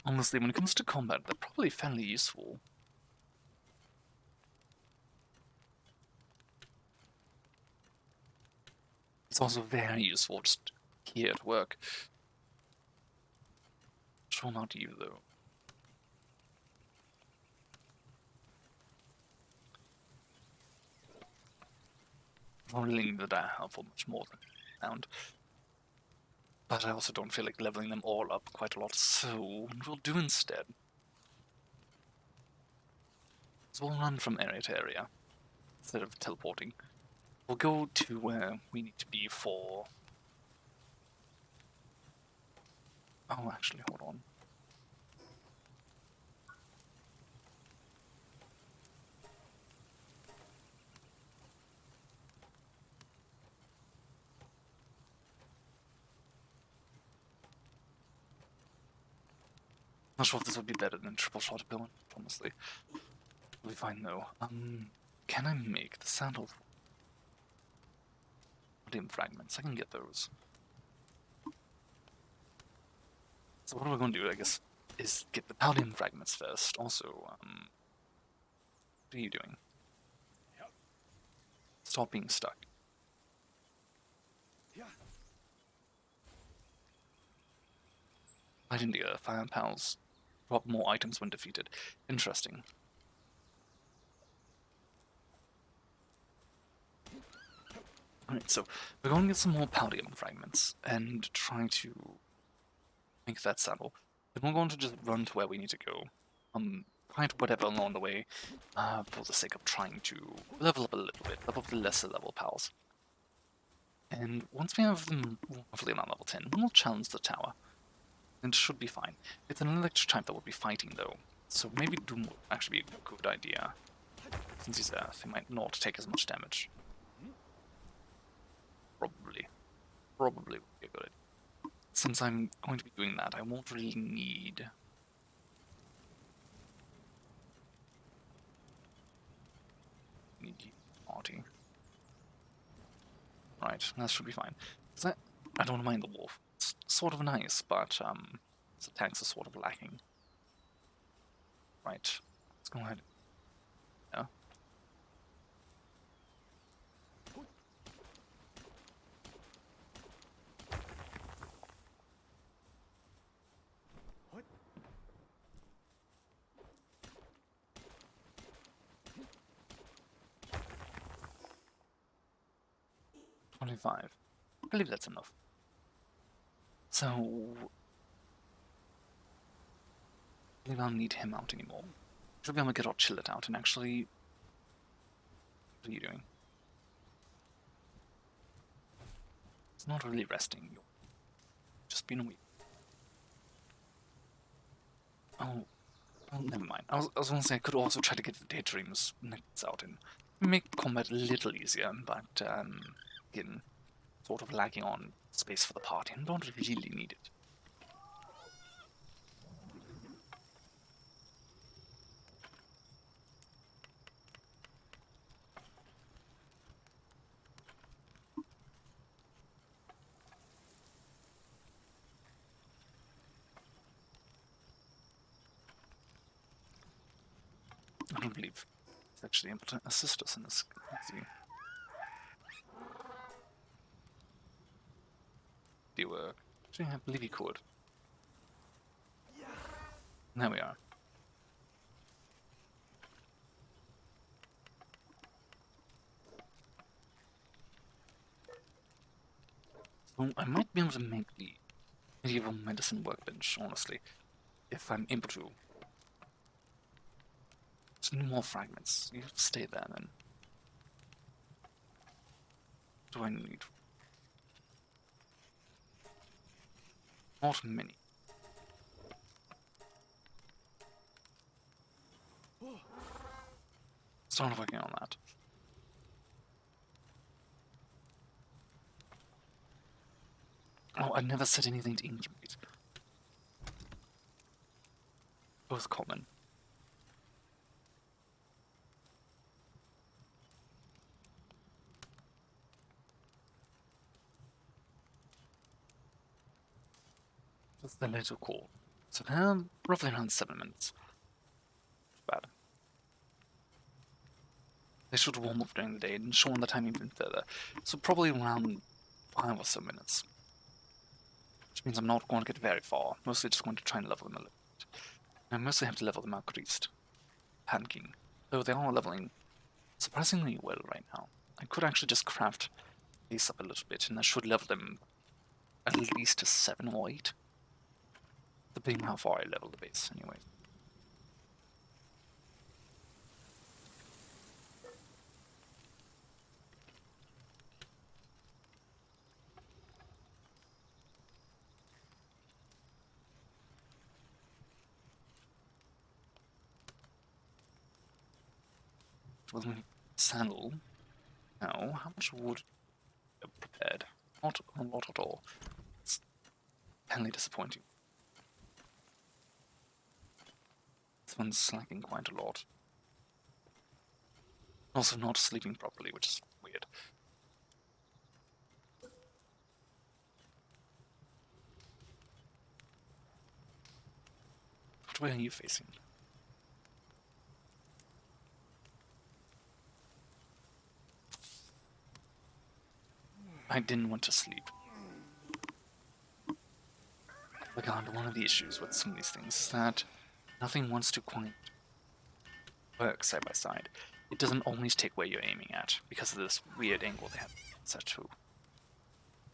Honestly, when it comes to combat, they're probably fairly useful. It's also very useful just here at work. Sure not you, though. I'm really that I have for much more than pound. But I also don't feel like leveling them all up quite a lot, so what we'll do instead is we'll run from area to area instead of teleporting. We'll go to where we need to be for... Oh, actually, hold on. Not sure if this would be better than triple shot ability, honestly. We'll be fine though. Can I make the sandal palladium fragments? I can get those. So what we're going to do, I guess, is get the palladium fragments first. Also, what are you doing? Yep. Stop being stuck. Yeah. I didn't get Fire Pals drop more items when defeated. Interesting. Alright, so we're going to get some more palladium fragments and try to make that settle. Then we're going to just run to where we need to go. Find whatever along the way, for the sake of trying to level up a little bit, level up the lesser level pals. And once we have them roughly around level 10, we'll challenge the tower. And it should be fine. It's an electric type that will be fighting though, so maybe Doom will actually be a good idea. Since he's Earth, he might not take as much damage. Probably. Probably would be a good idea. Since I'm going to be doing that, I won't really need... party. Right, that should be fine. I don't mind the wolf. It's sort of nice, but the tanks are sort of lacking. Right, let's go ahead. Yeah. What? 25. I believe that's enough. So, I believe I don't need him out anymore. Should be able to get our chillet out and actually... What are you doing? It's not really resting. You're just being weak. Oh, well, never mind. I was going to say I could also try to get the Daydream's necklace out and make combat a little easier, but again, sort of lacking on space for the party and don't really need it. I don't believe he's actually able to assist us in this. Let's see. Do you work? Actually, I believe he could. There we are. So I might be able to make the medieval medicine workbench, honestly, if I'm able to. Just need more fragments. You stay there then. What do I need? Not many. Start working on that. Oh, I never said anything to incubate. Both common. Just the little call. So now, roughly around 7 minutes. Not bad. They should warm up during the day and shorten the time even further. So probably around 5 or so minutes. Which means I'm not going to get very far. Mostly just going to try and level them a little bit. I mostly have to level them out Christ. Panicking. Though they are leveling surprisingly well right now. I could actually just craft these up a little bit and I should level them at least to 7 or 8. Depending how far I level the base, anyway. With my sandal, now, how much wood prepared? Not a lot at all. It's apparently disappointing. This one's slacking quite a lot. Also not sleeping properly, which is weird. What way are you facing? I didn't want to sleep. God, one of the issues with some of these things is that nothing wants to quite work side by side. It doesn't always take where you're aiming at because of this weird angle they have set to.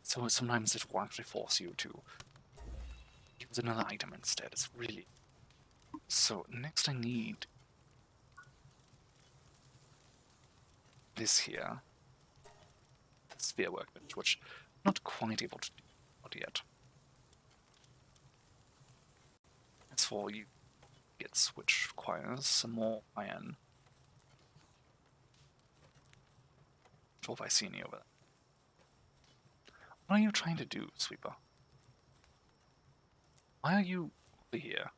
So sometimes it will actually force you to use another item instead. It's really... So, next I need this here. The sphere workbench, which I'm not quite able to do not yet. As for you gets, which requires some more iron. Not sure if I see any over there. What are you trying to do, Sweeper? Why are you over here?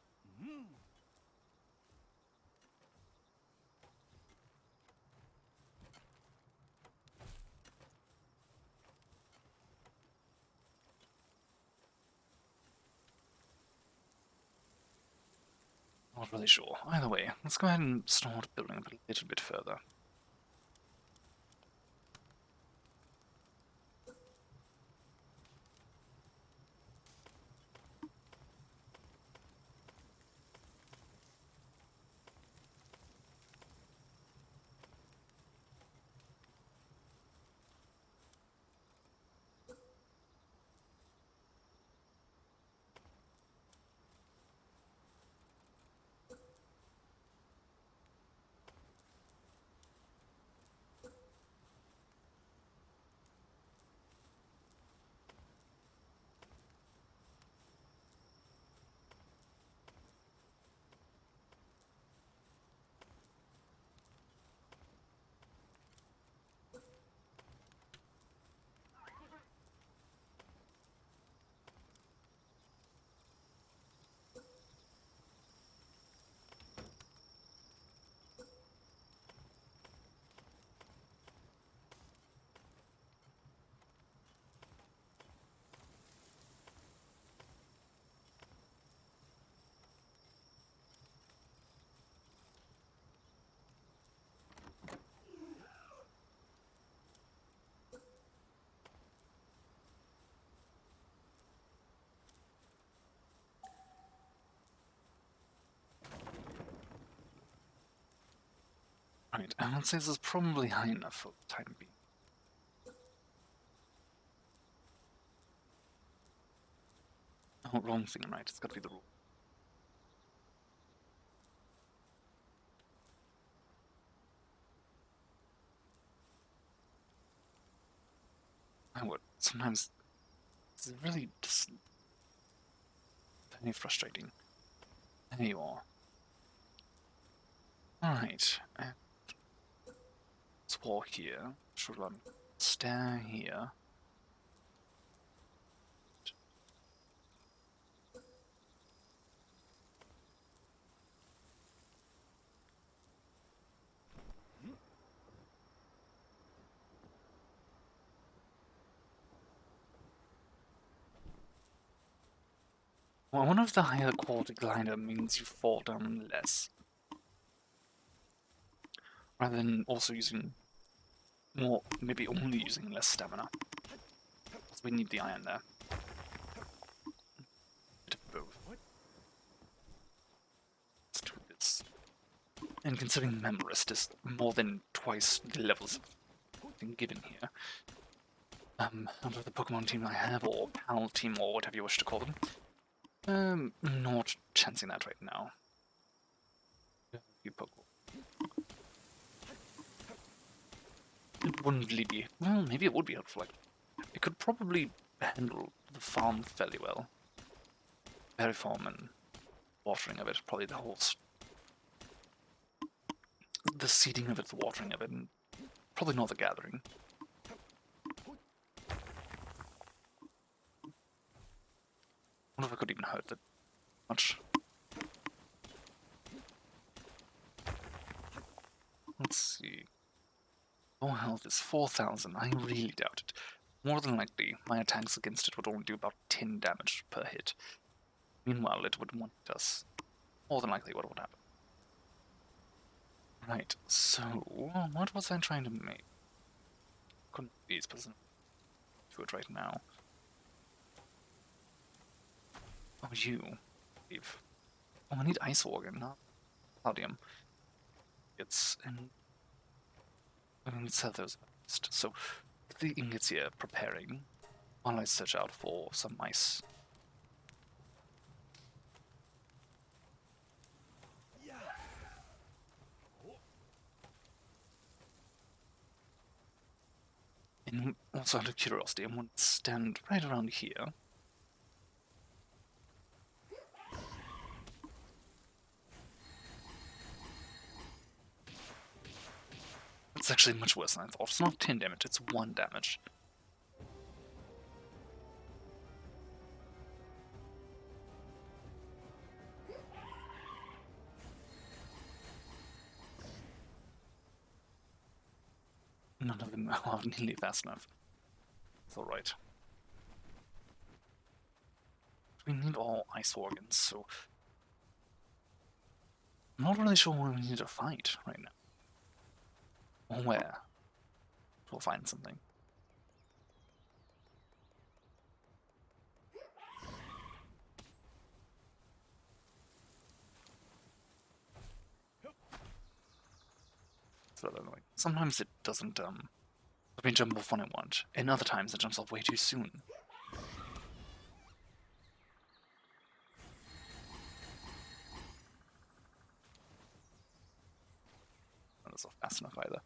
Not really sure. Either way, let's go ahead and start building up a little bit further. Right, and I'd say this is probably high enough for the time being. Oh, wrong thing, right? It's gotta be the rule. I would. Sometimes it's really just very frustrating. There you are. Alright, and let's walk here. Should run stair here. Well, one of the higher quality glider means you fall down less. Rather than also using more, maybe only using less stamina. Because we need the iron there. Bit of both. Let's do this. And considering Memorist is more than twice the levels of been given here, out of the Pokemon team I have, or PAL team, or whatever you wish to call them, not chancing that right now. You Pokemon. It wouldn't really be. Well, maybe it would be helpful. Like, it could probably handle the farm fairly well. Berry farm and watering of it, probably the whole. The seeding of it, the watering of it, and probably not the gathering. I wonder if I could even hurt that much. Let's see. Oh, health is 4,000. I really doubt it. More than likely, my attacks against it would only do about 10 damage per hit. Meanwhile, it would want us. More than likely what would happen. Right, so what was I trying to make? Couldn't be specific to it right now. Oh, you. Eve. Oh, I need Ice Organ, not Palladium. It's in. I'm gonna sell those first. So, the ingots here preparing while I search out for some ice. And also out of curiosity, I want to stand right around here. It's actually much worse than I thought. It's not 10 damage, it's 1 damage. None of them are nearly fast enough. It's alright. We need all ice organs, so I'm not really sure where we need to fight right now. Or where. We'll find something. So annoying. Sometimes it doesn't let me jump off when I want, and other times it jumps off way too soon. That's not fast enough either.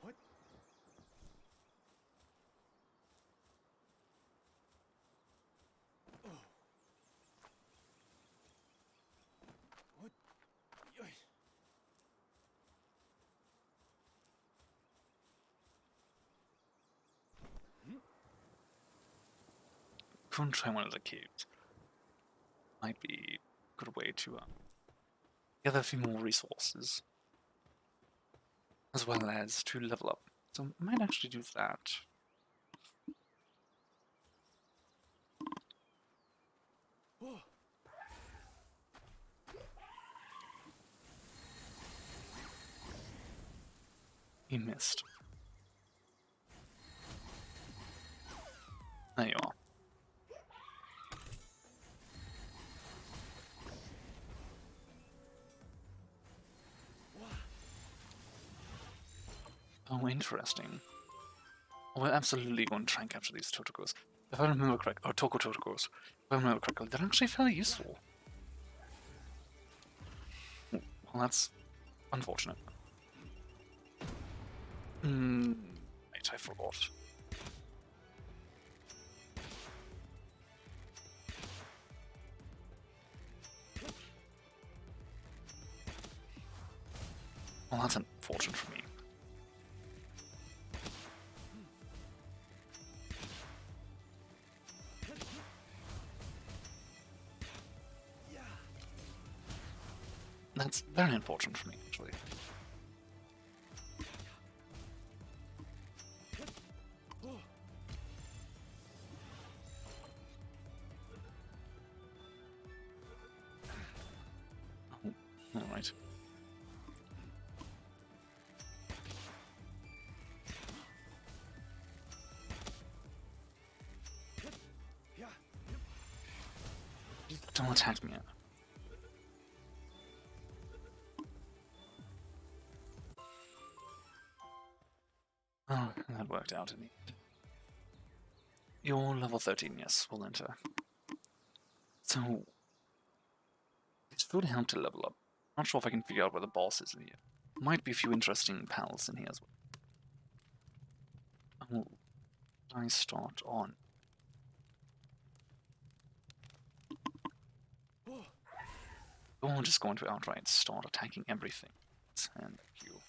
What? Oh. What? Couldn't try one of the caves. Might be a good way to gather a few more resources, as well as to level up. So I might actually do that. Oh. He missed. There you are. Oh, interesting. We're absolutely going to try and capture these Totokos. If I remember correctly, or Tokotokos. If I remember correctly, they're actually fairly useful. Well, that's unfortunate. Wait, I forgot. Well, that's unfortunate for me. That's very unfortunate for me, actually. Oh, alright. Don't attack me yet. Oh, that worked out in the end. You're level 13, yes, we'll enter. So, this should help to level up. Not sure if I can figure out where the boss is in here. Might be a few interesting pals in here as well. Oh, I start on. We're just going to outright start attacking everything. And you.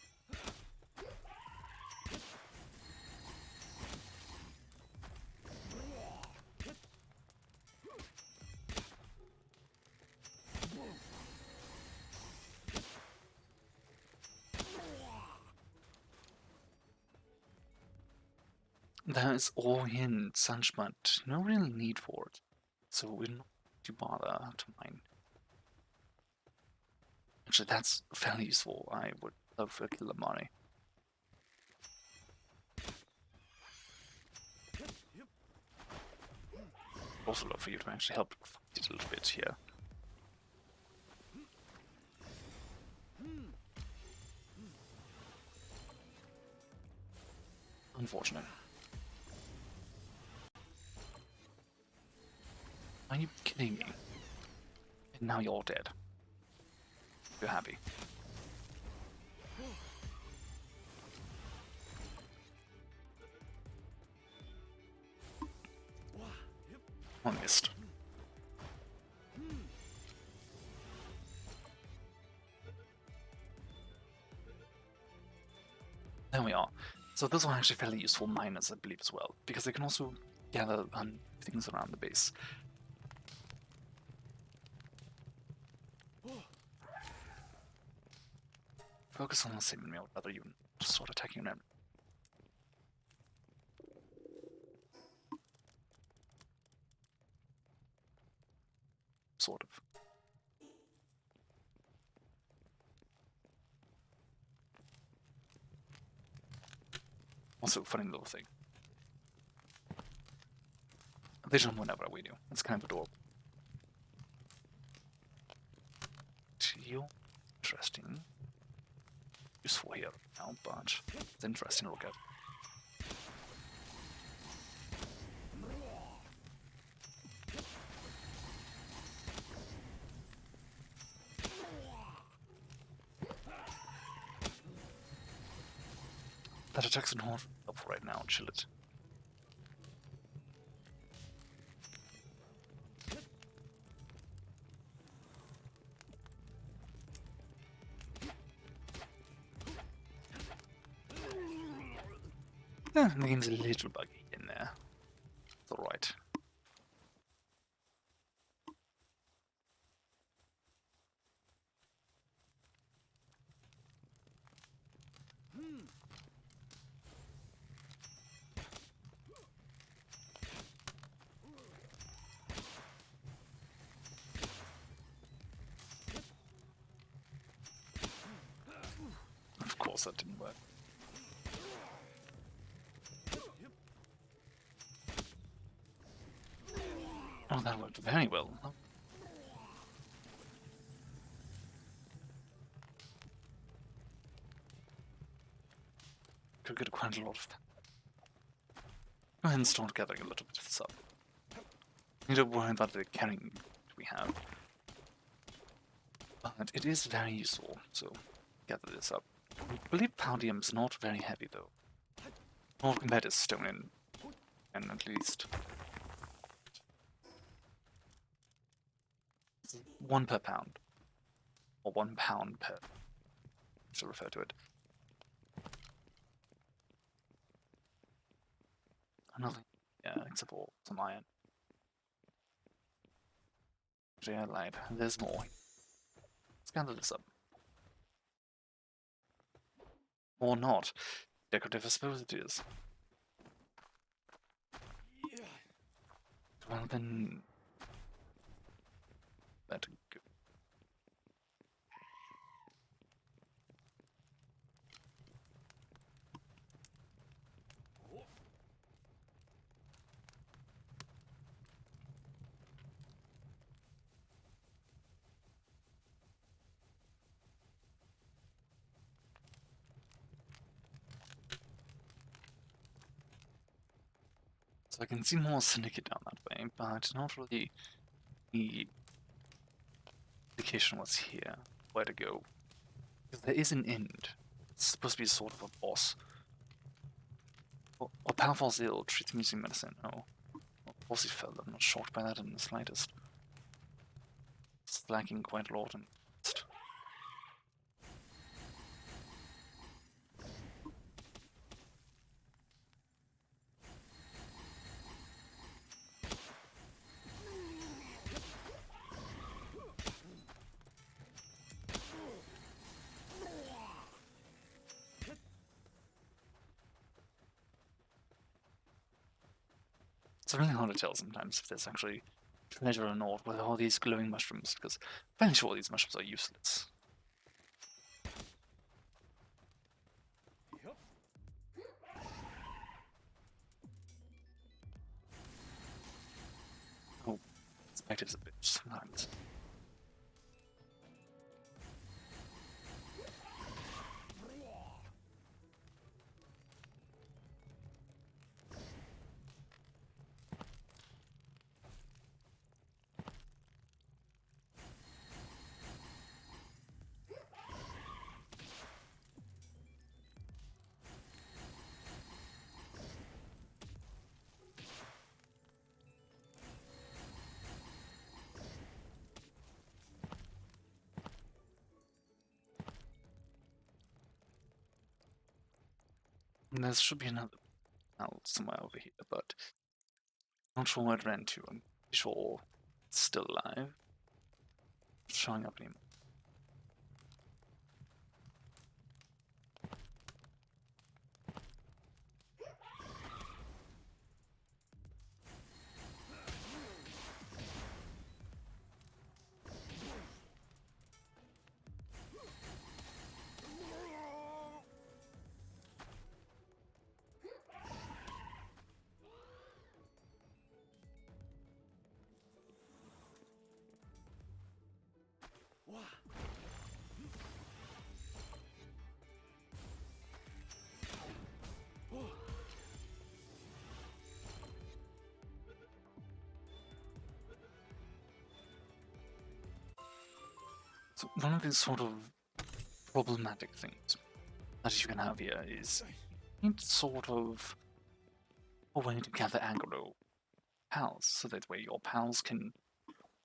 there is ore here in such, but no real need for it. So we're not to bother to mine. Actually, that's fairly useful. I would love for killer money. Also love for you to actually help fight it a little bit here. Unfortunate. Are you kidding me? And now you're dead. You're happy. I missed. There we are. So those are actually fairly useful miners, I believe, as well, because they can also gather things around the base. Focus on the same meal, rather you start attacking them. Sort of. Also, funny little thing. They jump whenever we do. It's kind of adorable. Teal. Interesting. Useful here now, but it's interesting to look at. That attack's not up right now, chill it. Yeah, the game's a little buggy in there. It's alright. Of course that didn't work. Oh, that worked very well. Could get quite a lot of that. Go ahead and start gathering a little bit of this up. You don't worry about the carrying we have. But it is very useful, so gather this up. I believe Paldium's not very heavy though. Not compared to stone and at least. It's 1 per pound. Or 1 pound per. I should refer to it. Nothing. Yeah, except for some iron. Actually, I lied. There's more. Let's gather this up. Or not. Decorative, I suppose it is. Well then... Let it go. So I can see more syndicate down that way, but not really the indication what's here, where to go. Because there is an end. It's supposed to be sort of a boss. Or Palfal's ill, treats him using medicine. Oh. Of course he fell, I'm not shocked by that in the slightest. It's lacking quite a lot in It's really hard to tell sometimes if there's actually treasure or not with all these glowing mushrooms, because I'm fairly sure these mushrooms are useless. Yup. Oh, perspective's a bit sometimes. And there should be another out somewhere over here, but I'm not sure where it ran to. I'm pretty sure it's still alive. Not showing up anymore. Wah. Oh. So one of these sort of problematic things that you can have here is it's sort of a way to gather aggro pals, so that way your pals can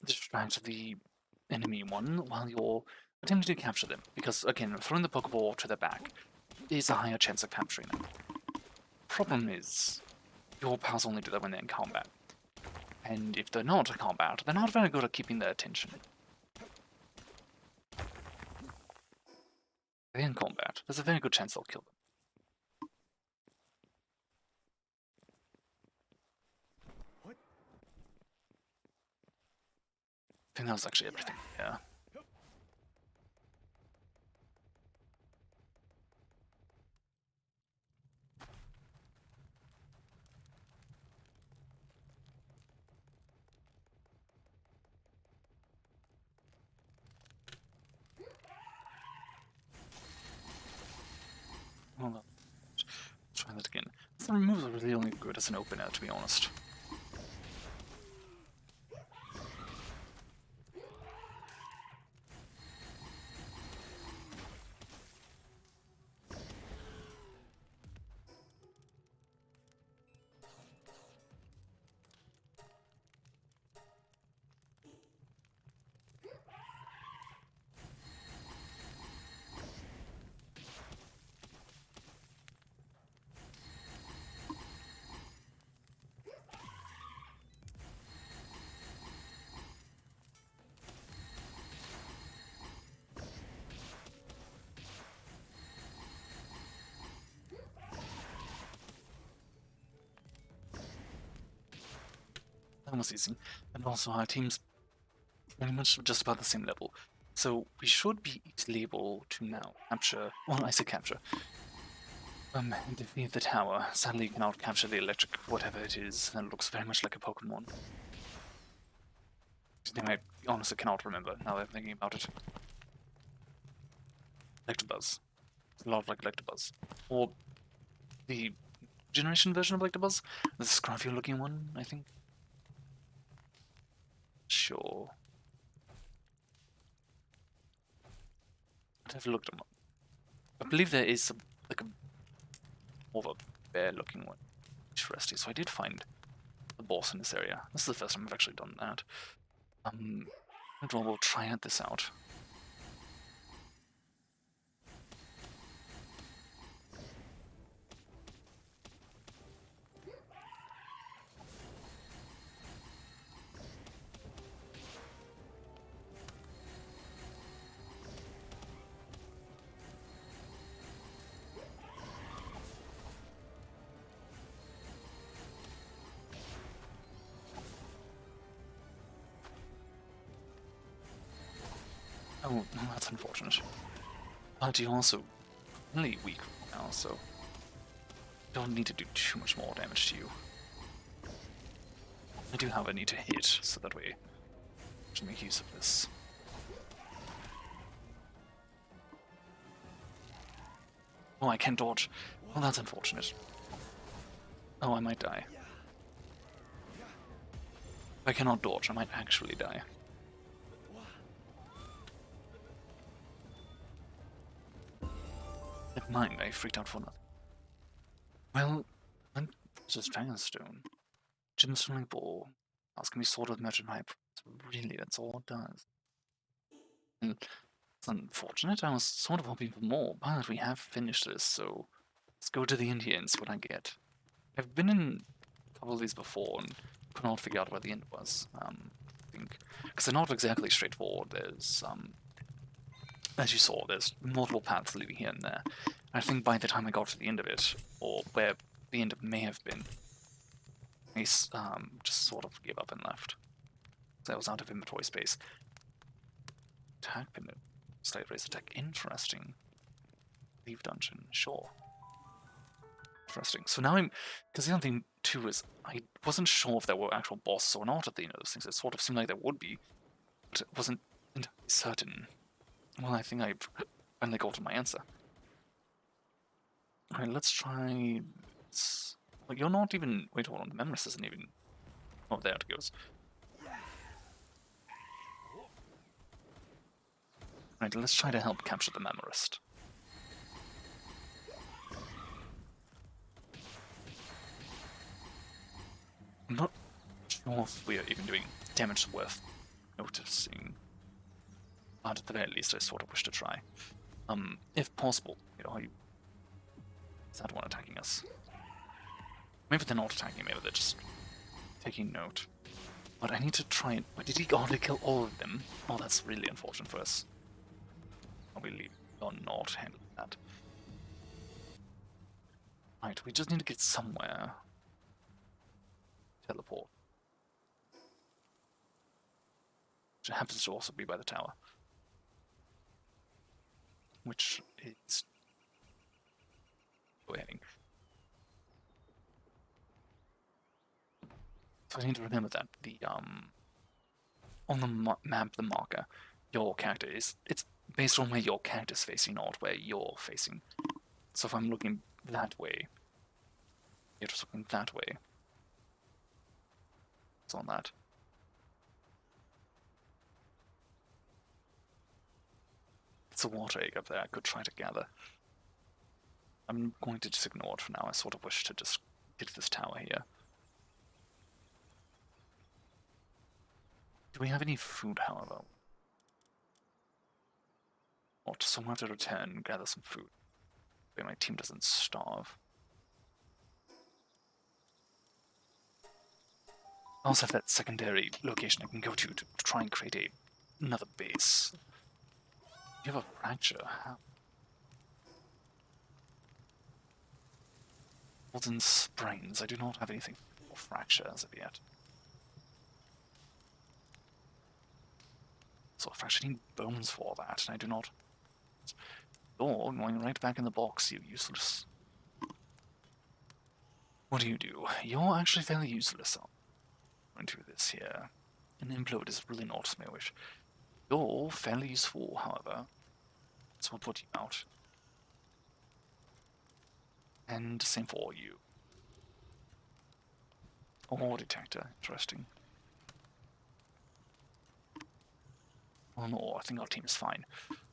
distract the enemy one while you're attempting to capture them. Because again, throwing the Pokeball to their back is a higher chance of capturing them. Problem is, your pals only do that when they're in combat. And if they're not in combat, they're not very good at keeping their attention. If they're in combat, there's a very good chance they'll kill them. What? I think that was actually everything, yeah. Hold on. Try that again. The removal are really only good as an opener, to be honest. That was easy. And also our team's pretty much just about the same level. So we should be easily able to now capture, well, I say capture, defeat the tower. Sadly, you cannot capture the electric whatever it is that looks very much like a Pokemon. I honestly cannot remember now that I'm thinking about it. Electabuzz. It's a lot like Electabuzz. Or the generation version of Electabuzz? The scruffy looking one, I think. Sure. I'd have looked them up. I believe there is like a more of a bear-looking one. Interesting. So I did find the boss in this area. This is the first time I've actually done that. We'll try out this out. well, that's unfortunate. But you're also really weak now, so don't need to do too much more damage to you. I do, however, need to hit, so that way I can make use of this. Oh, I can't dodge. Well, that's unfortunate. Oh, I might die. If I cannot dodge, I might actually die. Never mind, I freaked out for nothing. Well, then just Dragonstone. Gemstone Ball. Ask me Sword of Merchant High Priest. Really, that's all it does. And it's unfortunate, I was sort of hoping for more, but we have finished this, so let's go to the Indians, what I get. I've been in a couple of these before and could not figure out where the end was. I think because they're not exactly straightforward. There's as you saw, there's multiple paths leading here and there. I think by the time I got to the end of it, or where the end may have been, I just sort of gave up and left. So I was out of inventory space. Attack pin, slave race attack. Interesting. Leave dungeon. Sure. Interesting. So now because the other thing too is I wasn't sure if there were actual bosses or not at the end of those things. It sort of seemed like there would be, but it wasn't entirely certain. Well, I think I finally got to my answer. Alright, let's try this. Well, you're not even. Wait, hold on. The Memorist isn't even. Oh, there it goes. Right, let's try to help capture the Memorist. I'm not sure if we are even doing damage worth noticing. But at the very least, I sort of wish to try. If possible, is that one attacking us? Maybe they're not attacking, maybe they're just taking note. But I need to try and... Wait, did he already kill all of them? Oh, that's really unfortunate for us. We leave or not handle that. Right, we just need to get somewhere. Teleport. Which happens to also be by the tower. Which is... we're heading. So I need to remember that the on the map, the marker, your character is, it's based on where your character's facing, not where you're facing. So if I'm looking that way, you're just looking that way. It's on that. It's a water egg up there I could try to gather. I'm going to just ignore it for now. I sort of wish to just get to this tower here. Do we have any food, however? Not, so I'm going to have to return and gather some food. Where my team doesn't starve. I also have that secondary location I can go to try and create another base. You have a fracture. How? Golden sprains. I do not have anything for fracture as of yet. So I actually need bones for that, and I do not. Oh, going right back in the box, you useless. What do? You're actually fairly useless. I'll go into this here. An implode is really not my wish. You're fairly useful, however. So we'll put you out. And same for you. Ore detector, interesting. Oh no, I think our team is fine.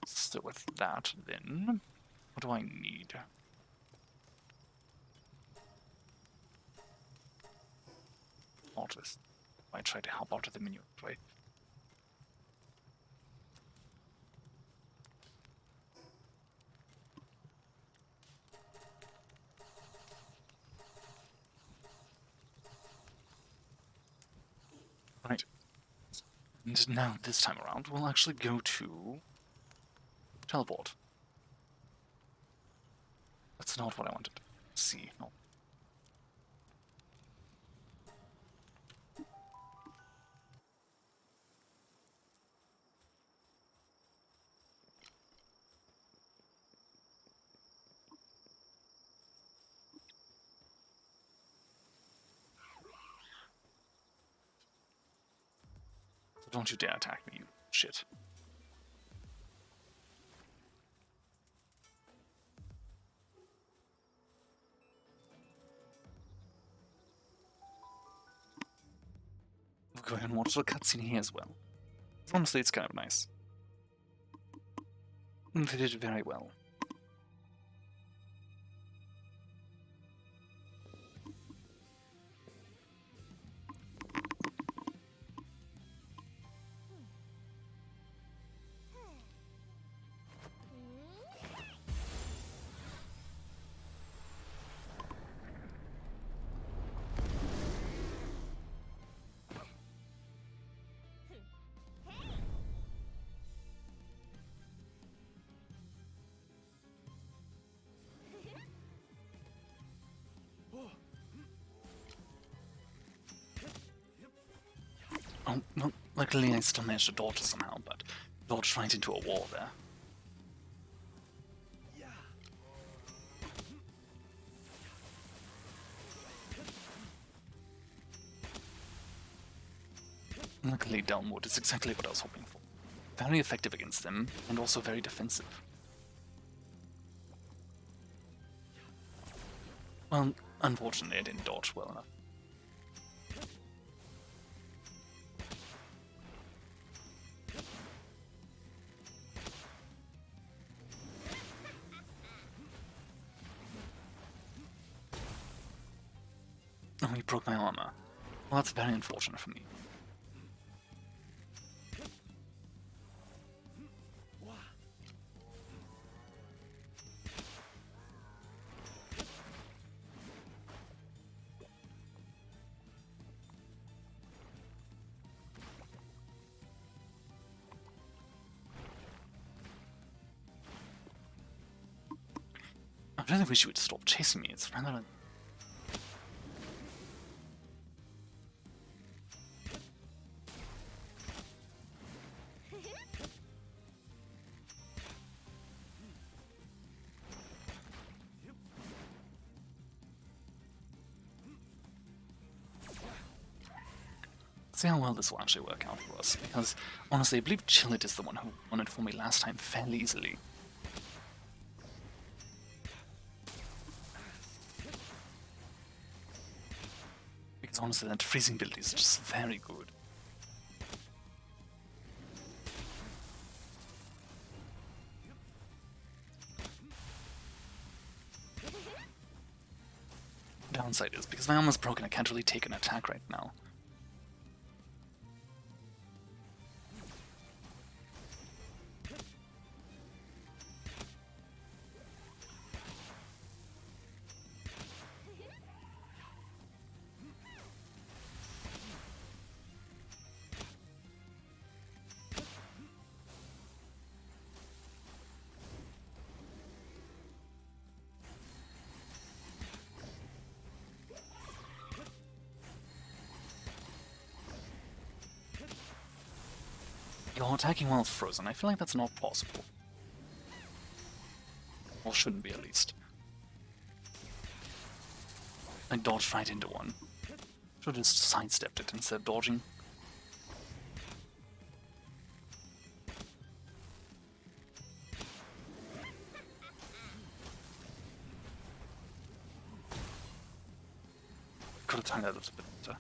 So with that, then, what do I need? Artist. I try to help out of the menu, right? Right. And now, this time around, we'll actually go to teleport. That's not what I wanted to see. No. Don't you dare attack me, you shit. We'll go ahead and watch the cutscene here as well. Honestly, it's kind of nice. They did it very well. Oh, well, luckily I still managed to dodge somehow, but dodged right into a wall there. Luckily, Delmwood is exactly what I was hoping for. Very effective against them, and also very defensive. Well, unfortunately, I didn't dodge well enough. Oh, he broke my armor. Well, that's very unfortunate for me. I really wish you would stop chasing me. It's rather... See how well this will actually work out for us, because honestly, I believe Chillet is the one who won it for me last time fairly easily. Because honestly, that freezing ability is just very good. Downside is, because my armor's broken, I can't really take an attack right now. You're attacking while frozen. I feel like that's not possible. Or shouldn't be, at least. I dodged right into one. Should have just sidestepped it instead of dodging. Could have timed that a little bit better.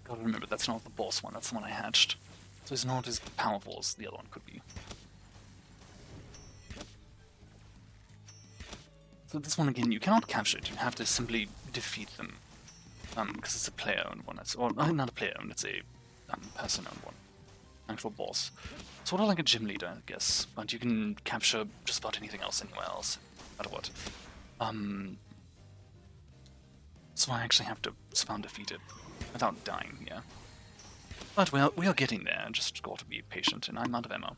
Gotta remember, that's not the boss one, that's the one I hatched. So he's not as powerful as the other one could be. So this one again, you cannot capture it, you have to simply defeat them. Because it's a player-owned one, or not a player-owned, it's a person-owned one. actual boss. Sort of like a gym leader, I guess, but you can capture just about anything else anywhere else, no matter what. So I actually have to spawn defeated without dying here. But we are getting there, just got to be patient, and I'm out of ammo.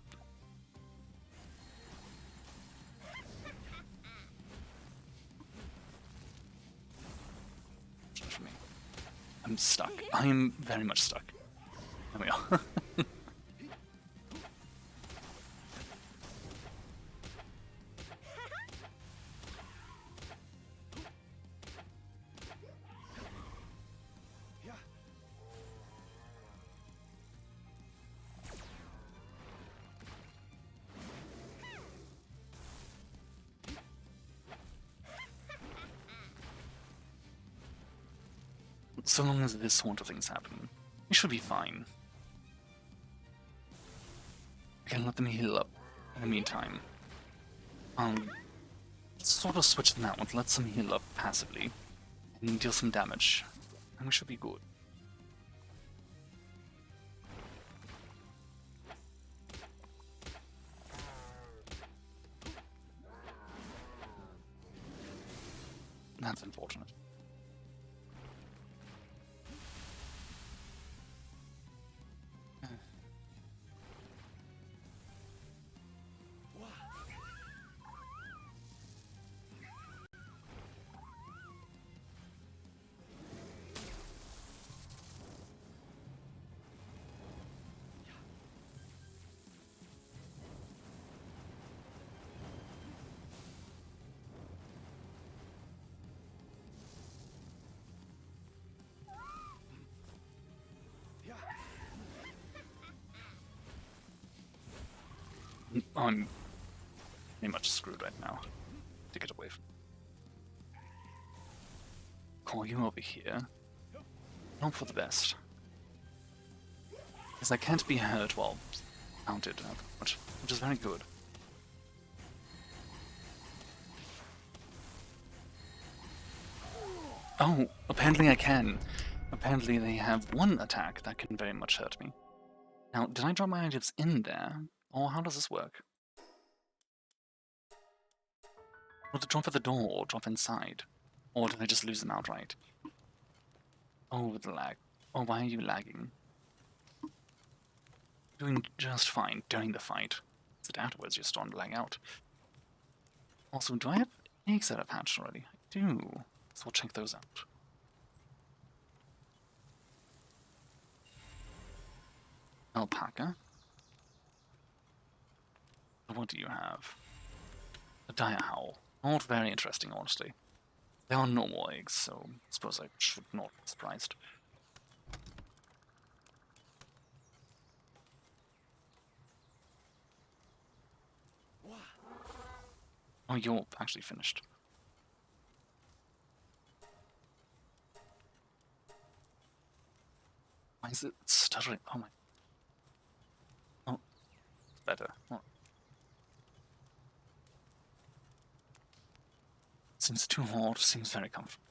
For me. I'm stuck. I am very much stuck. There we are. Yeah. So long as this sort of thing's happening, we should be fine. I can let them heal up in the meantime. Let's sort of switch them out, let them heal up passively, and deal some damage, and we should be good. That's unfortunate. Yeah. I'm pretty much screwed right now. To get away from. Call you over here. Not for the best. Because I can't be hurt while mounted, which is very good. Oh, apparently I can. Apparently they have one attack that can very much hurt me. Now, did I drop my items in there? Or how does this work? Will it drop at the door or drop inside? Or did I just lose them outright? Oh, the lag. Oh, why are you lagging? Doing just fine during the fight. Is it afterwards you're starting to lag out? Also, do I have eggs that have hatched already? I do. So we'll check those out. Alpaca. What do you have? A dire howl. Not very interesting, honestly. They are normal eggs, so I suppose I should not be surprised. Oh, you're actually finished. Why is it stuttering? Oh my. Oh, it's better. Oh. Seems too hot, seems very comfortable.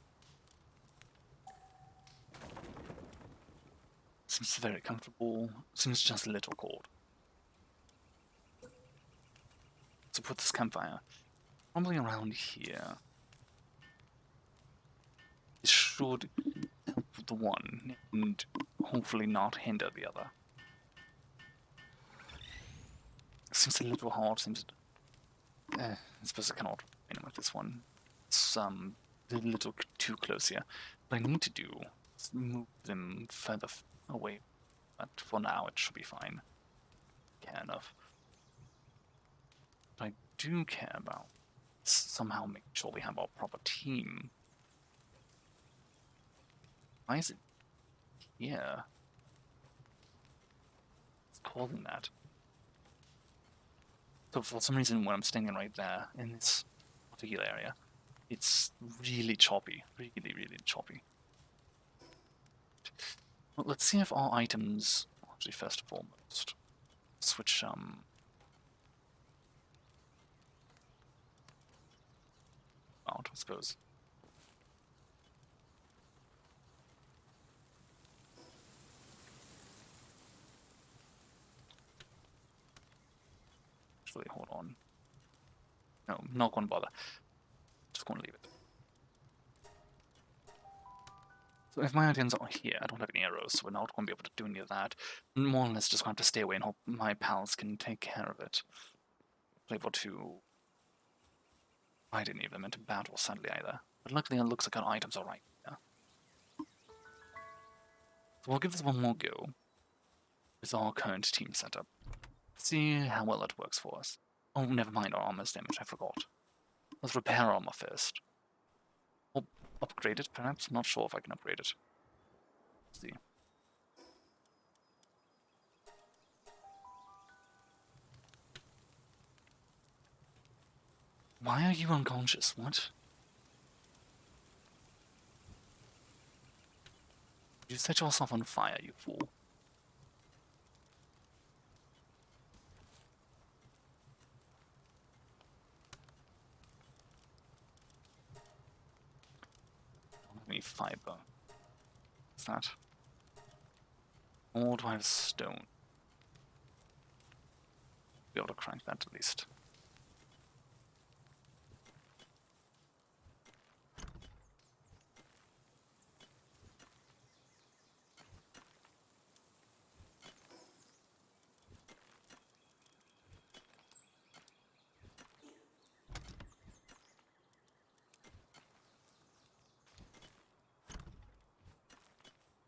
Seems very comfortable, seems just a little cold. So put this campfire probably around here. It should help the one and hopefully not hinder the other. Seems a little hard, seems... I suppose I cannot win with this one. It's a little too close here. What I need to do is move them further away, but for now it should be fine. Care enough. What I do care about is somehow making sure we have our proper team. Why is it here? It's calling that. So for some reason, when I'm standing right there in this particular area, it's really choppy, really choppy. Well, let's see if our items, actually first and foremost, switch out, I suppose. Actually, hold on. No, I'm not going to bother. Just going to leave it. So if my items are here, I don't have any arrows, so we're not going to be able to do any of that. More or less just going to have to stay away and hope my pals can take care of it. Be able to fight any of them into battle, sadly, either. But luckily it looks like our items are right here. So we'll give this one more go with our current team setup. See how well it works for us. Oh, never mind our armor's damage, I forgot. Let's repair armor first. Or upgrade it, perhaps? Not sure if I can upgrade it. Let's see. Why are you unconscious? What? You set yourself on fire, you fool. Don't have any fiber. What's that? Or do I have stone? Be able to crack that at least.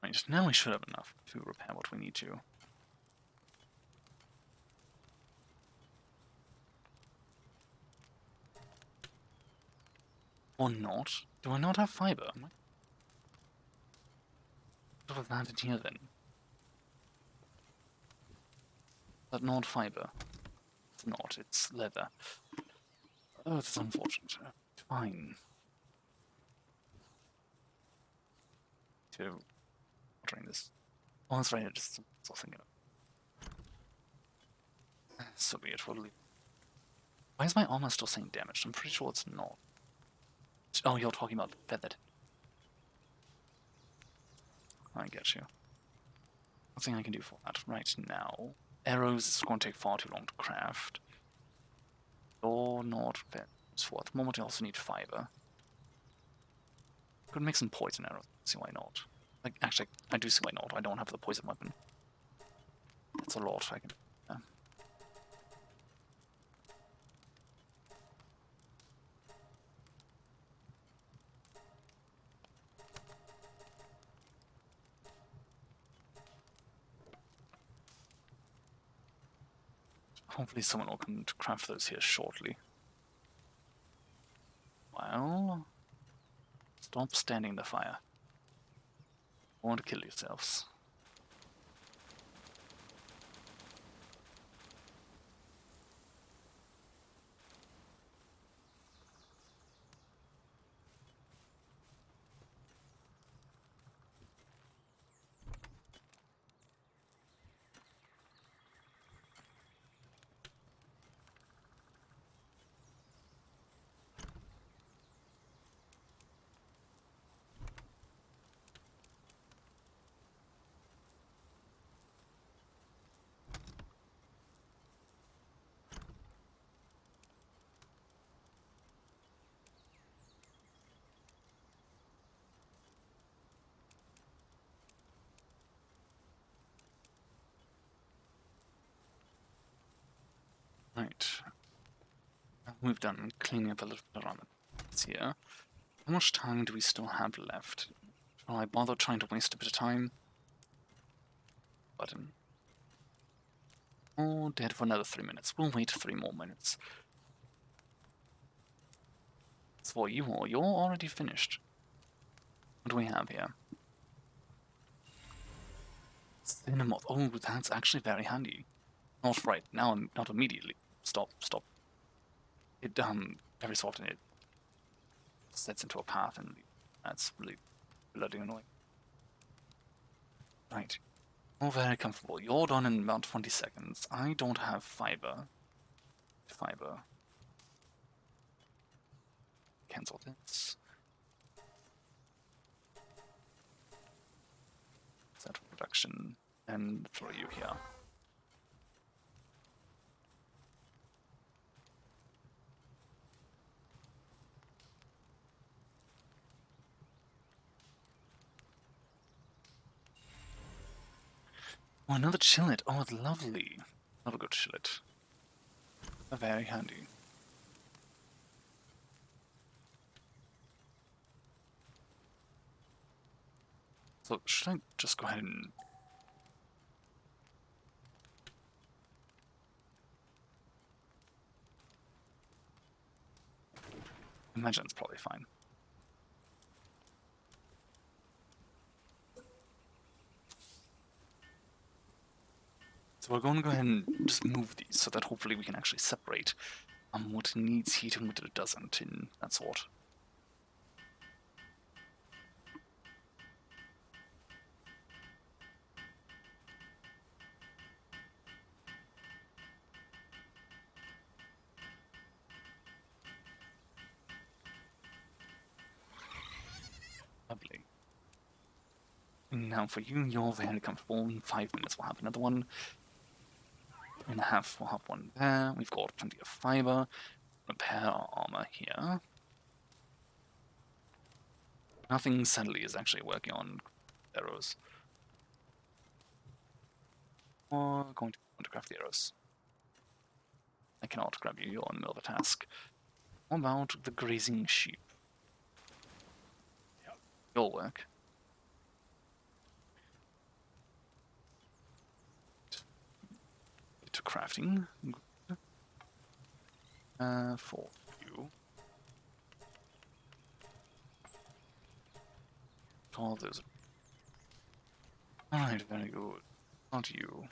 Right, now we should have enough to repair what we need to. Or not? Do I not have fiber? What have I landed here then? But not fiber. It's not, it's leather. Oh, it's unfortunate. Fine. To watering this. Oh, that's right, I just was thinking of. So be it, we'll leave. Why is my armor still saying damaged? I'm pretty sure it's not. Oh, you're talking about feathered. I get you. Nothing I can do for that right now. Arrows is going to take far too long to craft. Or not for at the moment I also need fiber. Could make some poison arrows, see why not. Like, actually, I do see why not. I don't have the poison weapon. That's a lot I can do. Yeah. Hopefully someone will come to craft those here shortly. Well, stop standing in the fire. I want to kill yourselves. Right. We've done cleaning up a little bit around this here. How much time do we still have left? Shall I bother trying to waste a bit of time? Button. Oh, dead for another 3 minutes. We'll wait 3 more minutes. It's for you all. You're already finished. What do we have here? Cinemoth. Oh, that's actually very handy. Not right now, not immediately. Stop. It, every so often it sets into a path and that's really bloody annoying. Right. Oh, very comfortable. You're done in about 20 seconds. I don't have fiber. Cancel this. Set production and throw you here. Oh, another chillet. Oh, it's lovely. Love a good chillet. Very handy. So, should I just go ahead and... imagine it's probably fine. So we're going to go ahead and just move these so that hopefully we can actually separate what needs heat and what it doesn't in that sort. Lovely. Now for you, you're very comfortable. In 5 minutes we'll have another one. 3.5, we'll have one there. We've got plenty of fiber. Repair our armor here. Nothing, sadly, is actually working on arrows. Or going to want to craft the arrows. I cannot grab you, you're in the middle of a task. What about the grazing sheep? You'll work. To crafting. For you. All those. Alright, very good. Not you.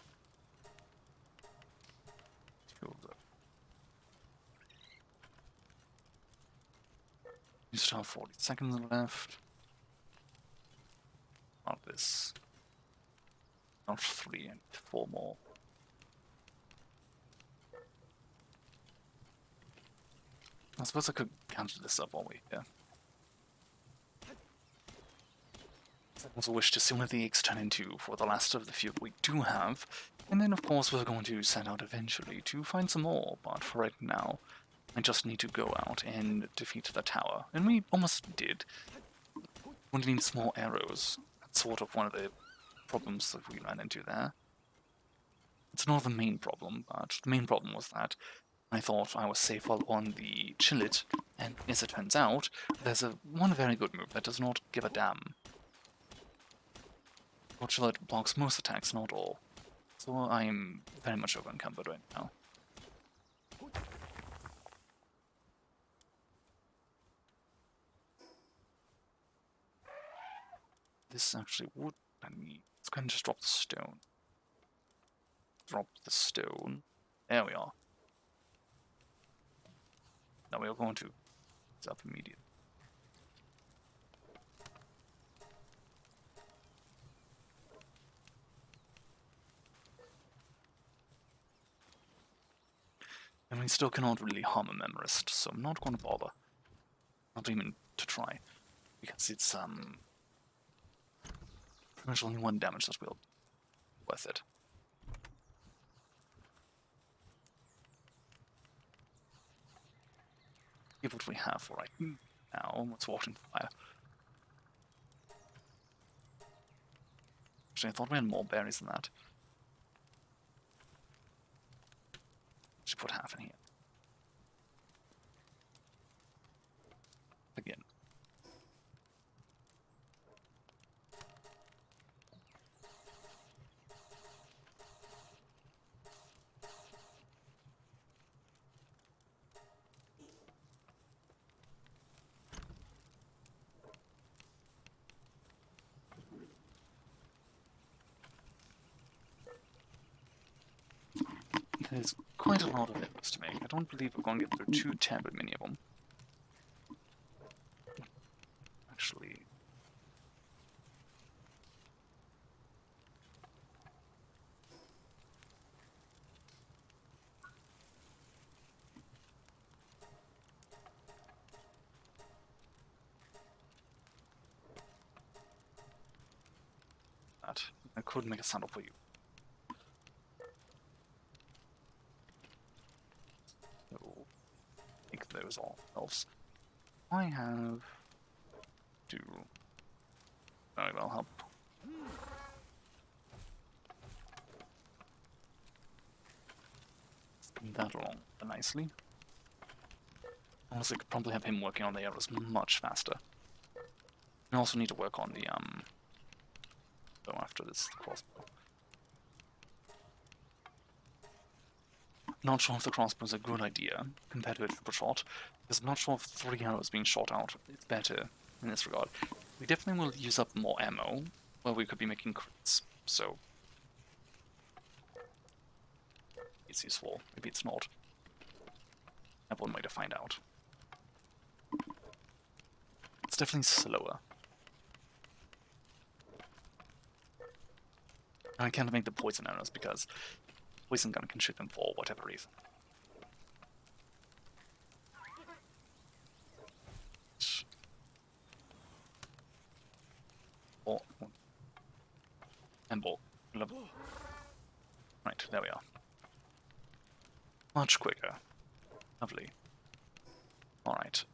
Two of them. You still have 40 seconds left. Not this. Not 3 and 4 more. I suppose I could counter this up while we're here. I also wish to see what the eggs turn into for the last of the few we do have. And then, of course, we're going to set out eventually to find some more. But for right now, I just need to go out and defeat the tower. And we almost did. We need some more arrows. That's sort of one of the problems that we ran into there. It's not the main problem, but the main problem was that I thought I was safe while on the chillet, and as it turns out, there's one very good move that does not give a damn. Well, chillet blocks most attacks, not all. So I am very much over encumbered right now. This actually would let me... let's go ahead and just drop the stone. Drop the stone. There we are. Now we are going to... it's up immediately. And we still cannot really harm a memorist, so I'm not going to bother. Not even to try. Because it's, pretty much only 1 damage that will be worth it. Give what we have for right now. Let's walk into fire. Actually, I thought we had more berries than that. Should put half in here. Again. There's quite a lot of errors to make. I don't believe we're going to get through too terribly many of them. Actually... that. I could make a sandal for you. So, make those all else. I have to very well help. that along nicely. Honestly, could probably have him working on the arrows much faster. We also need to work on the bow after this crossbow. Not sure if the crossbow is a good idea compared to a triple shot, because I'm not sure if 3 arrows being shot out is better in this regard. We definitely will use up more ammo, where we could be making crits, so it's useful. Maybe it's not. I have one way to find out. It's definitely slower. And I can't make the poison arrows because poison gun can shoot them for whatever reason. Or and ball. Right, there we are. Much quicker. Lovely. Alright.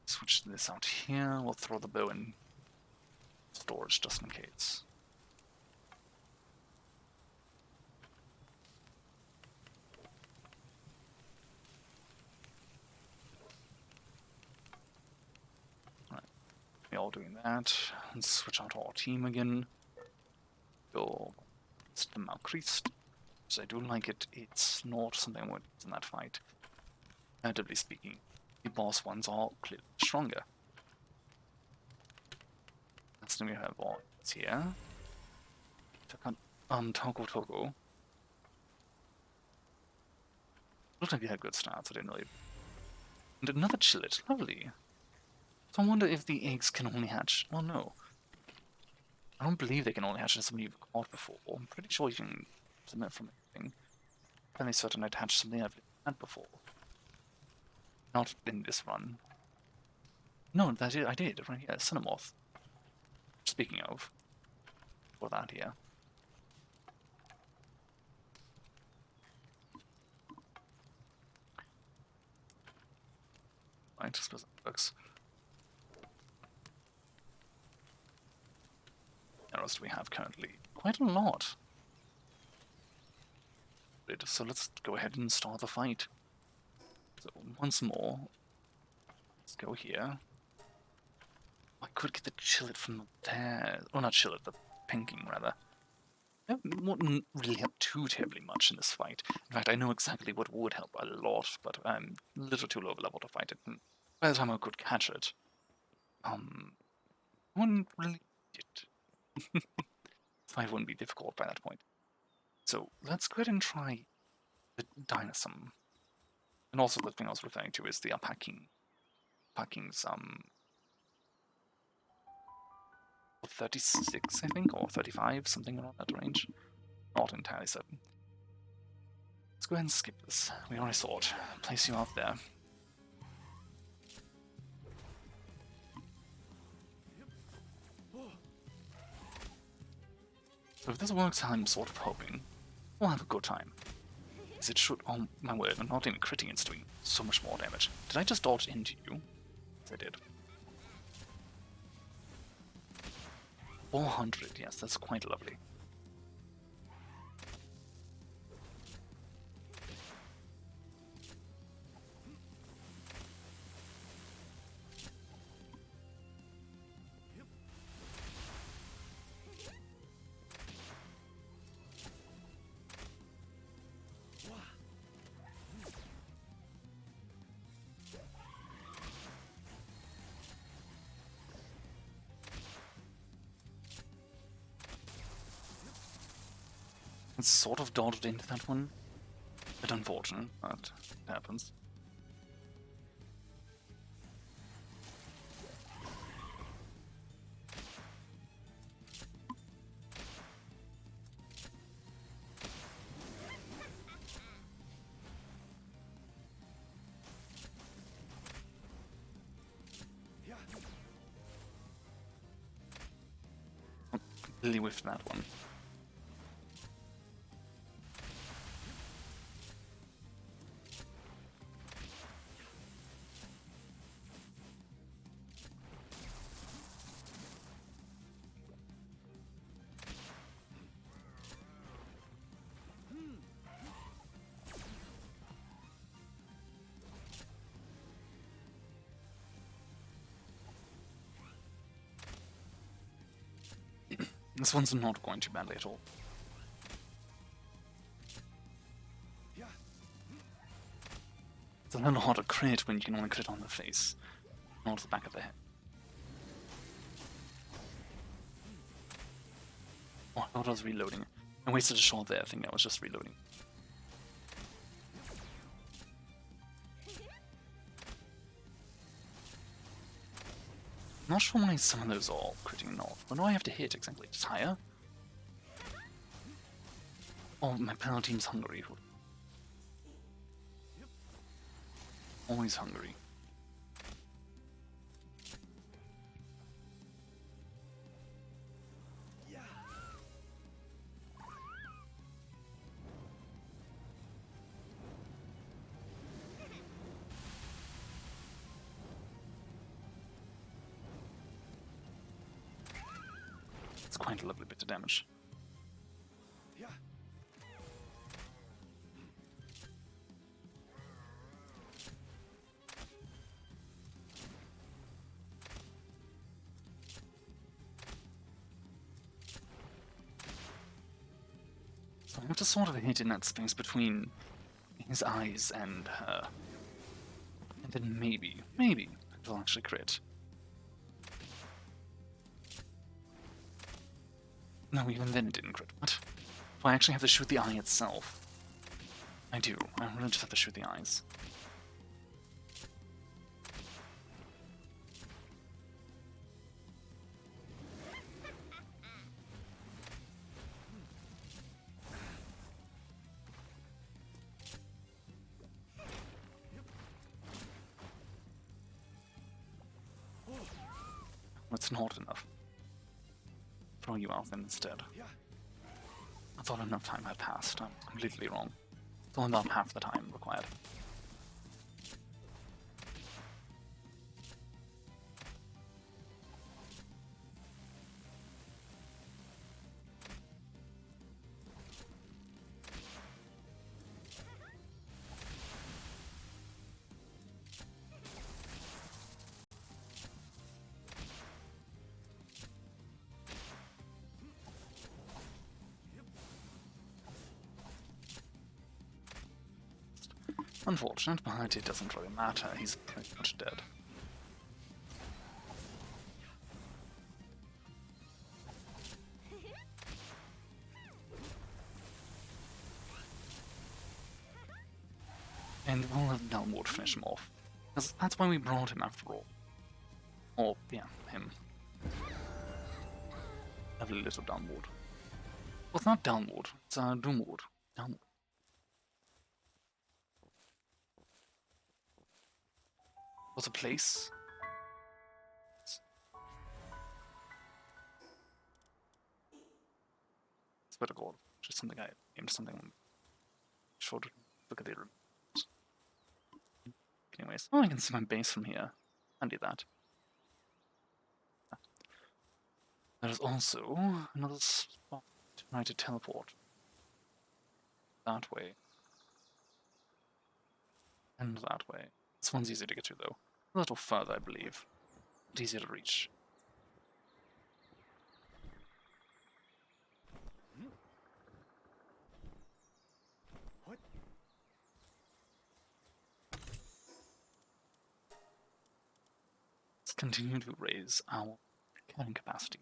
Switch this out here. We'll throw the bow in storage just in case. Right. We're all doing that. Let's switch out our team again. Go to the Malchrist. So I do like it. It's not something I would use in that fight. Comparatively speaking, the boss ones are clearly stronger. Let's do we have what's here. Togo. Looked like he had good stats, I didn't really. And another chillet, lovely. So I wonder if the eggs can only hatch. Oh no. I don't believe they can only hatch in something you've caught before. I'm pretty sure you can submit from anything. Fairly certain I'd hatch something I've had before. Not in this run. No, I did, right here, Cinemoth. Speaking of. For that here. Right, I suppose that works. What else do we have currently? Quite a lot. So let's go ahead and start the fight. So once more, let's go here. I could get the chillet from there. Oh, not chillet, the pinking rather. It wouldn't really help too terribly much in this fight. In fact, I know exactly what would help a lot, but I'm a little too low level to fight it. And by the time I could catch it, I wouldn't really need it. Fight wouldn't be difficult by that point. So let's go ahead and try the Dynasum. And also the thing I was referring to is the Packing's 36, I think, or 35, something around that range. Not entirely certain. Let's go ahead and skip this. We already saw it. Place you out there. So if this works, I'm sort of hoping we'll have a good time. As it should. Oh my word, I'm not even critting, it's doing so much more damage. Did I just dodge into you? Yes, I did. 400, yes, that's quite lovely. It's sort of dodged into that one. Bit unfortunate, but it happens. Completely whiffed that one. This one's not going too badly at all. Yeah. It's a little harder to crit when you can only crit on the face, not the back of the head. Oh, I thought I was reloading. I wasted a shot there, I think I was just reloading. Not sure why some of those are critting not. What do I have to hit exactly? Just higher? Oh, my penalty's hungry. Always hungry. Yeah. It's quite a lovely bit of damage. Yeah. So I have to sort of hit in that space between his eyes and her. And then maybe it'll actually crit. No, even then it didn't crit. What? Do I actually have to shoot the eye itself? I do. I really just have to shoot the eyes. That's not enough. Throw you out then instead. Yeah. I thought enough time had passed. I'm completely wrong. It's only about half the time required. Unfortunate, but it doesn't really matter. He's pretty much dead. And we'll let Dalmwood finish him off. Because that's why we brought him after all. Or, yeah, him. Lovely little Dalmwood. Well, it's not Dalmwood, it's Doomwood. Dalmwood. What's a place? It's better called. Just something I aimed something on. Sure to look at the room. Anyways, oh, I can see my base from here. I'll do that. There's also another spot tonight to teleport. That way. And that way. This one's easier to get to though. A little further, I believe. But easier to reach. What? Let's continue to raise our carrying capacity.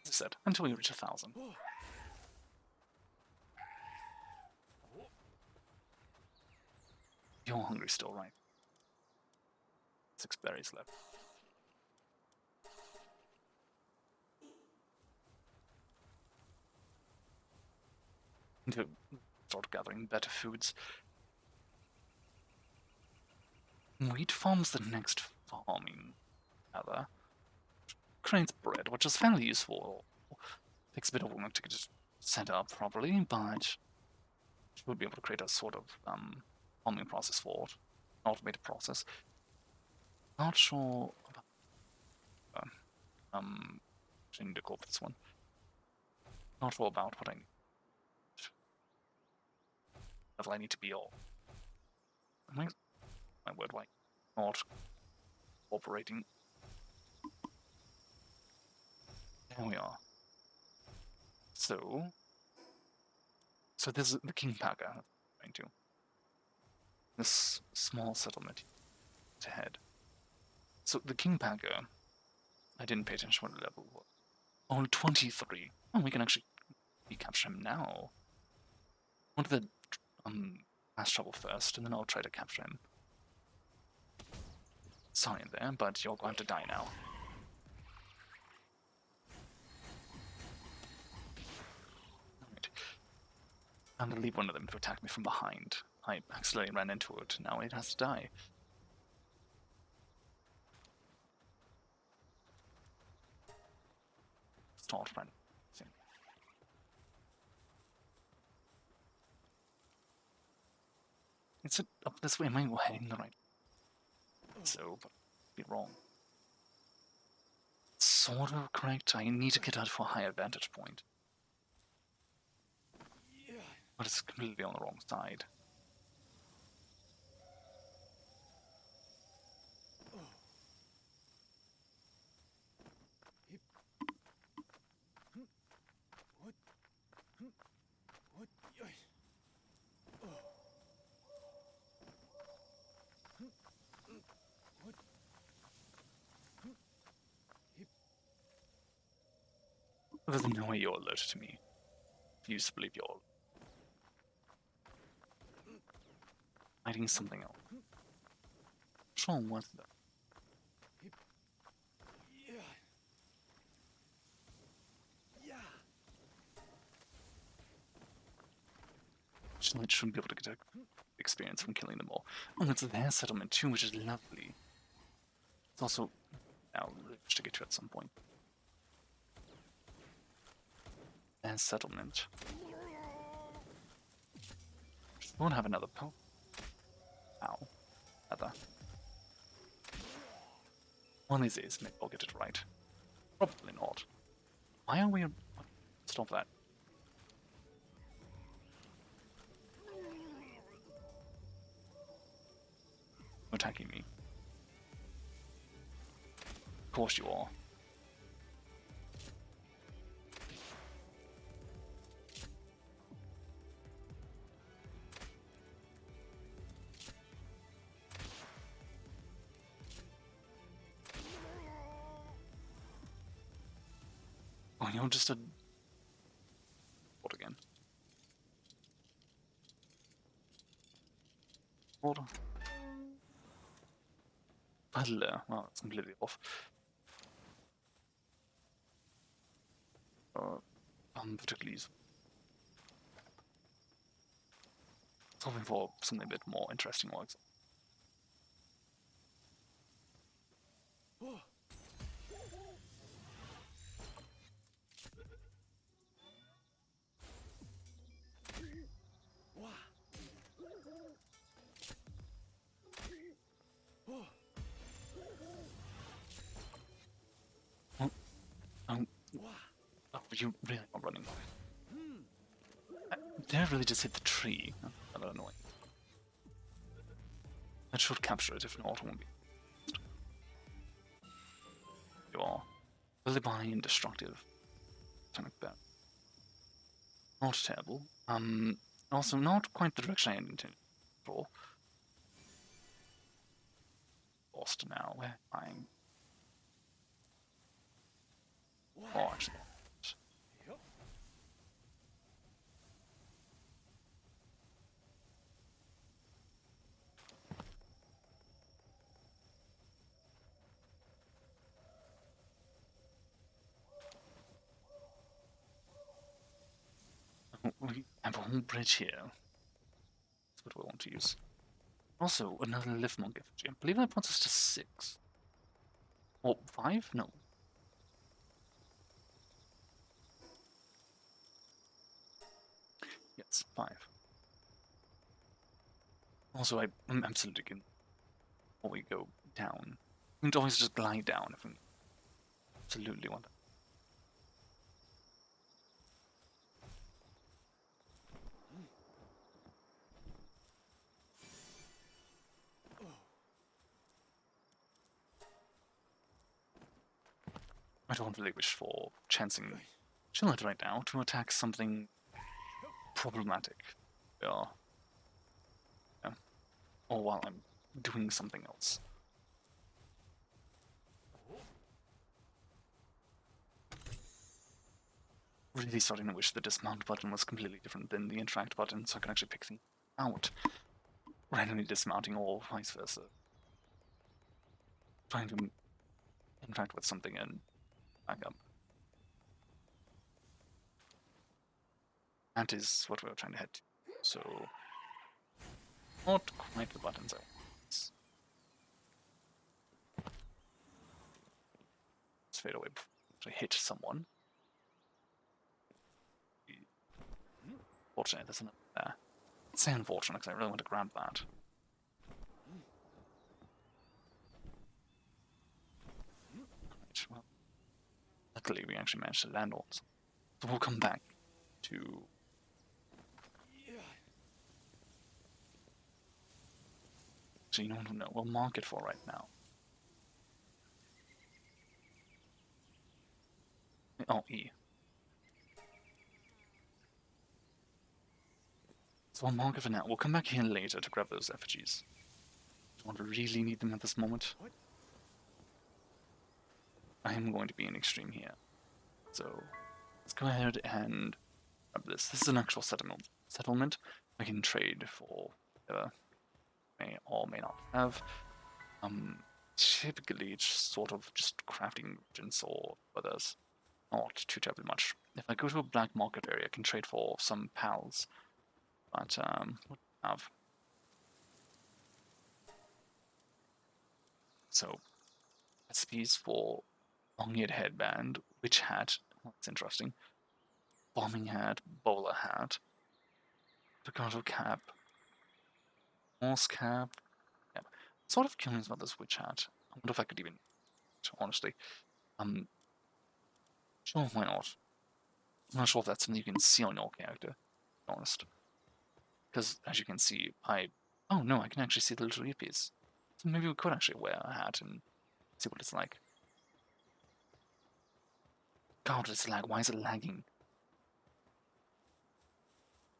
As I said, until we reach 1,000. Oh. You're hungry still, right? 6 berries left. Need to start gathering better foods. Wheat farm's the next farming gather. Creates bread, which is fairly useful. Takes a bit of work to get it set up properly, but should be able to create a sort of farming process for it, an automated process. Not sure about actually need to go for this one. Not sure about what I need. Level I need to be all. My word, why not cooperating? There we are. So there's the King Paga I'm going to. This small settlement to head. So the King Paga, I didn't pay attention what level it was. Oh, 23. Oh, we can actually capture him now. I want the fast travel first, and then I'll try to capture him. Sorry there, but you're going to die now. Alright. I'm gonna leave one of them to attack me from behind. I accidentally ran into it, now it has to die. Start running. It's up this way, am I heading the right? So, but be wrong. Sort of correct. I need to get out to a higher vantage point. But it's completely on the wrong side. There's no way you're alerted to me. I used to believe you're hiding something else. Sure, what's that? I shouldn't be able to get experience from killing them all. Oh, it's their settlement too, which is lovely. It's also I'll manage to get to at some point. Their settlement. Won't have another poke. Ow. Other. One of these days, maybe I'll get it right. Probably not. Why are we... Stop that. Attacking me. Of course you are. Oh, you're just a... What again? What? Paddler. Well, it's completely off. Particularly useful. Hoping for something a bit more interesting or exciting. Oh, you really are running away. Did I really just hit the tree? That's a little annoying. I should capture it, if not, it won't be. You are Libby indestructive. Something like that. Not terrible. Also not quite the direction I intended for. Lost now. Where am I? Oh, actually. We have a whole bridge here. That's what we want to use. Also, another live monk effigy. I believe that puts us to 6. Or 5? No. Yes, 5. Also, I'm absolutely good before we go down. We can always just glide down if we absolutely want to. I don't really wish for chancing chill it right now to attack something problematic. Yeah. Yeah. Or while I'm doing something else. Really starting to wish the dismount button was completely different than the interact button, so I can actually pick things out. Randomly dismounting or vice versa. Trying to interact with something and back up. That is what we were trying to head to. So, not quite the buttons I want. Let's fade away before I hit someone. Fortunately, there's another there. Let's say unfortunate because I really want to grab that. Right, well, luckily we actually managed to land on some. So we'll come back to. So you know what? No, we'll mark it for right now. Oh, E. So I'll mark it for now. We'll come back here later to grab those effigies. Don't really need them at this moment. What? I am going to be in extreme here. So let's go ahead and grab this. This is an actual settlement. I can trade for whatever may or may not have. Typically it's sort of just crafting regions or others. Not too terribly much. If I go to a black market area, I can trade for some pals. But what do I have? So recipes for long-eared headband, witch hat. That's interesting. Bombing hat, bowler hat, Picasso cap, Morse cap. Yeah. Sort of curious about this witch hat. I wonder if I could even, honestly. Sure, why not? I'm not sure if that's something you can see on your character, to be honest. Because as you can see, oh no, I can actually see the little earpiece. So maybe we could actually wear a hat and see what it's like. God, it's lag. Why is it lagging?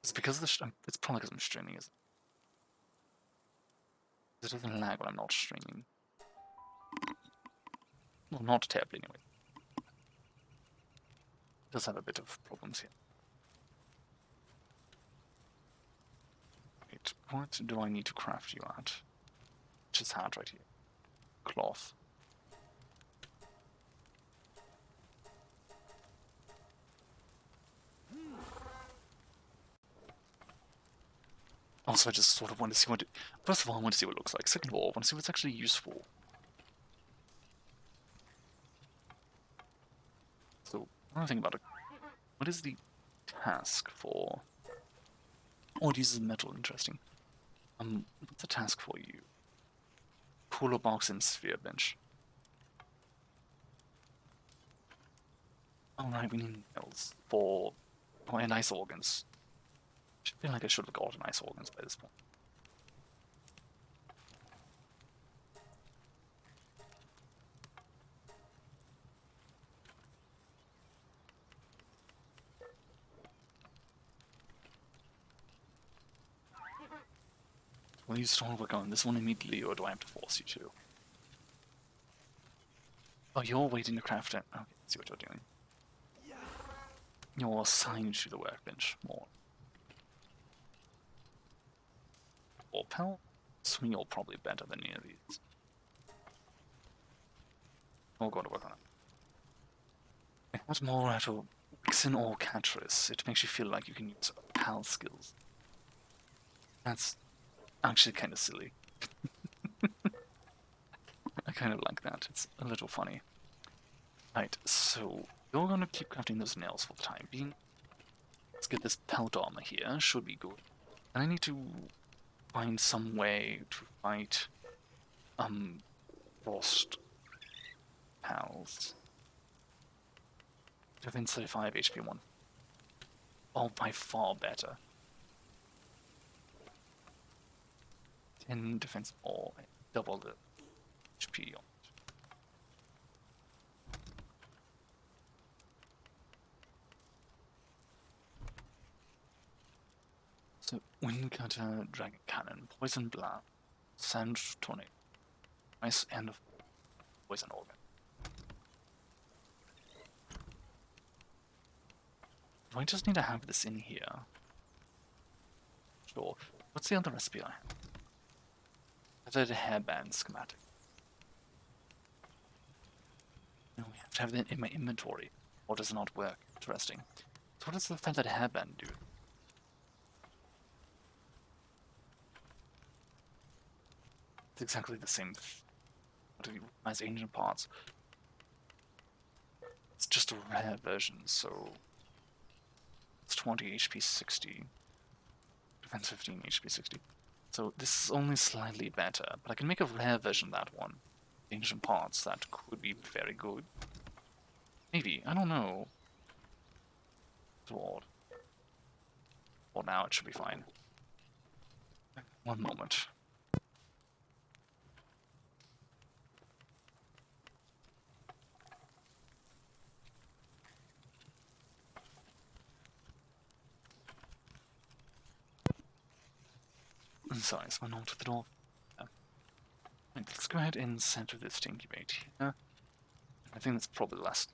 It's because of the. It's probably because I'm streaming, isn't it? It doesn't lag when I'm not streaming. Well, not terribly anyway. It does have a bit of problems here. Wait, what do I need to craft you at? Which is hat right here. Cloth. Also, I just sort of want to see what first of all, I want to see what it looks like. Second of all, I want to see what's actually useful. So, another thing about it. What is the task for... Oh, it uses metal, interesting. What's the task for you? Cooler box and sphere bench. Alright, we need nails for... Oh, and ice organs. I feel like I should have gotten ice organs by this point. Will you still work on this one immediately, or do I have to force you to? Oh, you're waiting to craft it. Okay, let's see what you're doing. You're assigned to the workbench more. Or Pel? Assuming you're probably better than any of these. We'll go to work on it. What's more out of Vixen or Catris? It makes you feel like you can use PAL skills. That's actually kind of silly. I kind of like that. It's a little funny. Right, so you're gonna keep crafting those nails for the time being. Let's get this pelt armor here. Should be good. And I need to find some way to fight frost pals. Defense 35, HP 1. Oh, by far better. 10 defense more, double the HP on it. So, Wind Cutter, Dragon Cannon, Poison Blast, Sand Tornado, Ice, and Poison Organ. Do I just need to have this in here? Sure. What's the other recipe I have? Feathered hairband schematic. No, we have to have it in my inventory, or does it not work? Interesting. So what does the feathered hairband do? It's exactly the same. What do you recognize ancient parts? It's just a rare version, so it's 20 HP 60. Defense 15 HP 60. So this is only slightly better, but I can make a rare version of that one. Ancient parts that could be very good. Maybe, I don't know. Lord. Well, now it should be fine. One moment. Sorry, it's my knock to the door. Right, let's go ahead and center this stinky bait here. I think that's probably the last.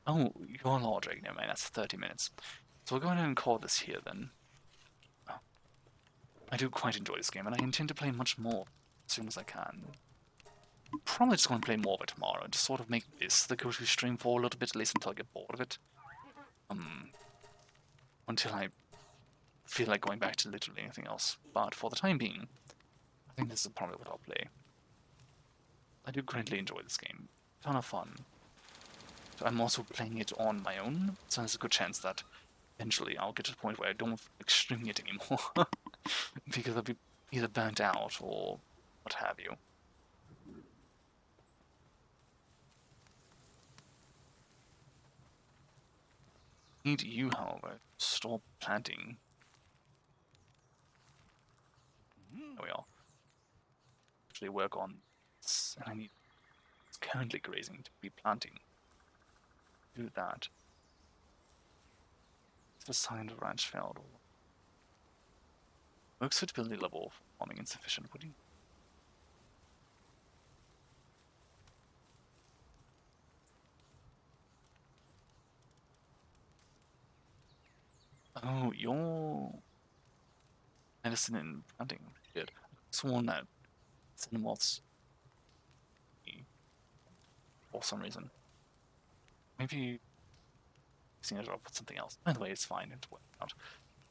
Oh, you're Lord Drake. Never mind, that's 30 minutes. So we'll go ahead and call this here then. Oh. I do quite enjoy this game, and I intend to play much more as soon as I can. Probably just going to play more of it tomorrow, and just sort of make this the go-to stream for a little bit, at least until I get bored of it. Until I feel like going back to literally anything else. But for the time being, I think this is probably what I'll play. I do greatly enjoy this game. Ton of fun. So I'm also playing it on my own, so there's a good chance that eventually I'll get to the point where I don't stream it anymore. Because I'll be either burnt out or what have you. Need you, however, to stop planting. There we are. Actually work on this, and I need it's currently grazing to be planting. Do that. It's the sign of ranch failed. Work suitability level for farming insufficient. Would you? Oh, your medicine and planting. Good. I sworn that Cinemoths for some reason. Maybe seeing it, I'll put something else. By the way, it's fine. It's working out.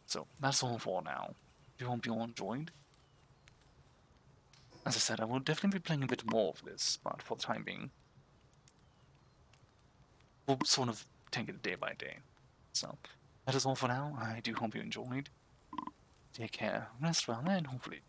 So that's all for now. Do you hope you all enjoyed? As I said, I will definitely be playing a bit more of this, but for the time being, we'll sort of take it day by day. So that is all for now. I do hope you enjoyed. Take care, rest well, and hopefully